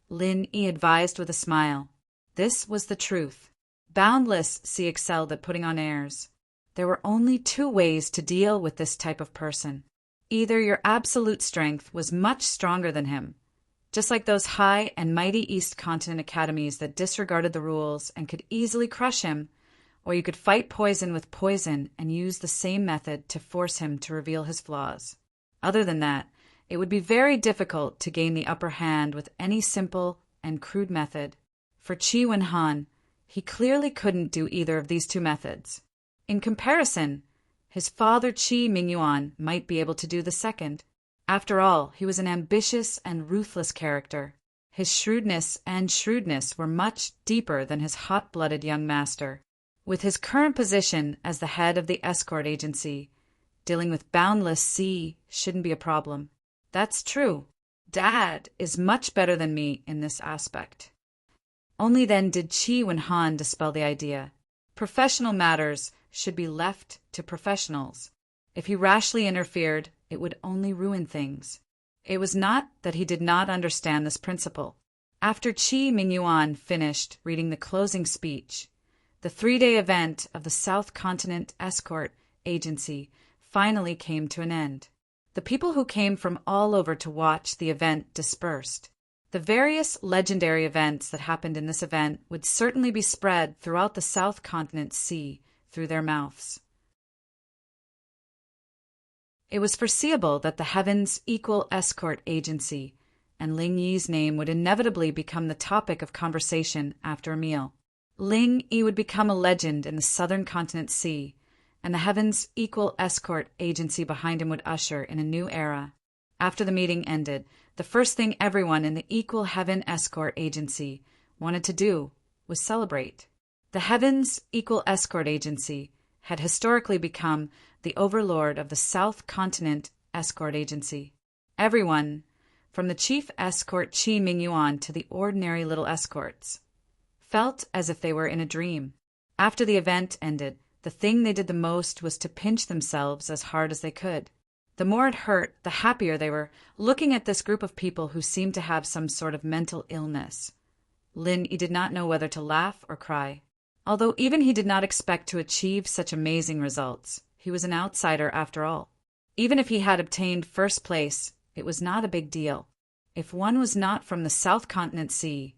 S1: Lin Yi advised with a smile. This was the truth. Boundless Sea excelled at putting on airs. There were only two ways to deal with this type of person. Either your absolute strength was much stronger than him, just like those high and mighty East Continent academies that disregarded the rules and could easily crush him, or you could fight poison with poison and use the same method to force him to reveal his flaws. Other than that, it would be very difficult to gain the upper hand with any simple and crude method. For Qi Wenhan, he clearly couldn't do either of these two methods. In comparison, his father Qi Mingyuan might be able to do the second. After all, he was an ambitious and ruthless character. His shrewdness were much deeper than his hot-blooded young master. With his current position as the head of the escort agency, dealing with Boundless Sea shouldn't be a problem. That's true. Dad is much better than me in this aspect. Only then did Qi Wenhan dispel the idea. Professional matters should be left to professionals. If he rashly interfered, it would only ruin things. It was not that he did not understand this principle. After Qi Mingyuan finished reading the closing speech, the 3-day event of the South Continent Escort Agency finally came to an end. The people who came from all over to watch the event dispersed. The various legendary events that happened in this event would certainly be spread throughout the South Continent Sea through their mouths. It was foreseeable that the Heavens Equal Escort Agency and Ling Yi's name would inevitably become the topic of conversation after a meal. Ling Yi would become a legend in the Southern Continent Sea, and the Heavens Equal Escort Agency behind him would usher in a new era. After the meeting ended, the first thing everyone in the Equal Heaven Escort Agency wanted to do was celebrate. The Heavens Equal Escort Agency had historically become the overlord of the South Continent Escort Agency. Everyone, from the chief escort Qi Mingyuan to the ordinary little escorts, felt as if they were in a dream. After the event ended, the thing they did the most was to pinch themselves as hard as they could. The more it hurt, the happier they were, looking at this group of people who seemed to have some sort of mental illness. Lin Yi did not know whether to laugh or cry. Although even he did not expect to achieve such amazing results, he was an outsider after all. Even if he had obtained first place, it was not a big deal. If one was not from the South Continent Sea,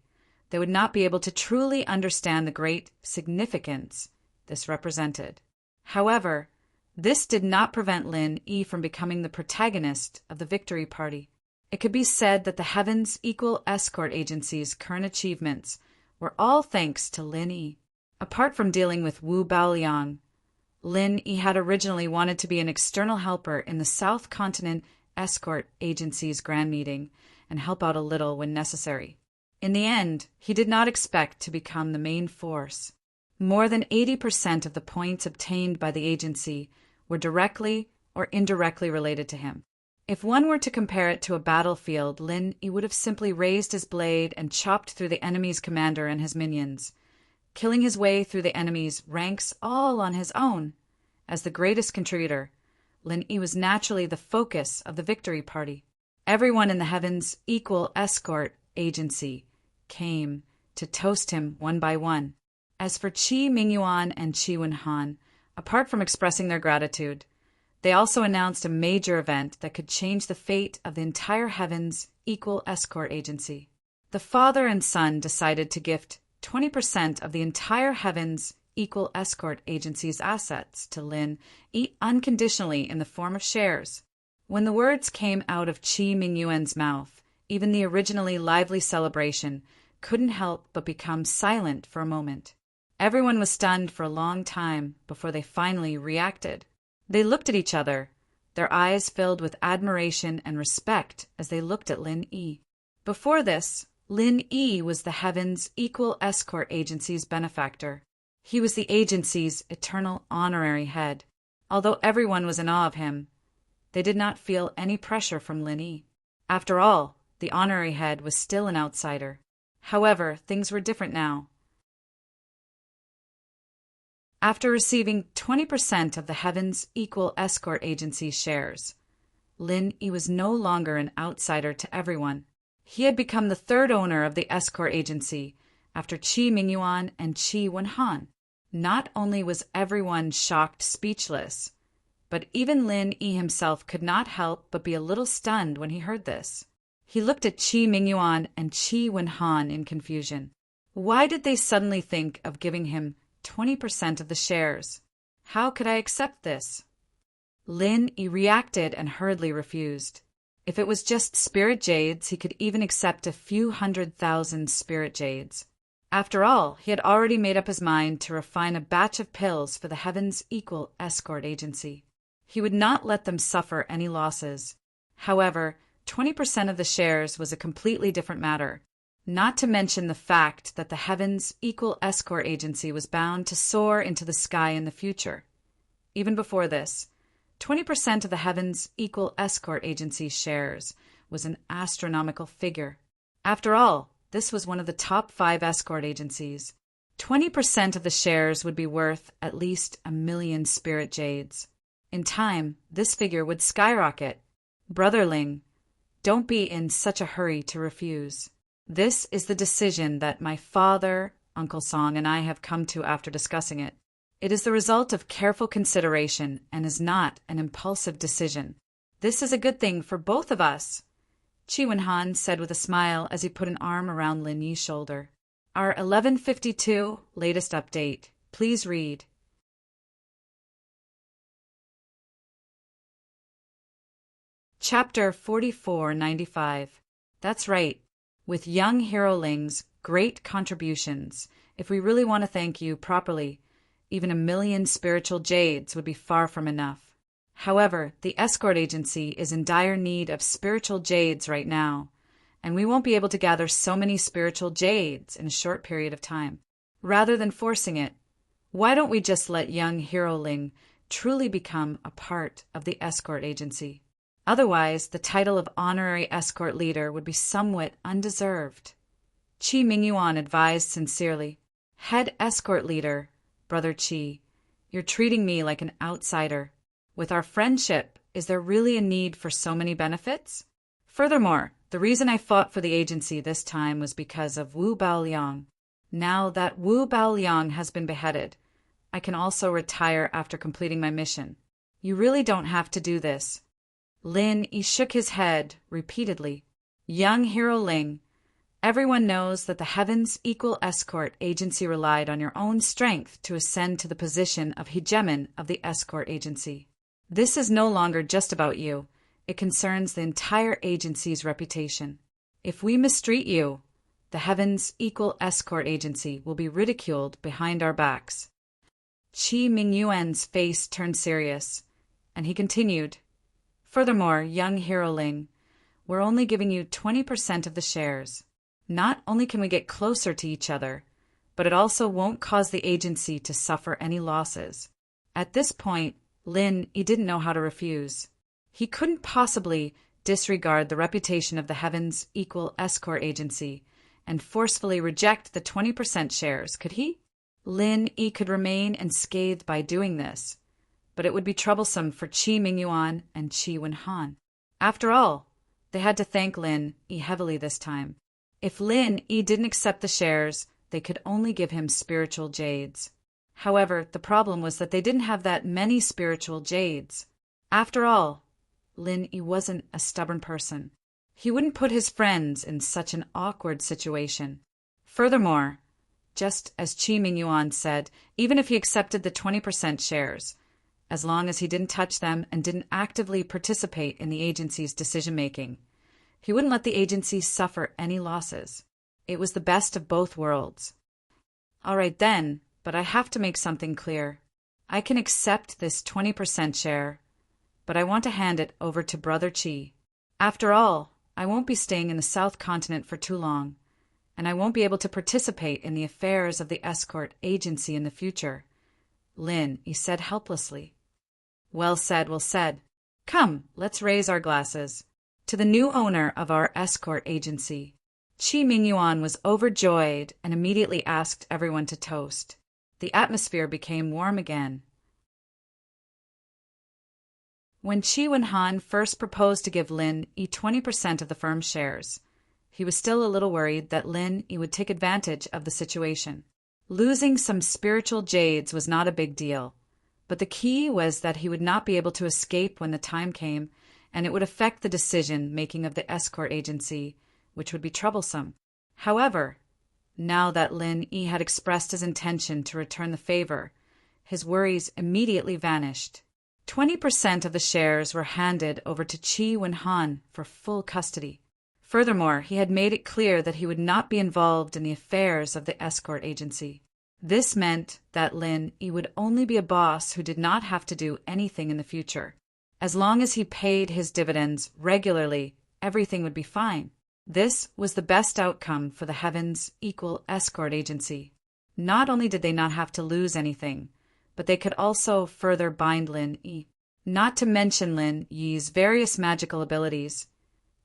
S1: they would not be able to truly understand the great significance this represented. However, this did not prevent Lin Yi from becoming the protagonist of the victory party. It could be said that the Heavens Equal Escort Agency's current achievements were all thanks to Lin Yi. Apart from dealing with Wu Baoliang, Lin Yi had originally wanted to be an external helper in the South Continent Escort Agency's grand meeting and help out a little when necessary. In the end, he did not expect to become the main force. More than 80% of the points obtained by the agency were directly or indirectly related to him. If one were to compare it to a battlefield, Lin Yi would have simply raised his blade and chopped through the enemy's commander and his minions, killing his way through the enemy's ranks all on his own. As the greatest contributor, Lin Yi was naturally the focus of the victory party. Everyone in the Heavens Equal Escort Agency came to toast him one by one. As for Qi Mingyuan and Qi Wenhan, apart from expressing their gratitude, they also announced a major event that could change the fate of the entire Heavens Equal Escort Agency. The father and son decided to gift 20% of the entire Heavens Equal Escort Agency's assets to Lin Yi unconditionally in the form of shares. When the words came out of Qi Mingyuan's mouth, even the originally lively celebration couldn't help but become silent for a moment. Everyone was stunned for a long time before they finally reacted. They looked at each other, their eyes filled with admiration and respect as they looked at Lin Yi. Before this, Lin Yi was the Heavens Equal Escort Agency's benefactor. He was the agency's eternal honorary head. Although everyone was in awe of him, they did not feel any pressure from Lin Yi. After all, the honorary head was still an outsider. However, things were different now. After receiving 20% of the Heavens Equal Escort Agency's shares, Lin Yi was no longer an outsider to everyone. He had become the third owner of the escort agency after Qi Mingyuan and Qi Wenhan. Not only was everyone shocked speechless, but even Lin Yi himself could not help but be a little stunned when he heard this. He looked at Qi Mingyuan and Qi Wenhan in confusion. Why did they suddenly think of giving him 20% of the shares? How could I accept this? Lin Yi reacted and hurriedly refused. If it was just spirit jades, he could even accept a few 100,000 spirit jades. After all, he had already made up his mind to refine a batch of pills for the Heavens Equal Escort Agency. He would not let them suffer any losses. However, 20% of the shares was a completely different matter, not to mention the fact that the Heavens Equal Escort Agency was bound to soar into the sky in the future. Even before this, 20% of the Heavens Equal Escort Agency's shares was an astronomical figure. After all, this was one of the top 5 escort agencies. 20% of the shares would be worth at least 1 million spirit jades. In time, this figure would skyrocket. Brother Ling, don't be in such a hurry to refuse. This is the decision that my father, Uncle Song, and I have come to after discussing it. It is the result of careful consideration and is not an impulsive decision. This is a good thing for both of us, Chi Wen-han said with a smile as he put an arm around Lin Yi's shoulder. Our 1152 latest update. Please read. Chapter 4495. That's right. With young Hero Ling's great contributions, if we really want to thank you properly, even 1,000,000 spiritual jades would be far from enough. However, the escort agency is in dire need of spiritual jades right now, and we won't be able to gather so many spiritual jades in a short period of time. Rather than forcing it, why don't we just let young Hero Ling truly become a part of the escort agency? Otherwise, the title of honorary escort leader would be somewhat undeserved. Chi Mingyuan advised sincerely. Head escort leader, Brother Chi, you're treating me like an outsider. With our friendship, is there really a need for so many benefits? Furthermore, the reason I fought for the agency this time was because of Wu Baoliang. Now that Wu Baoliang has been beheaded, I can also retire after completing my mission. You really don't have to do this. Lin Yi shook his head repeatedly. Young Hero Ling, everyone knows that the Heavens Equal Escort Agency relied on your own strength to ascend to the position of hegemon of the escort agency. This is no longer just about you. It concerns the entire agency's reputation. If we mistreat you, the Heavens Equal Escort Agency will be ridiculed behind our backs. Chi Mingyuan's face turned serious, and he continued, Furthermore, young Hero Ling, we're only giving you 20% of the shares. Not only can we get closer to each other, but it also won't cause the agency to suffer any losses. At this point, Lin Yi didn't know how to refuse. He couldn't possibly disregard the reputation of the Heavens Equal Escort Agency and forcefully reject the 20% shares, could he? Lin Yi could remain unscathed by doing this, but it would be troublesome for Chi Mingyuan and Chi Wen-han. After all, they had to thank Lin Yi heavily this time. If Lin Yi didn't accept the shares, they could only give him spiritual jades. However, the problem was that they didn't have that many spiritual jades. After all, Lin Yi wasn't a stubborn person. He wouldn't put his friends in such an awkward situation. Furthermore, just as Chi Mingyuan said, even if he accepted the 20% shares, as long as he didn't touch them and didn't actively participate in the agency's decision-making, he wouldn't let the agency suffer any losses. It was the best of both worlds. All right then, but I have to make something clear. I can accept this 20% share, but I want to hand it over to Brother Chi. After all, I won't be staying in the South Continent for too long, and I won't be able to participate in the affairs of the escort agency in the future. Lin, he said helplessly. Well said, well said. Come, let's raise our glasses. To the new owner of our escort agency. Chi Mingyuan was overjoyed and immediately asked everyone to toast. The atmosphere became warm again. When Chi Wen-han first proposed to give Lin Yi 20% of the firm's shares, he was still a little worried that Lin Yi would take advantage of the situation. Losing some spiritual jades was not a big deal, but the key was that he would not be able to escape when the time came, and it would affect the decision-making of the escort agency, which would be troublesome. However, now that Lin Yi had expressed his intention to return the favor, his worries immediately vanished. 20% of the shares were handed over to Chi Wen-han for full custody. Furthermore, he had made it clear that he would not be involved in the affairs of the escort agency. This meant that Lin Yi would only be a boss who did not have to do anything in the future. As long as he paid his dividends regularly, everything would be fine. This was the best outcome for the Heavens Equal Escort Agency. Not only did they not have to lose anything, but they could also further bind Lin Yi. Not to mention Lin Yi's various magical abilities.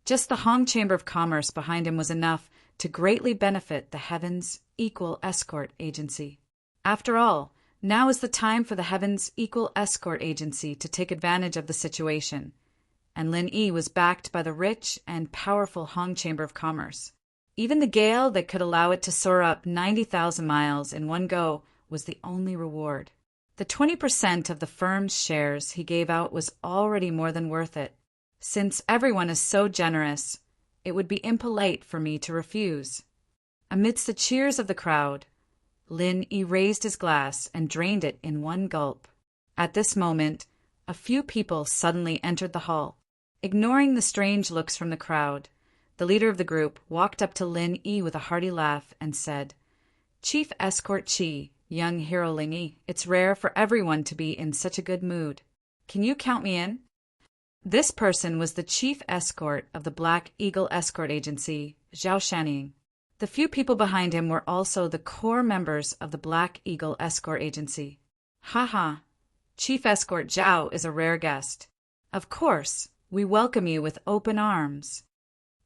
S1: Just the Hong Chamber of Commerce behind him was enough to greatly benefit the Heavens Equal Escort Agency. After all, Now is the time for the Heaven's Equal Escort Agency to take advantage of the situation, and Lin Yi was backed by the rich and powerful Hong Chamber of Commerce. Even the gale that could allow it to soar up 90,000 miles in one go was the only reward. The 20% of the firm's shares he gave out was already more than worth it. Since everyone is so generous, it would be impolite for me to refuse. Amidst the cheers of the crowd, Lin Yi raised his glass and drained it in one gulp. At this moment, a few people suddenly entered the hall. Ignoring the strange looks from the crowd, the leader of the group walked up to Lin Yi with a hearty laugh and said, "Chief Escort Chi, young hero Lin Yi, it's rare for everyone to be in such a good mood. Can you count me in?" This person was the chief escort of the Black Eagle Escort Agency, Zhao Shaning. The few people behind him were also the core members of the Black Eagle Escort Agency. "Ha! Chief Escort Zhao is a rare guest. Of course, we welcome you with open arms."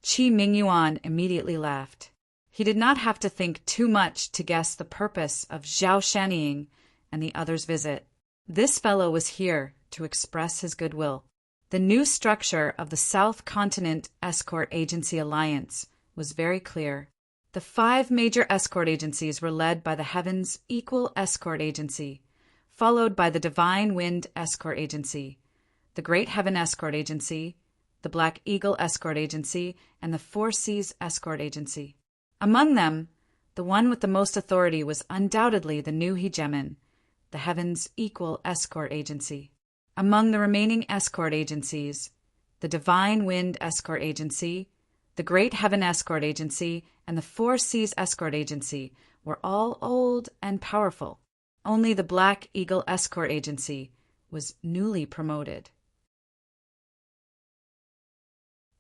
S1: Qi Mingyuan immediately laughed. He did not have to think too much to guess the purpose of Zhao Shaning and the others' visit. This fellow was here to express his goodwill. The new structure of the South Continent Escort Agency Alliance was very clear. The 5 major escort agencies were led by the Heaven's Equal Escort Agency, followed by the Divine Wind Escort Agency, the Great Heaven Escort Agency, the Black Eagle Escort Agency, and the Four Seas Escort Agency. Among them, the one with the most authority was undoubtedly the new hegemon, the Heaven's Equal Escort Agency. Among the remaining escort agencies, the Divine Wind Escort Agency, the Great Heaven Escort Agency, and the Four Seas Escort Agency were all old and powerful. Only the Black Eagle Escort Agency was newly promoted.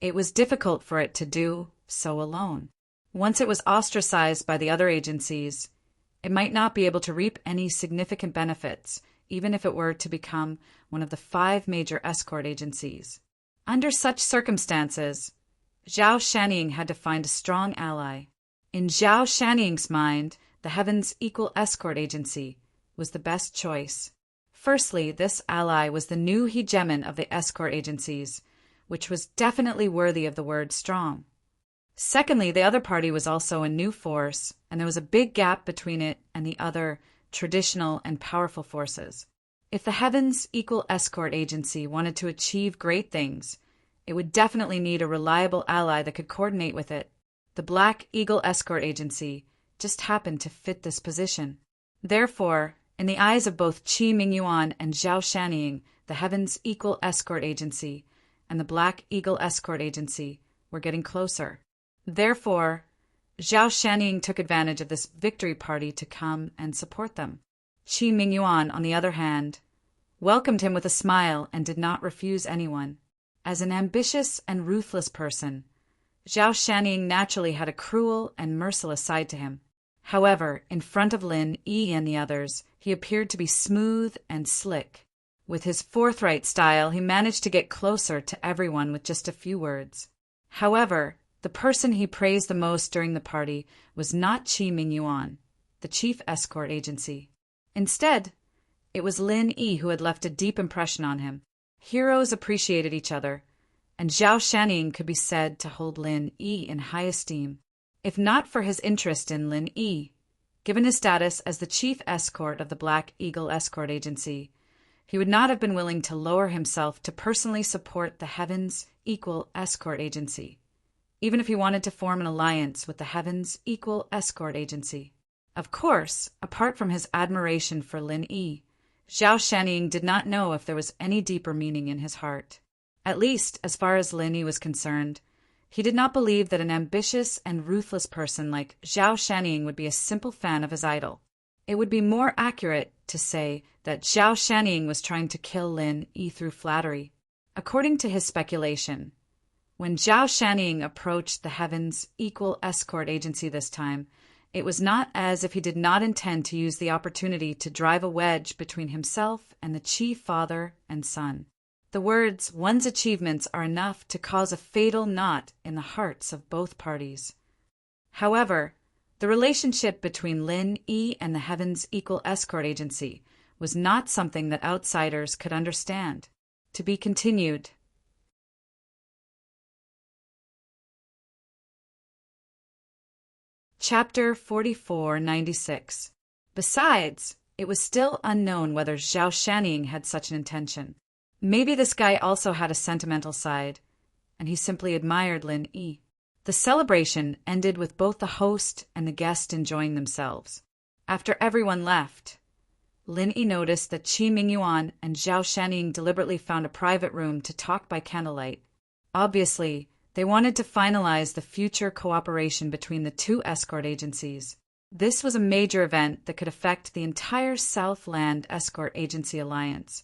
S1: It was difficult for it to do so alone. Once it was ostracized by the other agencies, it might not be able to reap any significant benefits, even if it were to become one of the 5 major escort agencies. Under such circumstances, Zhao Shaning had to find a strong ally. In Zhao Shaning's mind, the Heaven's Equal Escort Agency was the best choice. Firstly, this ally was the new hegemon of the escort agencies, which was definitely worthy of the word strong. Secondly, the other party was also a new force, and there was a big gap between it and the other traditional and powerful forces. If the Heaven's Equal Escort Agency wanted to achieve great things, it would definitely need a reliable ally that could coordinate with it. The Black Eagle Escort Agency just happened to fit this position. Therefore, in the eyes of both Qi Mingyuan and Zhao Shaning, the Heaven's Equal Escort Agency and the Black Eagle Escort Agency were getting closer. Therefore, Zhao Shaning took advantage of this victory party to come and support them. Qi Mingyuan, on the other hand, welcomed him with a smile and did not refuse anyone. As an ambitious and ruthless person, Zhao Shaning naturally had a cruel and merciless side to him. However, in front of Lin Yi and the others, he appeared to be smooth and slick. With his forthright style, he managed to get closer to everyone with just a few words. However, the person he praised the most during the party was not Qi Mingyuan, the chief escort agency. Instead, it was Lin Yi who had left a deep impression on him. Heroes appreciated each other, and Zhao Shaning could be said to hold Lin Yi in high esteem. If not for his interest in Lin Yi, given his status as the chief escort of the Black Eagle Escort Agency, he would not have been willing to lower himself to personally support the Heaven's Equal Escort Agency, even if he wanted to form an alliance with the Heaven's Equal Escort Agency. Of course, apart from his admiration for Lin Yi, Zhao Shaning did not know if there was any deeper meaning in his heart. At least, as far as Lin Yi was concerned, he did not believe that an ambitious and ruthless person like Zhao Shaning would be a simple fan of his idol. It would be more accurate to say that Zhao Shaning was trying to kill Lin Yi through flattery. According to his speculation, when Zhao Shaning approached the Heaven's Equal Escort Agency this time, it was not as if he did not intend to use the opportunity to drive a wedge between himself and the chief father and son. The words, "one's achievements are enough to cause a fatal knot in the hearts of both parties." However, The relationship between Lin Yi and the Heavens Equal Escort Agency was not something that outsiders could understand. To be continued. Chapter 4496. Besides, it was still unknown whether Zhao Shanning had such an intention. Maybe this guy also had a sentimental side, and he simply admired Lin Yi. The celebration ended with both the host and the guest enjoying themselves. After everyone left, Lin Yi noticed that Qi Mingyuan and Zhao Shanning deliberately found a private room to talk by candlelight. Obviously, they wanted to finalize the future cooperation between the two escort agencies. This was a major event that could affect the entire Southland Escort Agency Alliance,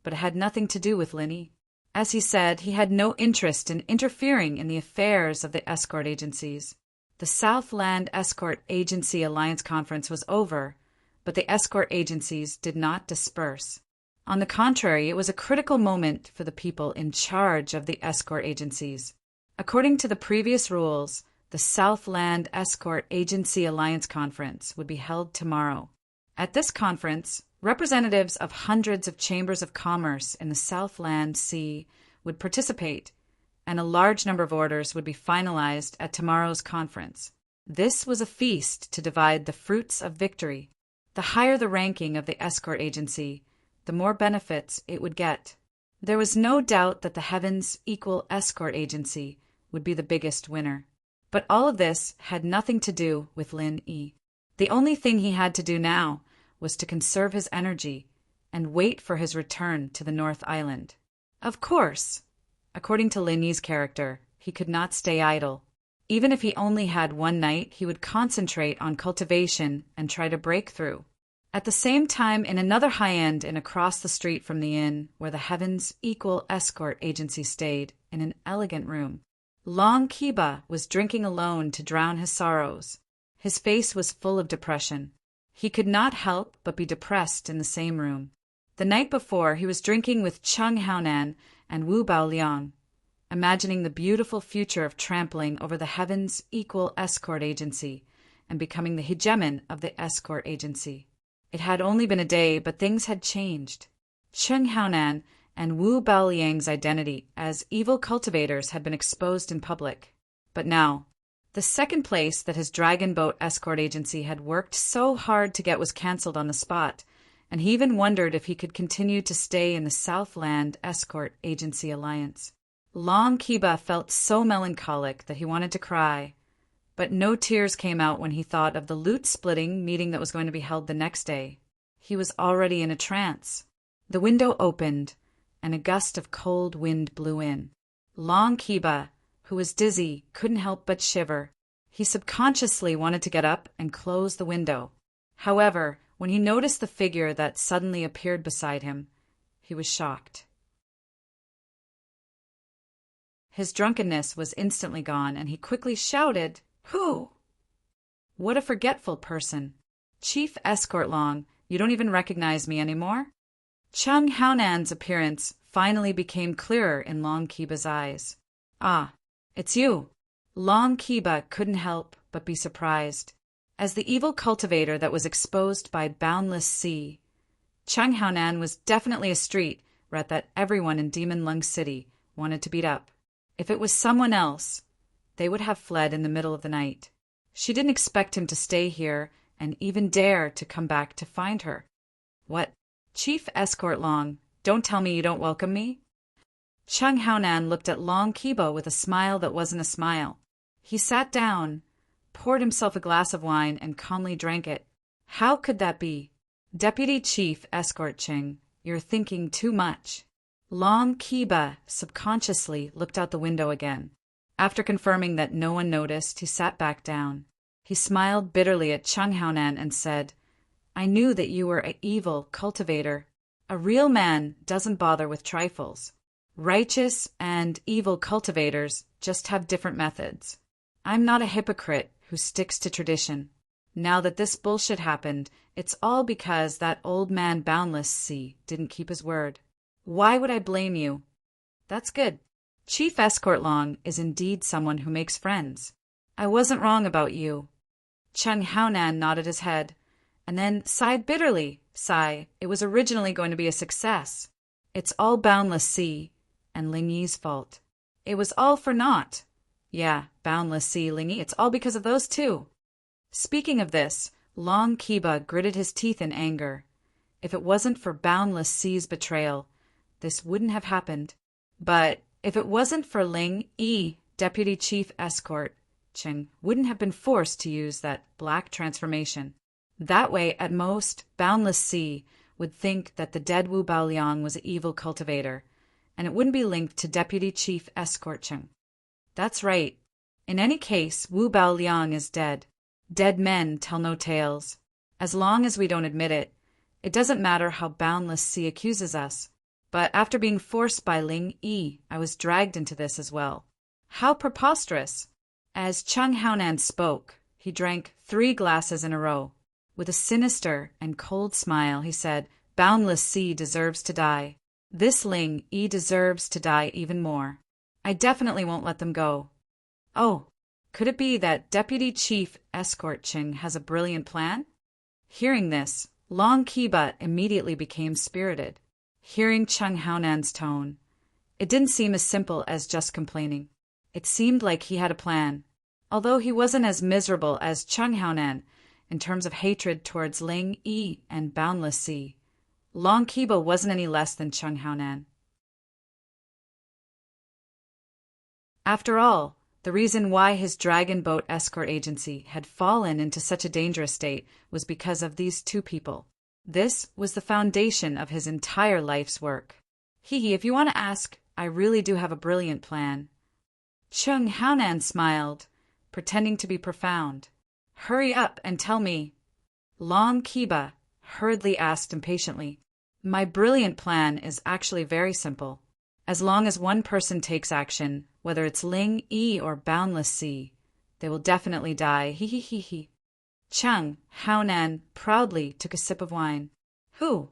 S1: but it had nothing to do with Lin Yi. As he said, he had no interest in interfering in the affairs of the escort agencies. The Southland Escort Agency Alliance Conference was over, but the escort agencies did not disperse. On the contrary, it was a critical moment for the people in charge of the escort agencies. According to the previous rules, the Southland Escort Agency Alliance Conference would be held tomorrow. At this conference, representatives of hundreds of chambers of commerce in the Southland Sea would participate, and a large number of orders would be finalized at tomorrow's conference. This was a feast to divide the fruits of victory. The higher the ranking of the escort agency, the more benefits it would get. There was no doubt that the Heavens Equal Escort Agency would be the biggest winner. But all of this had nothing to do with Lin Yi. The only thing he had to do now was to conserve his energy and wait for his return to the North Island. Of course, according to Lin Yi's character, he could not stay idle. Even if he only had one night, he would concentrate on cultivation and try to break through. At the same time, in another high-end inn across the street from the inn where the Heavens Equal Escort Agency stayed, in an elegant room, Long Kiba was drinking alone to drown his sorrows. His face was full of depression. He could not help but be depressed in the same room. The night before, he was drinking with Cheng Haonan and Wu Baoliang, imagining the beautiful future of trampling over the Heavens Equal Escort Agency and becoming the hegemon of the escort agency. It had only been a day, but things had changed. Cheng Haonan and Wu Baoliang's identity as evil cultivators had been exposed in public. But now, the second place that his dragon boat escort agency had worked so hard to get was cancelled on the spot, and he even wondered if he could continue to stay in the Southland Escort Agency Alliance. Long Kiba felt so melancholic that he wanted to cry, but no tears came out when he thought of the loot-splitting meeting that was going to be held the next day. He was already in a trance. The window opened, and a gust of cold wind blew in. Long Kiba, who was dizzy, couldn't help but shiver. He subconsciously wanted to get up and close the window. However, when he noticed the figure that suddenly appeared beside him, he was shocked. His drunkenness was instantly gone, and he quickly shouted, "Who?" What a forgetful person. Chief Escort Long, you don't even recognize me anymore? Cheng Haonan's appearance finally became clearer in Long Kiba's eyes. Ah, it's you. Long Kiba couldn't help but be surprised. As the evil cultivator that was exposed by boundless sea, Cheng Haonan was definitely a street rat that everyone in Demon Lung City wanted to beat up. If it was someone else, they would have fled in the middle of the night. She didn't expect him to stay here and even dare to come back to find her. What? Chief Escort Long, don't tell me you don't welcome me? Cheng Haonan looked at Long Kiba with a smile that wasn't a smile. He sat down, poured himself a glass of wine, and calmly drank it. How could that be? Deputy Chief Escort Cheng, you're thinking too much. Long Kiba subconsciously looked out the window again. After confirming that no one noticed, he sat back down. He smiled bitterly at Cheng Haonan and said, I knew that you were an evil cultivator. A real man doesn't bother with trifles. Righteous and evil cultivators just have different methods. I'm not a hypocrite who sticks to tradition. Now that this bullshit happened, it's all because that old man Boundless Sea didn't keep his word. Why would I blame you? That's good. Chief Escort Long is indeed someone who makes friends. I wasn't wrong about you. Chung Haonan nodded his head, and then sighed bitterly. Sigh, it was originally going to be a success. It's all Boundless Sea, and Ling Yi's fault. It was all for naught. Yeah, Boundless Sea, Ling Yi, it's all because of those two. Speaking of this, Long Kiba gritted his teeth in anger. If it wasn't for Boundless Sea's betrayal, this wouldn't have happened. But if it wasn't for Ling Yi, Deputy Chief Escort, Ching wouldn't have been forced to use that black transformation. That way, at most, Boundless Sea would think that the dead Wu Baoliang was an evil cultivator, and it wouldn't be linked to Deputy Chief Escort Ching. That's right. In any case, Wu Baoliang is dead. Dead men tell no tales. As long as we don't admit it, it doesn't matter how Boundless Sea accuses us. But after being forced by Ling Yi, I was dragged into this as well. How preposterous! As Chung Haonan spoke, he drank 3 glasses in a row. With a sinister and cold smile, he said, Boundless Sea deserves to die. This Ling Yi deserves to die even more. I definitely won't let them go. Oh, could it be that Deputy Chief Escort Ching has a brilliant plan? Hearing this, Long Kiba immediately became spirited. Hearing Chung Haonan's tone, it didn't seem as simple as just complaining. It seemed like he had a plan. Although he wasn't as miserable as Chung Haonan in terms of hatred towards Ling Yi and Boundless Sea, Long Kiba wasn't any less than Chung Haonan. After all, the reason why his dragon boat escort agency had fallen into such a dangerous state was because of these 2 people. This was the foundation of his entire life's work. If you want to ask, I really do have a brilliant plan. Chung Haonan smiled, pretending to be profound. Hurry up and tell me. Long Kiba hurriedly asked impatiently. My brilliant plan is actually very simple. As long as one person takes action, whether it's Ling Yi or Boundless Sea, they will definitely die. He. Chung Haonan proudly took a sip of wine. Who?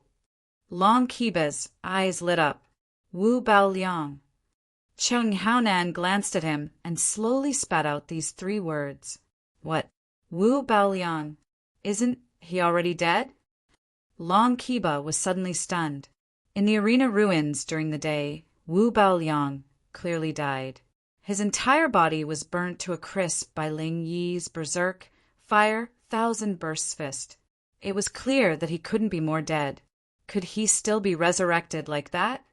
S1: Long Kiba's eyes lit up. Wu Baoliang. Chung Haonan glanced at him and slowly spat out these 3 words. What? Wu Baoliang. Isn't he already dead? Long Kiba was suddenly stunned. In the arena ruins during the day, Wu Baoliang clearly died. His entire body was burnt to a crisp by Ling Yi's berserk, fire, 1,000 bursts fist. It was clear that he couldn't be more dead. Could he still be resurrected like that?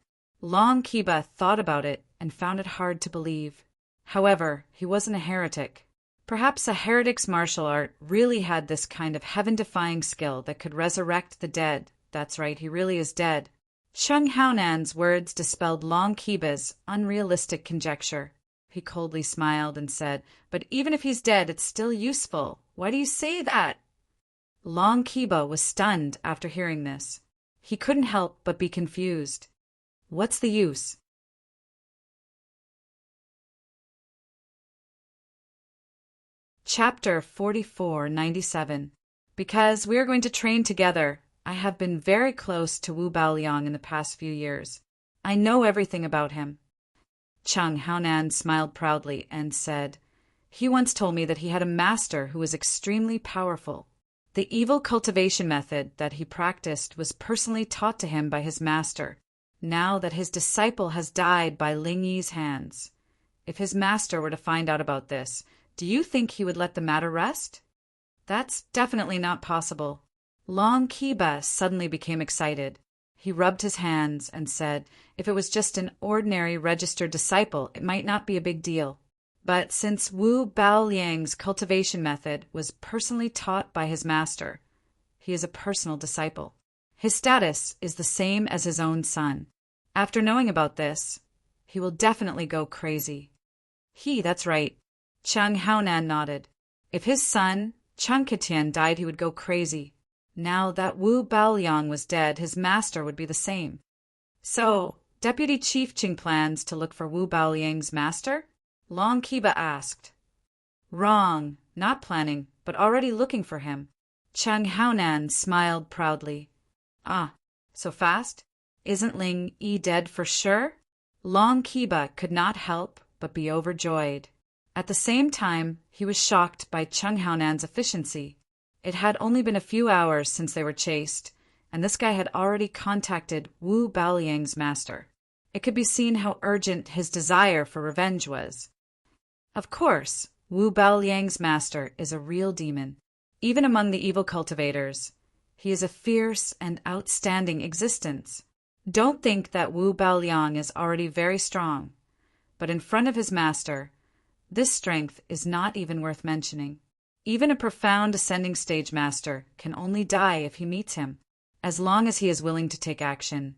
S1: Long Kiba thought about it and found it hard to believe. However, he wasn't a heretic. Perhaps a heretic's martial art really had this kind of heaven-defying skill that could resurrect the dead. That's right, he really is dead. Chung Haonan's words dispelled Long Kiba's unrealistic conjecture. He coldly smiled and said, But even if he's dead, it's still useful. Why do you say that? Long Kiba was stunned after hearing this. He couldn't help but be confused. What's the use? Chapter 4497. Because we are going to train together, I have been very close to Wu Baoliang in the past few years. I know everything about him. Chung Haonan smiled proudly and said, He once told me that he had a master who was extremely powerful. The evil cultivation method that he practiced was personally taught to him by his master, now that his disciple has died by Ling Yi's hands. If his master were to find out about this, do you think he would let the matter rest? That's definitely not possible. Long Kiba suddenly became excited. He rubbed his hands and said, if it was just an ordinary registered disciple, it might not be a big deal. But since Wu Baoliang's cultivation method was personally taught by his master, he is a personal disciple. His status is the same as his own son. After knowing about this, he will definitely go crazy. That's right. Chung Haonan nodded. If his son, Chung Ketian, died, he would go crazy. Now that Wu Baoliang was dead, his master would be the same. So, Deputy Chief Ching plans to look for Wu Baoliang's master? Long Kiba asked. Wrong. Not planning, but already looking for him. Chung Haonan smiled proudly. Ah, so fast? Isn't Ling Yi dead for sure? Long Kiba could not help but be overjoyed. At the same time, he was shocked by Chung Haonan's efficiency. It had only been a few hours since they were chased, and this guy had already contacted Wu Baoliang's master. It could be seen how urgent his desire for revenge was. Of course, Wu Baoliang's master is a real demon. Even among the evil cultivators, he is a fierce and outstanding existence. Don't think that Wu Baoliang is already very strong, but in front of his master, this strength is not even worth mentioning. Even a profound ascending stage master can only die if he meets him, as long as he is willing to take action.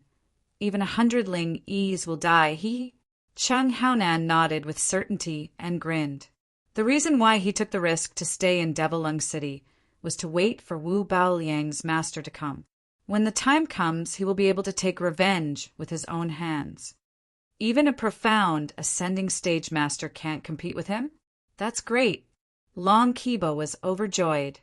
S1: Even 100 Ling Yis will die. Chung Haonan nodded with certainty and grinned. The reason why he took the risk to stay in Devil Lung City was to wait for Wu Baoliang's master to come. When the time comes, he will be able to take revenge with his own hands. Even a profound ascending stage master can't compete with him? That's great. Long Kiba was overjoyed.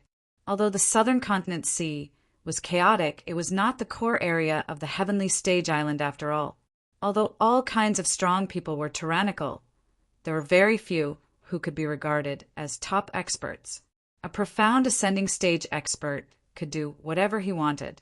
S1: Although the southern continent sea was chaotic, it was not the core area of the heavenly stage island after all. Although all kinds of strong people were tyrannical, there were very few who could be regarded as top experts. A profound ascending stage expert could do whatever he wanted,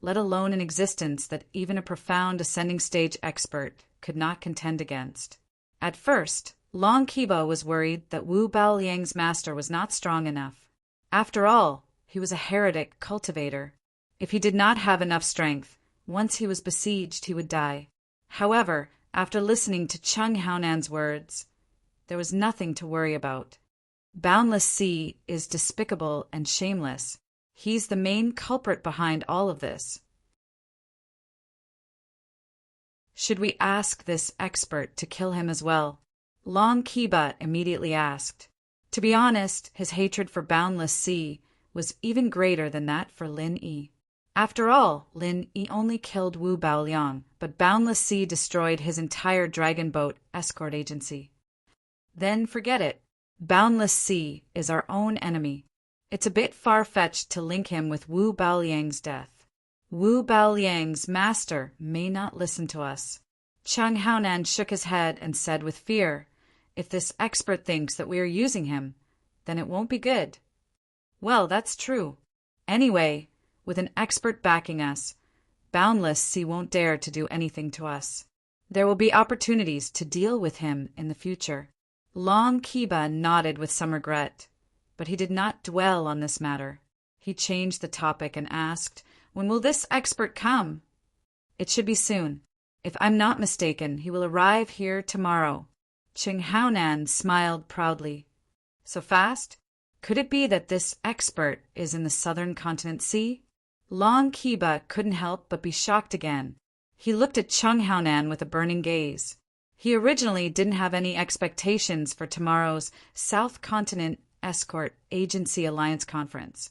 S1: let alone an existence that even a profound ascending stage expert could not contend against. At first, Long Kiba was worried that Wu Baoliang's master was not strong enough. After all, he was a heretic cultivator. If he did not have enough strength, once he was besieged, he would die. However, after listening to Chung Haonan's words, there was nothing to worry about. Boundless Sea is despicable and shameless. He's the main culprit behind all of this. Should we ask this expert to kill him as well? Long Kiba immediately asked. To be honest, his hatred for Boundless Sea was even greater than that for Lin Yi. After all, Lin Yi only killed Wu Baoliang, but Boundless Sea destroyed his entire dragon boat escort agency. Then forget it. Boundless Sea is our own enemy. It's a bit far-fetched to link him with Wu Baoliang's death. Wu Baoliang's master may not listen to us. Chung Haonan shook his head and said with fear, if this expert thinks that we are using him, then it won't be good. Well, that's true. Anyway, with an expert backing us, Boundless Sea won't dare to do anything to us. There will be opportunities to deal with him in the future. Long Kiba nodded with some regret, but he did not dwell on this matter. He changed the topic and asked, when will this expert come? It should be soon. If I'm not mistaken, he will arrive here tomorrow. Chung Haonan smiled proudly. So fast? Could it be that this expert is in the southern continent sea? Long Kiba couldn't help but be shocked again. He looked at Chung Haonan with a burning gaze. He originally didn't have any expectations for tomorrow's South Continent Escort Agency Alliance Conference.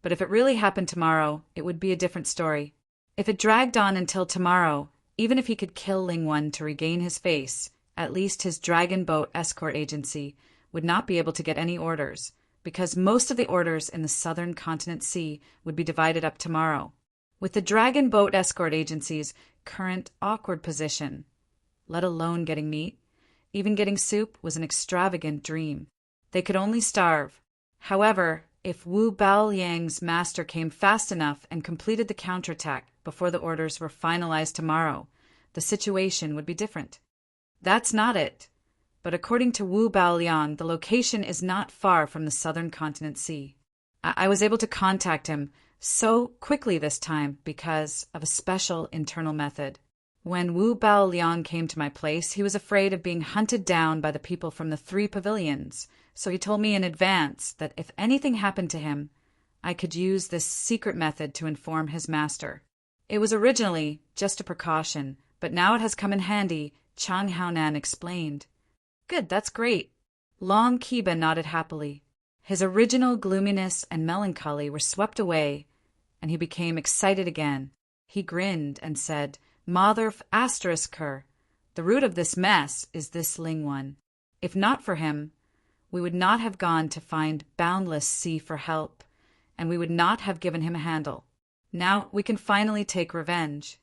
S1: But if it really happened tomorrow, it would be a different story. If it dragged on until tomorrow, even if he could kill Ling Wen to regain his face, at least his dragon boat escort agency would not be able to get any orders, because most of the orders in the southern continent sea would be divided up tomorrow. With the dragon boat escort agency's current awkward position, let alone getting meat, even getting soup was an extravagant dream. They could only starve. However, if Wu Baoliang's master came fast enough and completed the counterattack before the orders were finalized tomorrow, the situation would be different. That's not it. But according to Wu Baoliang, the location is not far from the southern continent sea. I was able to contact him so quickly this time because of a special internal method. When Wu Baoliang came to my place, he was afraid of being hunted down by the people from the 3 pavilions, so he told me in advance that if anything happened to him, I could use this secret method to inform his master. It was originally just a precaution, but now it has come in handy, Chung Haonan explained. Good, that's great. Long Kiba nodded happily. His original gloominess and melancholy were swept away, and he became excited again. He grinned and said, Mother asterisk her. The root of this mess is this Ling Wen. If not for him, we would not have gone to find Boundless Sea for help, and we would not have given him a handle. Now we can finally take revenge.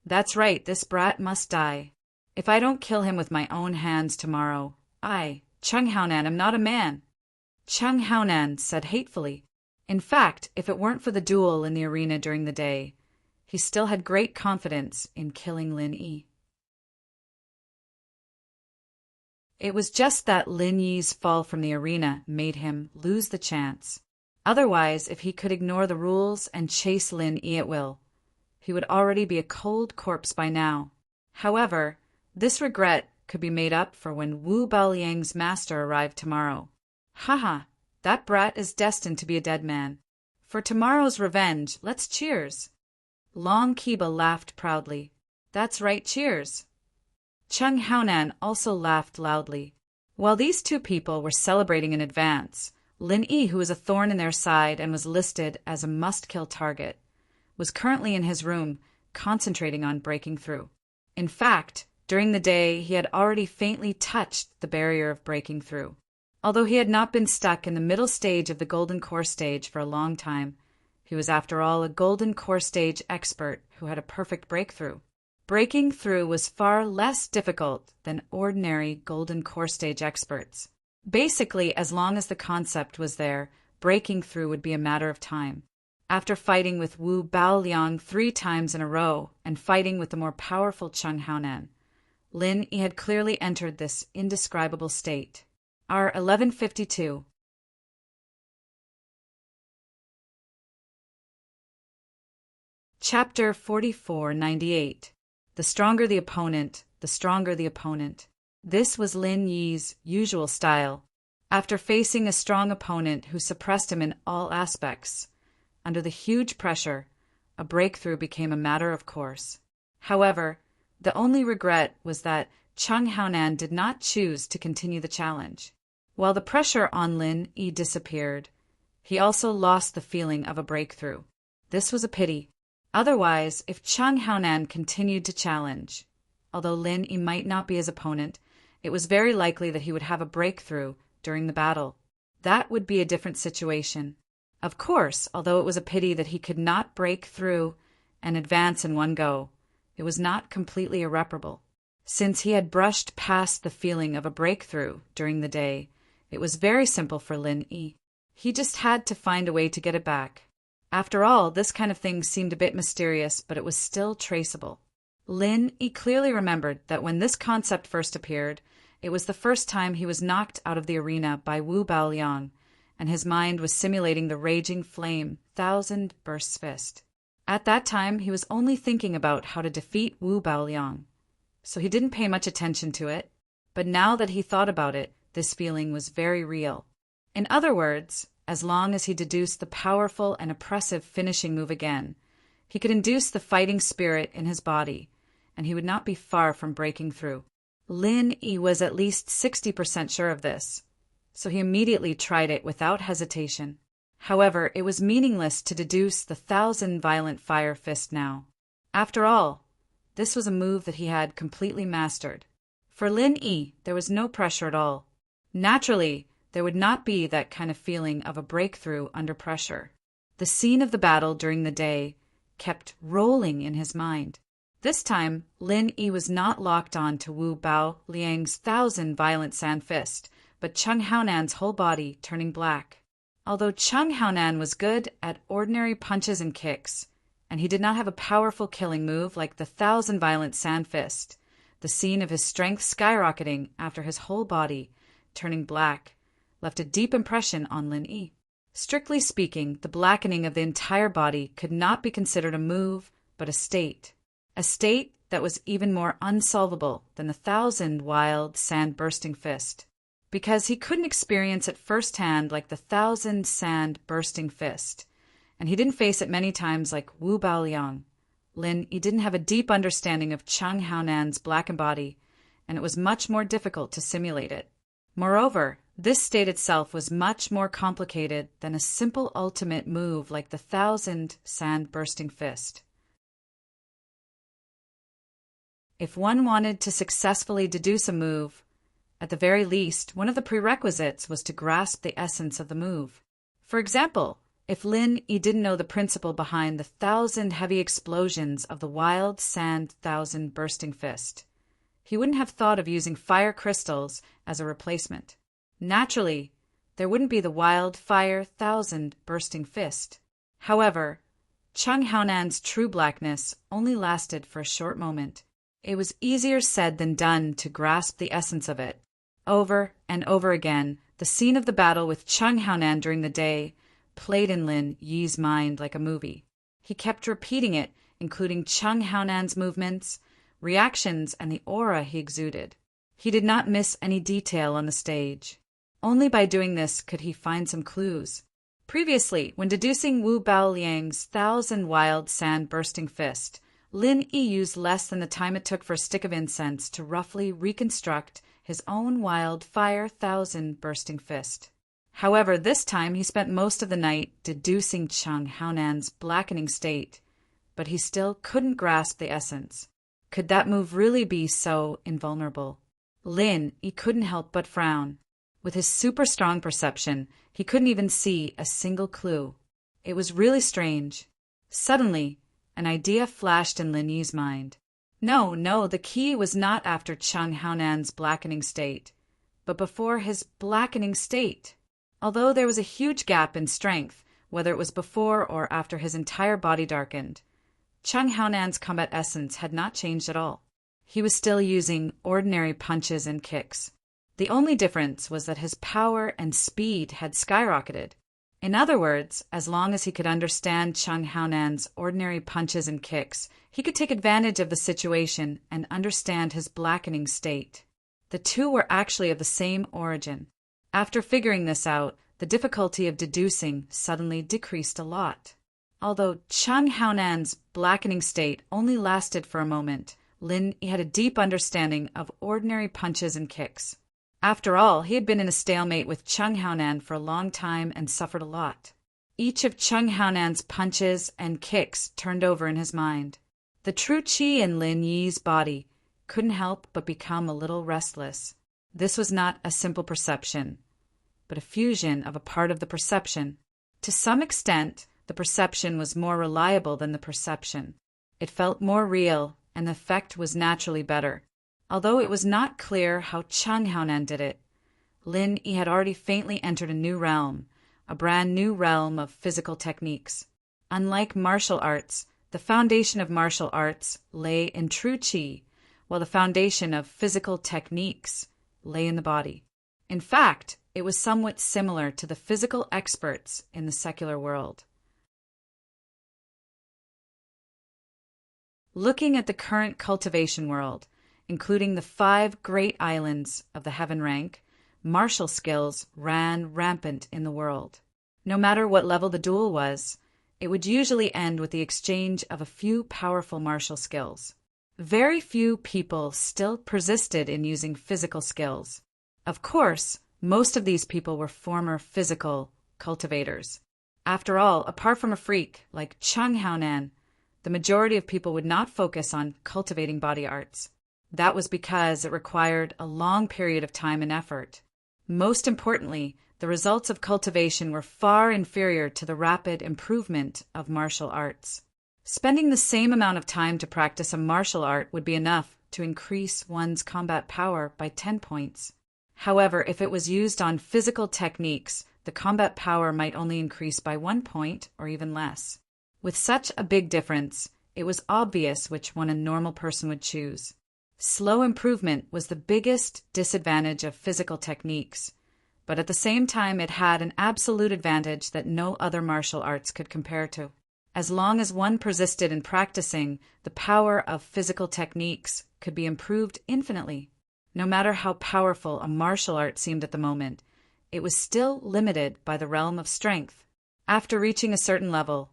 S1: That's right, this brat must die. If I don't kill him with my own hands tomorrow, I, Chung Haonan am not a man. Chung Haonan said hatefully. In fact, if it weren't for the duel in the arena during the day, he still had great confidence in killing Lin Yi. It was just that Lin Yi's fall from the arena made him lose the chance. Otherwise, if he could ignore the rules and chase Lin Yi at will, he would already be a cold corpse by now. However, this regret could be made up for when Wu Baoliang's master arrived tomorrow. Haha, that brat is destined to be a dead man. For tomorrow's revenge, let's cheers. Long Kiba laughed proudly. That's right, cheers. Chung Haonan also laughed loudly. While these two people were celebrating in advance, Lin Yi, who was a thorn in their side and was listed as a must-kill target, was currently in his room, concentrating on breaking through. In fact, during the day he had already faintly touched the barrier of breaking through. Although he had not been stuck in the middle stage of the Golden Core stage for a long time, he was after all a Golden Core stage expert who had a perfect breakthrough. Breaking through was far less difficult than ordinary Golden Core stage experts. Basically, as long as the concept was there, breaking through would be a matter of time. After fighting with Wu Baoliang 3 times in a row and fighting with the more powerful Chung Haonan, Lin Yi had clearly entered this indescribable state. R 1152. Chapter 4498. The stronger the opponent, the stronger the opponent. This was Lin Yi's usual style. After facing a strong opponent who suppressed him in all aspects, under the huge pressure, a breakthrough became a matter of course. However, the only regret was that Chung Haonan did not choose to continue the challenge. While the pressure on Lin Yi disappeared, he also lost the feeling of a breakthrough. This was a pity. Otherwise, if Chung Haonan continued to challenge, although Lin Yi might not be his opponent, it was very likely that he would have a breakthrough during the battle. That would be a different situation. Of course, although it was a pity that he could not break through and advance in one go, it was not completely irreparable. Since he had brushed past the feeling of a breakthrough during the day, it was very simple for Lin Yi. He just had to find a way to get it back. After all, this kind of thing seemed a bit mysterious, but it was still traceable. Lin Yi clearly remembered that when this concept first appeared, it was the first time he was knocked out of the arena by Wu Baoliang, and his mind was simulating the raging flame, 1,000 bursts fist. At that time, he was only thinking about how to defeat Wu Baoliang, so he didn't pay much attention to it. But now that he thought about it, this feeling was very real. In other words, as long as he deduced the powerful and oppressive finishing move again, he could induce the fighting spirit in his body, and he would not be far from breaking through. Lin Yi was at least 60% sure of this, so he immediately tried it without hesitation. However, it was meaningless to deduce the 1,000 violent fire fist now. After all, this was a move that he had completely mastered. For Lin Yi, there was no pressure at all. Naturally, there would not be that kind of feeling of a breakthrough under pressure. The scene of the battle during the day kept rolling in his mind. This time, Lin Yi was not locked on to Wu Baoliang's 1,000 violent sand fist, but Chung Haonan's whole body turning black. Although Chung Haonan was good at ordinary punches and kicks, and he did not have a powerful killing move like the 1,000 violent sand fist, the scene of his strength skyrocketing after his whole body turning black left a deep impression on Lin Yi. Strictly speaking, the blackening of the entire body could not be considered a move, but a state that was even more unsolvable than the 1,000 wild sand-bursting fist. Because he couldn't experience it firsthand like the 1,000 sand-bursting fist, and he didn't face it many times like Wu Baoliang. Lin Yi didn't have a deep understanding of Chung Haonan's blackened body, and it was much more difficult to simulate it. Moreover, this state itself was much more complicated than a simple ultimate move like the 1,000 sand-bursting fist. If one wanted to successfully deduce a move, at the very least, one of the prerequisites was to grasp the essence of the move. For example, if Lin Yi didn't know the principle behind the 1,000 heavy explosions of the wild sand 1,000 bursting fist, he wouldn't have thought of using fire crystals as a replacement. Naturally, there wouldn't be the wildfire thousand bursting fist. However, Chung Haonan's true blackness only lasted for a short moment. It was easier said than done to grasp the essence of it. Over and over again, the scene of the battle with Chung Haonan during the day played in Lin Yi's mind like a movie. He kept repeating it, including Chung Haonan's movements, reactions, and the aura he exuded. He did not miss any detail on the stage. Only by doing this could he find some clues. Previously, when deducing Wu Baoliang's 1,000 wild sand-bursting fist, Lin Yi used less than the time it took for a stick of incense to roughly reconstruct his own wild fire 1,000 bursting fist. However, this time he spent most of the night deducing Chung Haonan's blackening state, but he still couldn't grasp the essence. Could that move really be so invulnerable? Lin Yi couldn't help but frown. With his super strong perception, he couldn't even see a single clue. It was really strange. Suddenly, an idea flashed in Lin Yi's mind. No, the key was not after Chung Haonan's blackening state, but before his blackening state. Although there was a huge gap in strength, whether it was before or after his entire body darkened, Chung Haonan's combat essence had not changed at all. He was still using ordinary punches and kicks. The only difference was that his power and speed had skyrocketed. In other words, as long as he could understand Chung Haonan's ordinary punches and kicks, he could take advantage of the situation and understand his blackening state. The two were actually of the same origin. After figuring this out, the difficulty of deducing suddenly decreased a lot. Although Chung Haonan's blackening state only lasted for a moment, Lin had a deep understanding of ordinary punches and kicks. After all, he had been in a stalemate with Chung Haonan for a long time and suffered a lot. Each of Chung Haonan's punches and kicks turned over in his mind. The true qi in Lin Yi's body couldn't help but become a little restless. This was not a simple perception, but a fusion of a part of the perception. To some extent, the perception was more reliable than the perception. It felt more real, and the effect was naturally better. Although it was not clear how Chung Haonan did it, Lin Yi had already faintly entered a new realm, a brand new realm of physical techniques. Unlike martial arts, the foundation of martial arts lay in true qi, while the foundation of physical techniques lay in the body. In fact, it was somewhat similar to the physical experts in the secular world. Looking at the current cultivation world, including the 5 great islands of the heaven rank, martial skills ran rampant in the world. No matter what level the duel was, it would usually end with the exchange of a few powerful martial skills. Very few people still persisted in using physical skills. Of course, most of these people were former physical cultivators. After all, apart from a freak like Chung Haonan, the majority of people would not focus on cultivating body arts. That was because it required a long period of time and effort. Most importantly, the results of cultivation were far inferior to the rapid improvement of martial arts. Spending the same amount of time to practice a martial art would be enough to increase one's combat power by 10 points. However, if it was used on physical techniques, the combat power might only increase by 1 point or even less. With such a big difference, it was obvious which one a normal person would choose. Slow improvement was the biggest disadvantage of physical techniques, but at the same time it had an absolute advantage that no other martial arts could compare to. As long as one persisted in practicing, the power of physical techniques could be improved infinitely. No matter how powerful a martial art seemed at the moment, it was still limited by the realm of strength. After reaching a certain level,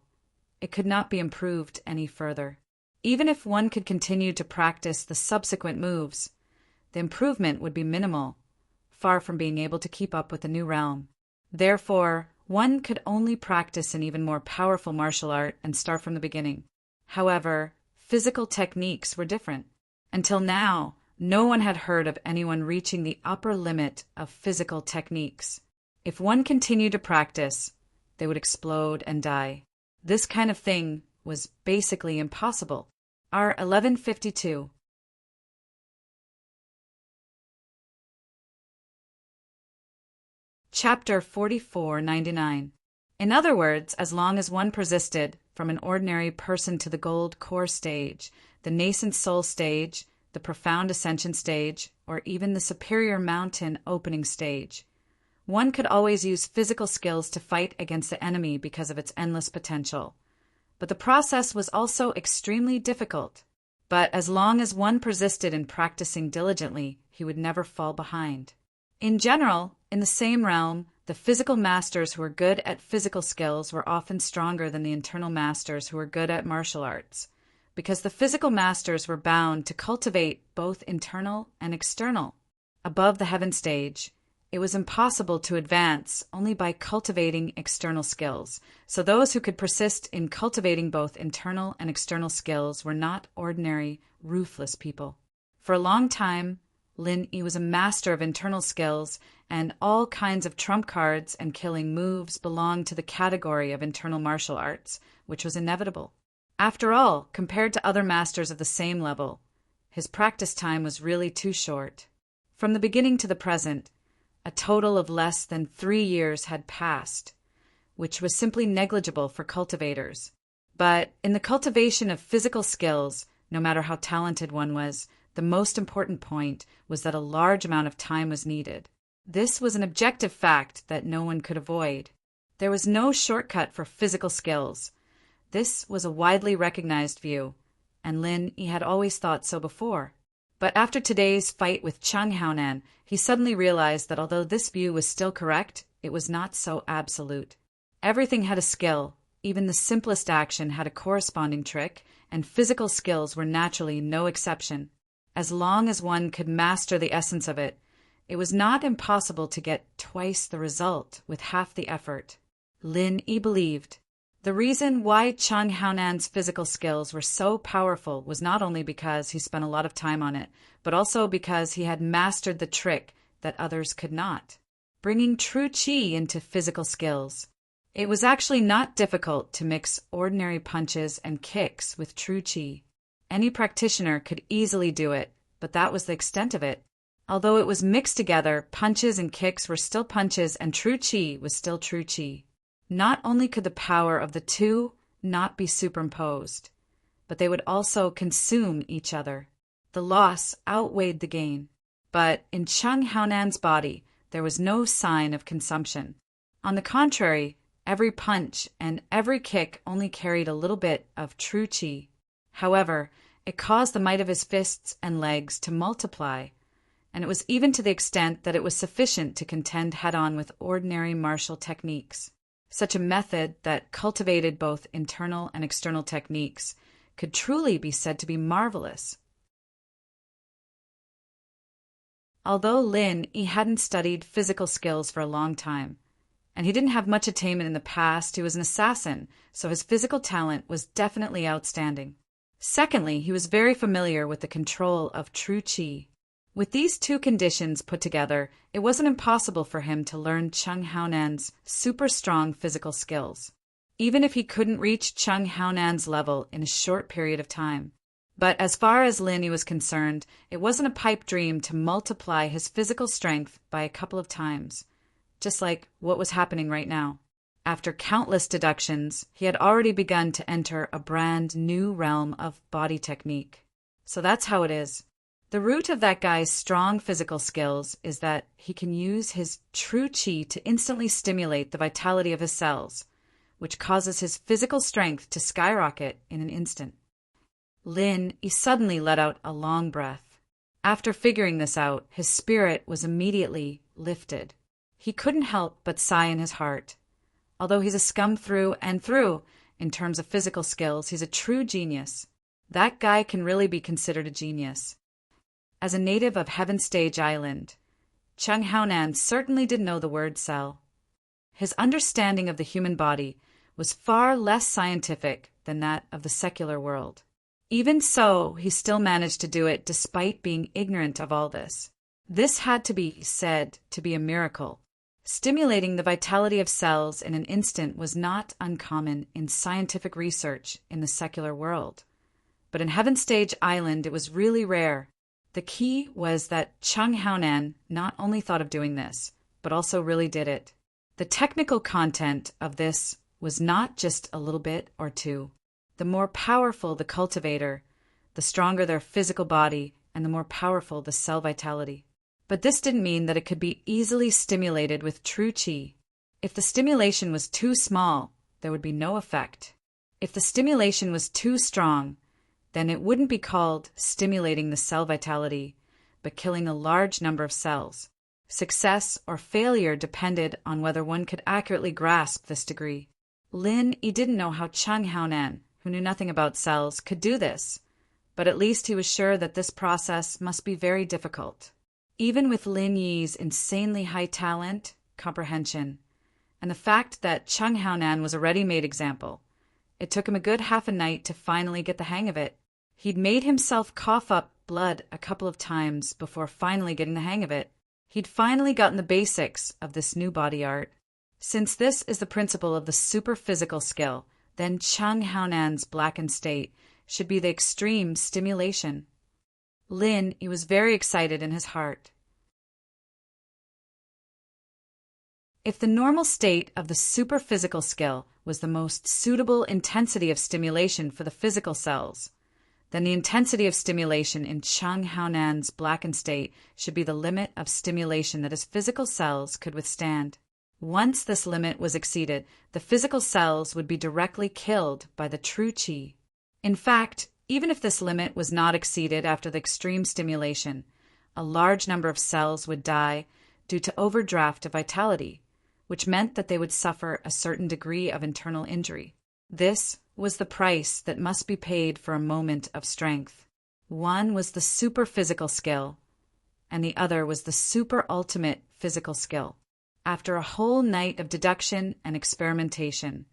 S1: it could not be improved any further. Even if one could continue to practice the subsequent moves, the improvement would be minimal, far from being able to keep up with the new realm. Therefore, one could only practice an even more powerful martial art and start from the beginning. However, physical techniques were different. Until now, no one had heard of anyone reaching the upper limit of physical techniques. If one continued to practice, they would explode and die. This kind of thing was basically impossible. R1152 Chapter 4499. In other words, as long as one persisted from an ordinary person to the gold core stage, the nascent soul stage, the profound ascension stage, or even the superior mountain opening stage, one could always use physical skills to fight against the enemy because of its endless potential. But the process was also extremely difficult. But as long as one persisted in practicing diligently, he would never fall behind. In general, in the same realm, the physical masters who were good at physical skills were often stronger than the internal masters who were good at martial arts, because the physical masters were bound to cultivate both internal and external. Above the heaven stage, it was impossible to advance only by cultivating external skills, so those who could persist in cultivating both internal and external skills were not ordinary, ruthless people. For a long time, Lin Yi was a master of internal skills, and all kinds of trump cards and killing moves belonged to the category of internal martial arts, which was inevitable. After all, compared to other masters of the same level, his practice time was really too short. From the beginning to the present, a total of less than 3 years had passed, which was simply negligible for cultivators. But in the cultivation of physical skills, no matter how talented one was, the most important point was that a large amount of time was needed. This was an objective fact that no one could avoid. There was no shortcut for physical skills. This was a widely recognized view, and Lin Yi had always thought so before. But after today's fight with Chung Haonan, he suddenly realized that although this view was still correct, it was not so absolute. Everything had a skill, even the simplest action had a corresponding trick, and physical skills were naturally no exception. As long as one could master the essence of it, it was not impossible to get twice the result with half the effort. Lin Yi believed. The reason why Chung Haonan's physical skills were so powerful was not only because he spent a lot of time on it, but also because he had mastered the trick that others could not, bringing true qi into physical skills. It was actually not difficult to mix ordinary punches and kicks with true qi. Any practitioner could easily do it, but that was the extent of it. Although it was mixed together, punches and kicks were still punches and true qi was still true qi. Not only could the power of the two not be superimposed, but they would also consume each other. The loss outweighed the gain. But in Chung Haonan's body, there was no sign of consumption. On the contrary, every punch and every kick only carried a little bit of true qi. However, it caused the might of his fists and legs to multiply, and it was even to the extent that it was sufficient to contend head-on with ordinary martial techniques. Such a method that cultivated both internal and external techniques could truly be said to be marvelous. Although Lin Yi hadn't studied physical skills for a long time, and he didn't have much attainment in the past, he was an assassin, so his physical talent was definitely outstanding. Secondly, he was very familiar with the control of true qi. With these two conditions put together, it wasn't impossible for him to learn Chung Haonan's super strong physical skills, even if he couldn't reach Chung Haonan's level in a short period of time. But as far as Lin Yi was concerned, it wasn't a pipe dream to multiply his physical strength by a couple of times, just like what was happening right now. After countless deductions, he had already begun to enter a brand new realm of body technique. So that's how it is. The root of that guy's strong physical skills is that he can use his true qi to instantly stimulate the vitality of his cells, which causes his physical strength to skyrocket in an instant. Lin Yi suddenly let out a long breath. After figuring this out, his spirit was immediately lifted. He couldn't help but sigh in his heart. Although he's a scum through and through, in terms of physical skills, he's a true genius. That guy can really be considered a genius. As a native of Heaven Stage Island, Chung Haonan certainly did know the word cell. His understanding of the human body was far less scientific than that of the secular world. Even so, he still managed to do it despite being ignorant of all this. This had to be said to be a miracle. Stimulating the vitality of cells in an instant was not uncommon in scientific research in the secular world. But in Heaven Stage Island, it was really rare. The key was that Chung Haonan not only thought of doing this, but also really did it. The technical content of this was not just a little bit or two. The more powerful the cultivator, the stronger their physical body, and the more powerful the cell vitality. But this didn't mean that it could be easily stimulated with true qi. If the stimulation was too small, there would be no effect. If the stimulation was too strong, then it wouldn't be called stimulating the cell vitality, but killing a large number of cells. Success or failure depended on whether one could accurately grasp this degree. Lin Yi didn't know how Cheng Haonan, who knew nothing about cells, could do this, but at least he was sure that this process must be very difficult. Even with Lin Yi's insanely high talent, comprehension, and the fact that Cheng Haonan was a ready-made example, it took him a good half a night to finally get the hang of it. He'd made himself cough up blood a couple of times before finally getting the hang of it. He'd finally gotten the basics of this new body art. Since this is the principle of the super-physical skill, then Cheng Haonan's blackened state should be the extreme stimulation. Lin, he was very excited in his heart. If the normal state of the super-physical skill was the most suitable intensity of stimulation for the physical cells, then the intensity of stimulation in Cheng Haonan's blackened state should be the limit of stimulation that his physical cells could withstand. Once this limit was exceeded, the physical cells would be directly killed by the true qi. In fact, even if this limit was not exceeded after the extreme stimulation, a large number of cells would die due to overdraft of vitality, which meant that they would suffer a certain degree of internal injury. This was the price that must be paid for a moment of strength. One was the super-physical skill, and the other was the super-ultimate physical skill. After a whole night of deduction and experimentation,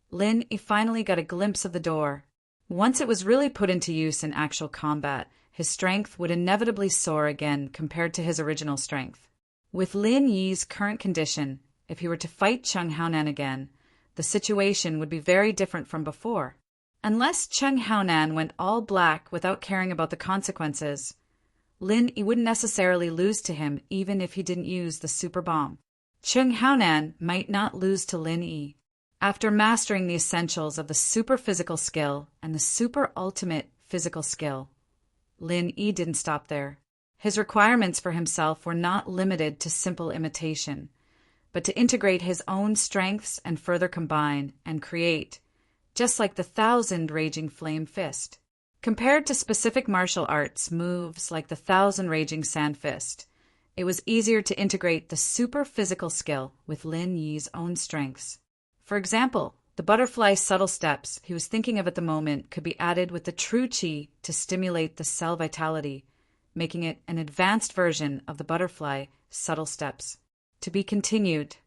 S1: Lin finally got a glimpse of the door. Once it was really put into use in actual combat, his strength would inevitably soar again compared to his original strength. With Lin Yi's current condition, if he were to fight Cheng Haonan again, the situation would be very different from before. Unless Cheng Haonan went all black without caring about the consequences, Lin Yi wouldn't necessarily lose to him even if he didn't use the super bomb. Cheng Haonan might not lose to Lin Yi. After mastering the essentials of the super-physical skill and the super-ultimate physical skill, Lin Yi didn't stop there. His requirements for himself were not limited to simple imitation, but to integrate his own strengths and further combine and create, just like the 1,000 raging flame fist. Compared to specific martial arts moves like the 1,000 raging sand fist, it was easier to integrate the super-physical skill with Lin Yi's own strengths. For example, the butterfly subtle steps he was thinking of at the moment could be added with the true qi to stimulate the cell vitality, making it an advanced version of the butterfly subtle steps. To be continued.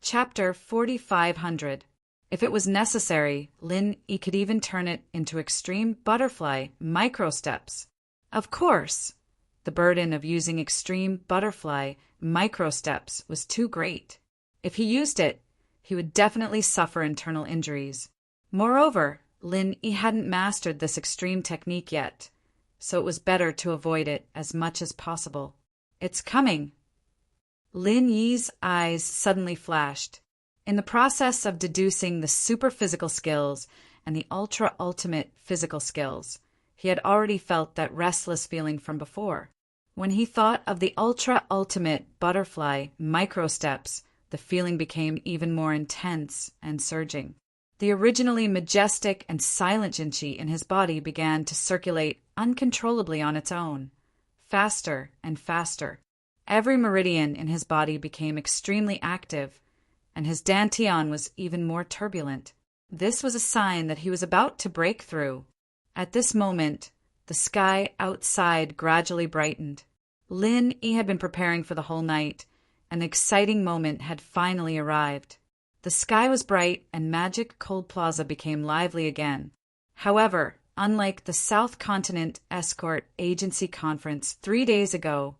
S1: Chapter 4500. If it was necessary, Lin Yi could even turn it into extreme butterfly micro steps. Of course, the burden of using extreme butterfly micro steps was too great. If he used it, he would definitely suffer internal injuries. Moreover, Lin Yi hadn't mastered this extreme technique yet, so it was better to avoid it as much as possible. It's coming. Lin Yi's eyes suddenly flashed. In the process of deducing the super-physical skills and the ultra-ultimate physical skills, he had already felt that restless feeling from before. When he thought of the ultra-ultimate butterfly micro-steps, the feeling became even more intense and surging. The originally majestic and silent Jinqi in his body began to circulate uncontrollably on its own, faster and faster. Every meridian in his body became extremely active, and his dantian was even more turbulent. This was a sign that he was about to break through. At this moment, the sky outside gradually brightened. Lin Yi had been preparing for the whole night, and the exciting moment had finally arrived. The sky was bright, and Magic Cold Plaza became lively again. However, unlike the South Continent Escort Agency Conference 3 days ago,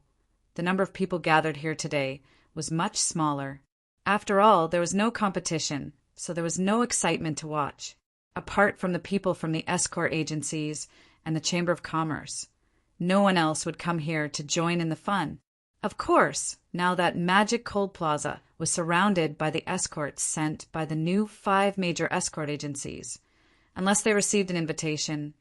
S1: the number of people gathered here today was much smaller. After all, there was no competition, so there was no excitement to watch. Apart from the people from the escort agencies and the Chamber of Commerce. No one else would come here to join in the fun. Of course, now that magic Cold Plaza was surrounded by the escorts sent by the new 5 major escort agencies. Unless they received an invitation,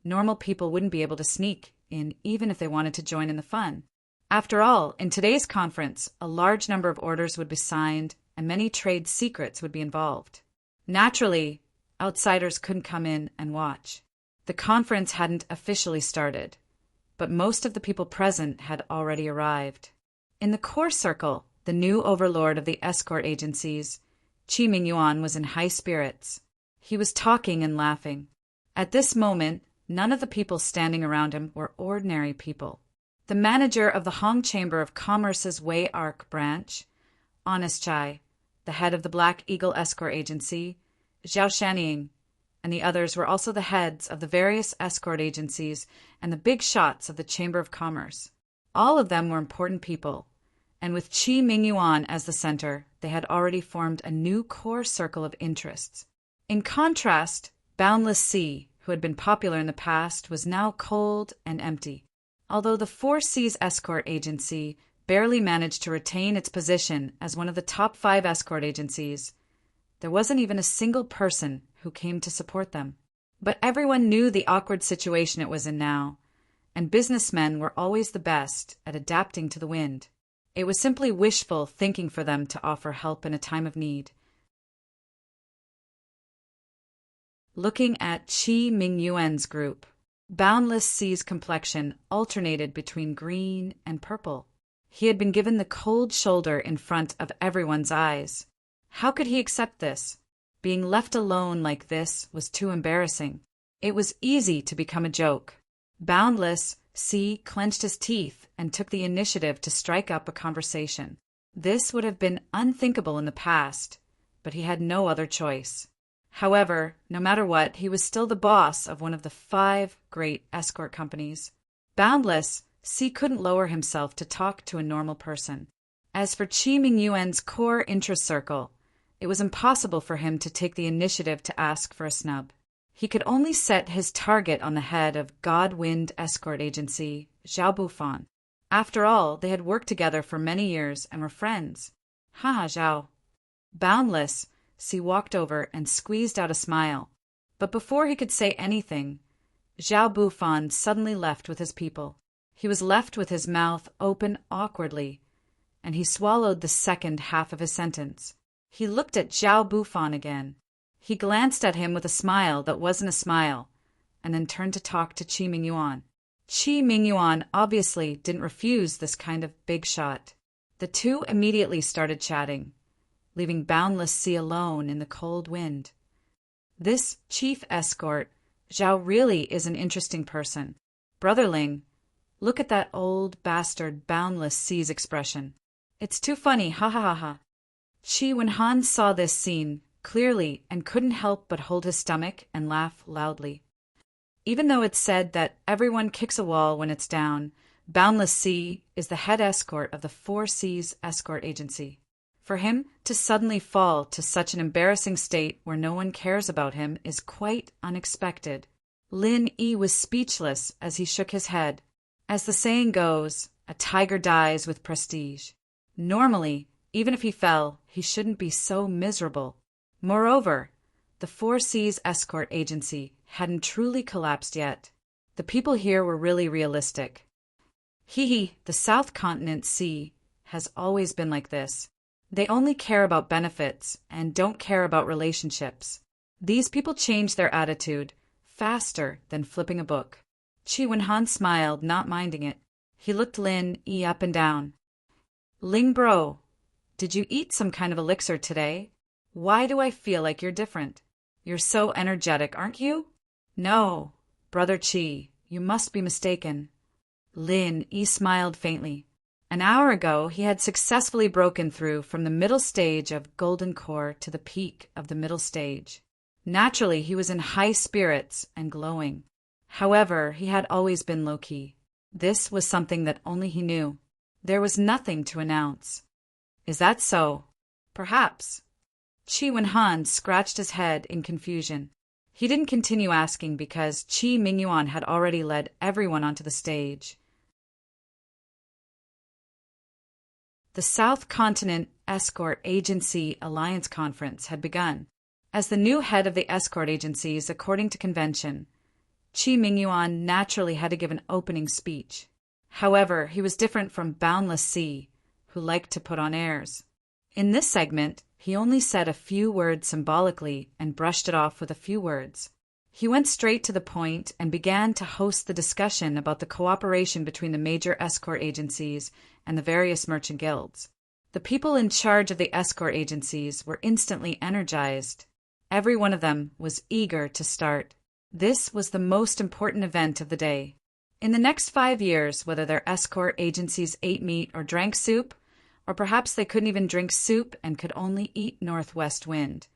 S1: normal people wouldn't be able to sneak in even if they wanted to join in the fun. After all, in today's conference, a large number of orders would be signed and many trade secrets would be involved. Naturally, outsiders couldn't come in and watch. The conference hadn't officially started, but most of the people present had already arrived. In the core circle, the new overlord of the escort agencies, Qi Mingyuan, was in high spirits. He was talking and laughing. At this moment, none of the people standing around him were ordinary people. The manager of the Hong Chamber of Commerce's Wei Arc branch, Honest Chai, the head of the Black Eagle Escort Agency, Zhao Shaning, and the others were also the heads of the various escort agencies and the big shots of the Chamber of Commerce. All of them were important people, and with Qi Mingyuan as the center, they had already formed a new core circle of interests. In contrast, Boundless Sea, who had been popular in the past, was now cold and empty. Although the Four Seas Escort Agency barely managed to retain its position as one of the top 5 escort agencies, there wasn't even a single person who came to support them. But everyone knew the awkward situation it was in now, and businessmen were always the best at adapting to the wind. It was simply wishful thinking for them to offer help in a time of need. Looking at Qi Mingyuan's group, Boundless Sea's complexion alternated between green and purple. He had been given the cold shoulder in front of everyone's eyes. How could he accept this? Being left alone like this was too embarrassing. It was easy to become a joke. Boundless Sea clenched his teeth and took the initiative to strike up a conversation. This would have been unthinkable in the past, but he had no other choice. However, no matter what, he was still the boss of one of the 5 great escort companies. Boundless Sea couldn't lower himself to talk to a normal person. As for Qi Mingyuan's core interest circle, it was impossible for him to take the initiative to ask for a snub. He could only set his target on the head of Godwind Escort Agency, Zhao Bufan. After all, they had worked together for many years and were friends. Haha, Zhao. Boundless Sea walked over and squeezed out a smile. But before he could say anything, Zhao Bufan suddenly left with his people. He was left with his mouth open awkwardly, and he swallowed the second half of his sentence. He looked at Zhao Bufan again. He glanced at him with a smile that wasn't a smile, and then turned to talk to Qi Mingyuan. Qi Mingyuan obviously didn't refuse this kind of big shot. The two immediately started chatting, leaving Boundless Sea alone in the cold wind. This chief escort, Zhao, really is an interesting person. Brother Ling, look at that old bastard Boundless Sea's expression. It's too funny, ha ha ha ha. Qi Wenhan saw this scene clearly and couldn't help but hold his stomach and laugh loudly. Even though it's said that everyone kicks a wall when it's down, Boundless Sea is the head escort of the Four Seas Escort Agency. For him to suddenly fall to such an embarrassing state where no one cares about him is quite unexpected. Lin Yi was speechless as he shook his head. As the saying goes, a tiger dies with prestige. Normally, even if he fell, he shouldn't be so miserable. Moreover, the Four Seas Escort Agency hadn't truly collapsed yet. The people here were really realistic. The South Continent Sea has always been like this. They only care about benefits and don't care about relationships. These people change their attitude faster than flipping a book. Qi Wenhan smiled, not minding it. He looked Lin Yi up and down. Ling bro, did you eat some kind of elixir today? Why do I feel like you're different? You're so energetic, aren't you? No, Brother Qi, you must be mistaken. Lin Yi smiled faintly. An hour ago, he had successfully broken through from the middle stage of Golden Core to the peak of the middle stage. Naturally, he was in high spirits and glowing. However, he had always been low-key. This was something that only he knew. There was nothing to announce. Is that so? Perhaps. Qi Wenhan scratched his head in confusion. He didn't continue asking because Qi Mingyuan had already led everyone onto the stage. The South Continent Escort Agency Alliance Conference had begun. As the new head of the escort agencies, according to convention, Qi Mingyuan naturally had to give an opening speech. However, he was different from Boundless Sea, who liked to put on airs. In this segment, he only said a few words symbolically and brushed it off with a few words. He went straight to the point and began to host the discussion about the cooperation between the major escort agencies and the various merchant guilds. The people in charge of the escort agencies were instantly energized. Every one of them was eager to start. This was the most important event of the day. In the next 5 years, whether their escort agencies ate meat or drank soup, or perhaps they couldn't even drink soup and could only eat northwest wind,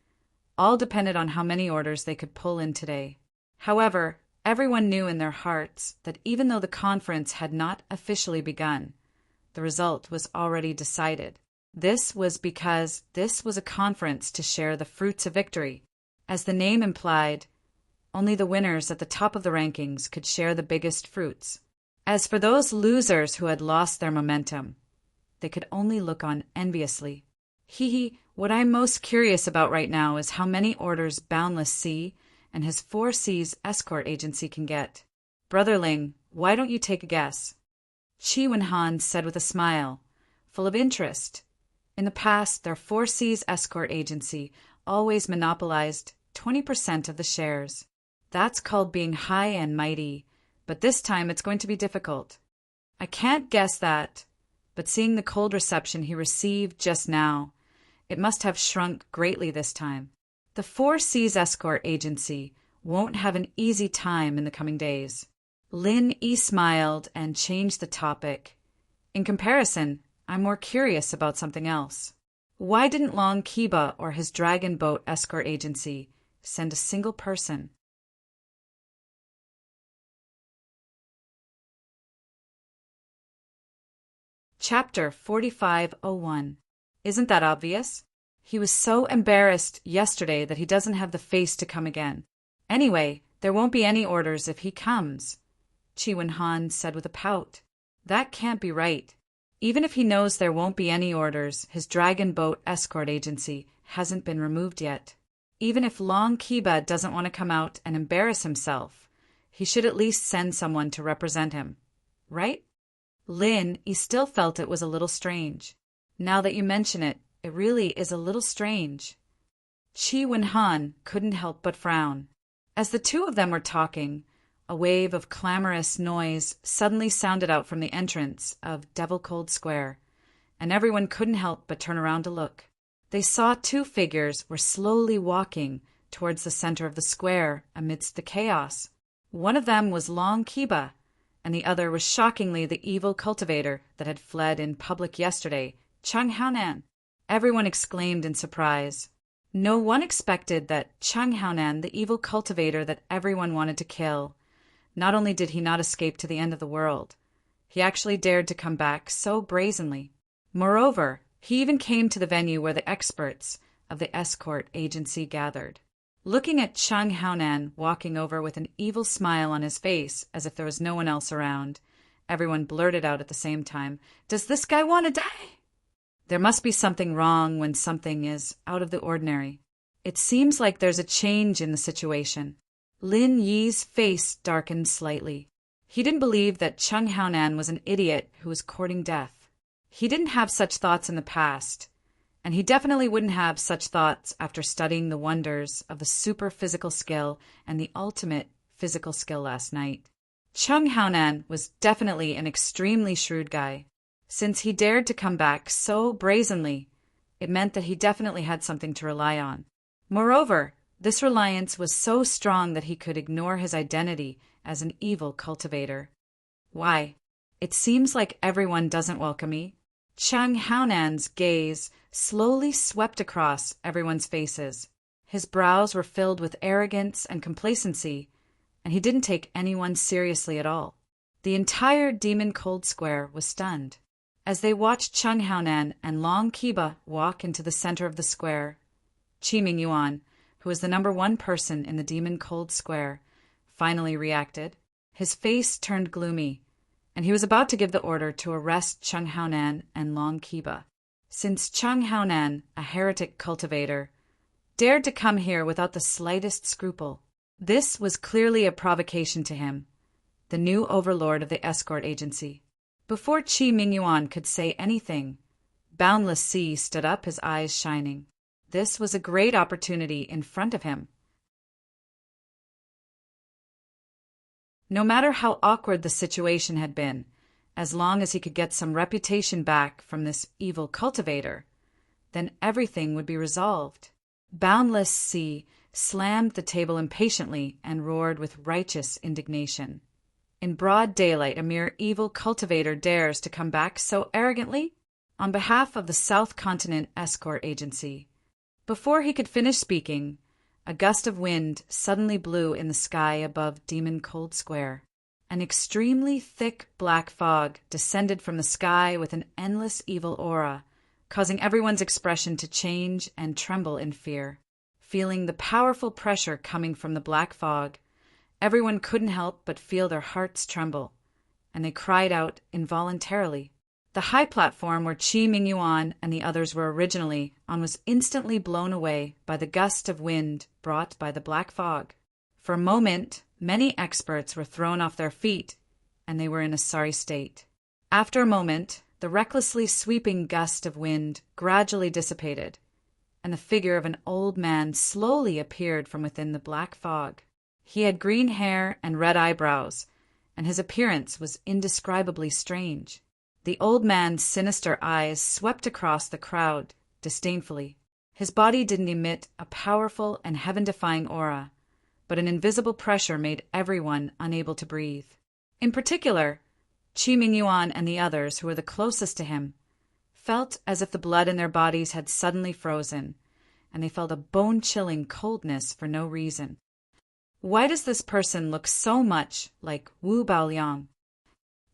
S1: all depended on how many orders they could pull in today. However, everyone knew in their hearts that even though the conference had not officially begun, the result was already decided. This was because this was a conference to share the fruits of victory. As the name implied, only the winners at the top of the rankings could share the biggest fruits. As for those losers who had lost their momentum, they could only look on enviously. What I'm most curious about right now is how many orders Boundless Sea and his 4 Seas escort agency can get. Brother Ling, why don't you take a guess? Qi Wenhan said with a smile, full of interest. In the past, their 4 Seas escort agency always monopolized 20% of the shares. That's called being high and mighty, but this time it's going to be difficult. I can't guess that, but seeing the cold reception he received just now, it must have shrunk greatly this time. The 4 Seas escort agency won't have an easy time in the coming days. Lin Yi smiled and changed the topic. In comparison, I'm more curious about something else. Why didn't Long Kiba or his dragon boat escort agency send a single person? Chapter 4501. Isn't that obvious? He was so embarrassed yesterday that he doesn't have the face to come again. Anyway, there won't be any orders if he comes, Qi Wenhan said with a pout. That can't be right. Even if he knows there won't be any orders, his dragon boat escort agency hasn't been removed yet. Even if Long Kiba doesn't want to come out and embarrass himself, he should at least send someone to represent him, right? Lin, he still felt it was a little strange. Now that you mention it, it really is a little strange. Qi Wenhan couldn't help but frown. As the two of them were talking, a wave of clamorous noise suddenly sounded out from the entrance of Devil Cold Square, and everyone couldn't help but turn around to look. They saw 2 figures were slowly walking towards the center of the square amidst the chaos. One of them was Long Kiba, and the other was shockingly the evil cultivator that had fled in public yesterday, Chang Haonan. Everyone exclaimed in surprise. No one expected that Chang Haonan, the evil cultivator that everyone wanted to kill, not only did he not escape to the end of the world, he actually dared to come back so brazenly. Moreover, he even came to the venue where the experts of the escort agency gathered. Looking at Chang Haonan walking over with an evil smile on his face as if there was no one else around, everyone blurted out at the same time, "Does this guy want to die?" There must be something wrong when something is out of the ordinary. It seems like there's a change in the situation. Lin Yi's face darkened slightly. He didn't believe that Chang Haonan was an idiot who was courting death. He didn't have such thoughts in the past, and he definitely wouldn't have such thoughts after studying the wonders of the super physical skill and the ultimate physical skill last night. Chang Haonan was definitely an extremely shrewd guy. Since he dared to come back so brazenly, it meant that he definitely had something to rely on. Moreover, this reliance was so strong that he could ignore his identity as an evil cultivator. Why? It seems like everyone doesn't welcome me. Chang Haonan's gaze slowly swept across everyone's faces. His brows were filled with arrogance and complacency, and he didn't take anyone seriously at all. The entire Demon Cold Square was stunned. As they watched Chang Haonan and Long Kiba walk into the center of the square, Qi Mingyuan, who was the #1 person in the Demon Cold Square, finally reacted. His face turned gloomy, and he was about to give the order to arrest Chung Haonan and Long Kiba. Since Chung Haonan, a heretic cultivator, dared to come here without the slightest scruple, this was clearly a provocation to him, the new overlord of the escort agency. Before Qi Mingyuan could say anything, Boundless Sea stood up, his eyes shining. This was a great opportunity in front of him. No matter how awkward the situation had been, as long as he could get some reputation back from this evil cultivator, then everything would be resolved. Boundless Sea slammed the table impatiently and roared with righteous indignation. In broad daylight, a mere evil cultivator dares to come back so arrogantly? On behalf of the South Continent Escort Agency. Before he could finish speaking, a gust of wind suddenly blew in the sky above Demon Cold Square. An extremely thick black fog descended from the sky with an endless evil aura, causing everyone's expression to change and tremble in fear. Feeling the powerful pressure coming from the black fog, everyone couldn't help but feel their hearts tremble, and they cried out involuntarily. The high platform where Qi Mingyuan and the others were originally on was instantly blown away by the gust of wind brought by the black fog. For a moment, many experts were thrown off their feet, and they were in a sorry state. After a moment, the recklessly sweeping gust of wind gradually dissipated, and the figure of an old man slowly appeared from within the black fog. He had green hair and red eyebrows, and his appearance was indescribably strange. The old man's sinister eyes swept across the crowd disdainfully. His body didn't emit a powerful and heaven-defying aura, but an invisible pressure made everyone unable to breathe. In particular, Qi Mingyuan and the others, who were the closest to him, felt as if the blood in their bodies had suddenly frozen, and they felt a bone-chilling coldness for no reason. Why does this person look so much like Wu Baoliang?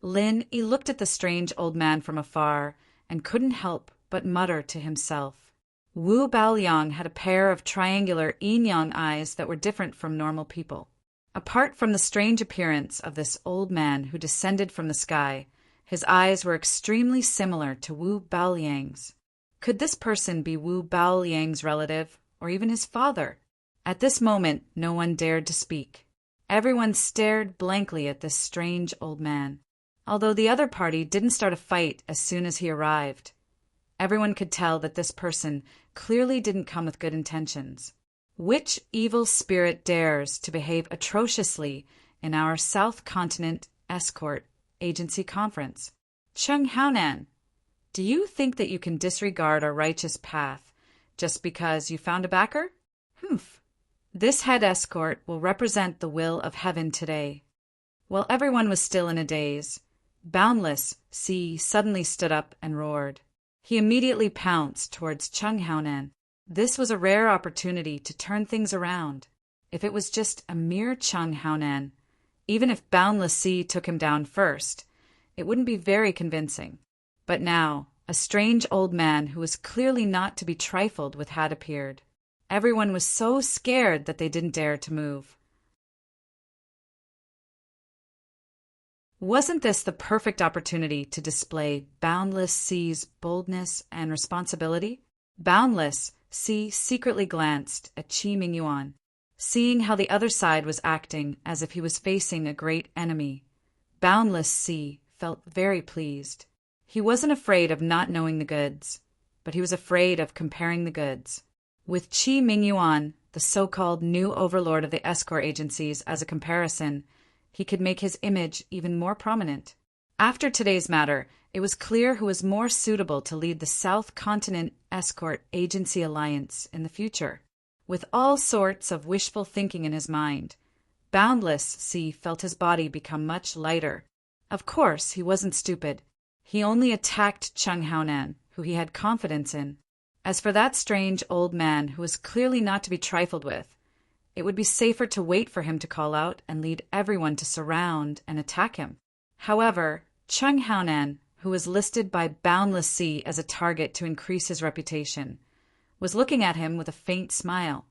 S1: Lin Yi looked at the strange old man from afar and couldn't help but mutter to himself. Wu Baoliang had a pair of triangular yin-yang eyes that were different from normal people. Apart from the strange appearance of this old man who descended from the sky, his eyes were extremely similar to Wu Baoliang's. Could this person be Wu Baoliang's relative, or even his father? At this moment, no one dared to speak. Everyone stared blankly at this strange old man. Although the other party didn't start a fight as soon as he arrived, everyone could tell that this person clearly didn't come with good intentions. Which evil spirit dares to behave atrociously in our South Continent Escort Agency conference? Chung Haonan, do you think that you can disregard our righteous path just because you found a backer? Humph. This head escort will represent the will of heaven today. While everyone was still in a daze, Boundless Sea suddenly stood up and roared. He immediately pounced towards Chung Haonan. This was a rare opportunity to turn things around. If it was just a mere Chung Haonan, even if Boundless Sea took him down first, it wouldn't be very convincing. But now, a strange old man who was clearly not to be trifled with had appeared. Everyone was so scared that they didn't dare to move. Wasn't this the perfect opportunity to display Boundless Sea's boldness and responsibility? Boundless Sea secretly glanced at Qi Mingyuan, seeing how the other side was acting as if he was facing a great enemy. Boundless Sea felt very pleased. He wasn't afraid of not knowing the goods, but he was afraid of comparing the goods. With Qi Mingyuan, the so-called new overlord of the escort agencies, as a comparison, he could make his image even more prominent. After today's matter, it was clear who was more suitable to lead the South Continent Escort Agency Alliance in the future. With all sorts of wishful thinking in his mind, Boundless Sea felt his body become much lighter. Of course, he wasn't stupid. He only attacked Chung Haonan, who he had confidence in. As for that strange old man who was clearly not to be trifled with, it would be safer to wait for him to call out and lead everyone to surround and attack him. However, Chung Haonan, who was listed by Boundless Sea as a target to increase his reputation, was looking at him with a faint smile.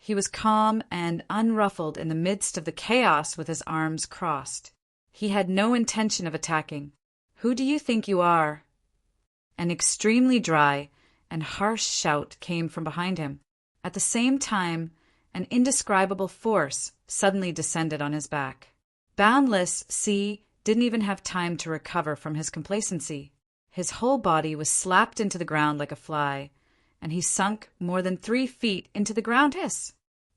S1: He was calm and unruffled in the midst of the chaos with his arms crossed. He had no intention of attacking. "Who do you think you are?" An extremely dry and harsh shout came from behind him. At the same time, an indescribable force suddenly descended on his back. Boundless C didn't even have time to recover from his complacency. His whole body was slapped into the ground like a fly, and he sunk more than 3 feet into the ground.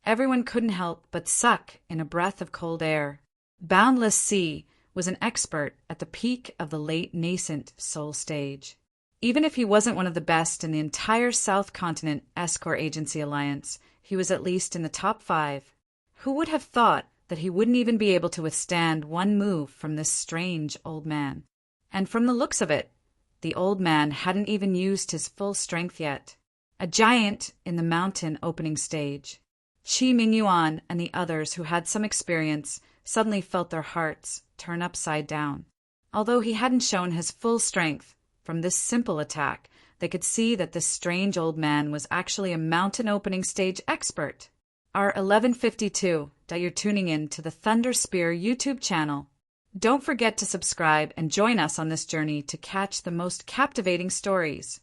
S1: Everyone couldn't help but suck in a breath of cold air. Boundless C was an expert at the peak of the late nascent soul stage. Even if he wasn't one of the best in the entire South Continent Escort Agency Alliance, he was at least in the top 5. Who would have thought that he wouldn't even be able to withstand one move from this strange old man? And from the looks of it, the old man hadn't even used his full strength yet. A giant in the mountain opening stage. Qi Mingyuan and the others who had some experience suddenly felt their hearts turn upside down. Although he hadn't shown his full strength from this simple attack, they could see that this strange old man was actually a mountain opening stage expert. Our 1152 that you're tuning in to the Thunder Spear YouTube channel. Don't forget to subscribe and join us on this journey to catch the most captivating stories.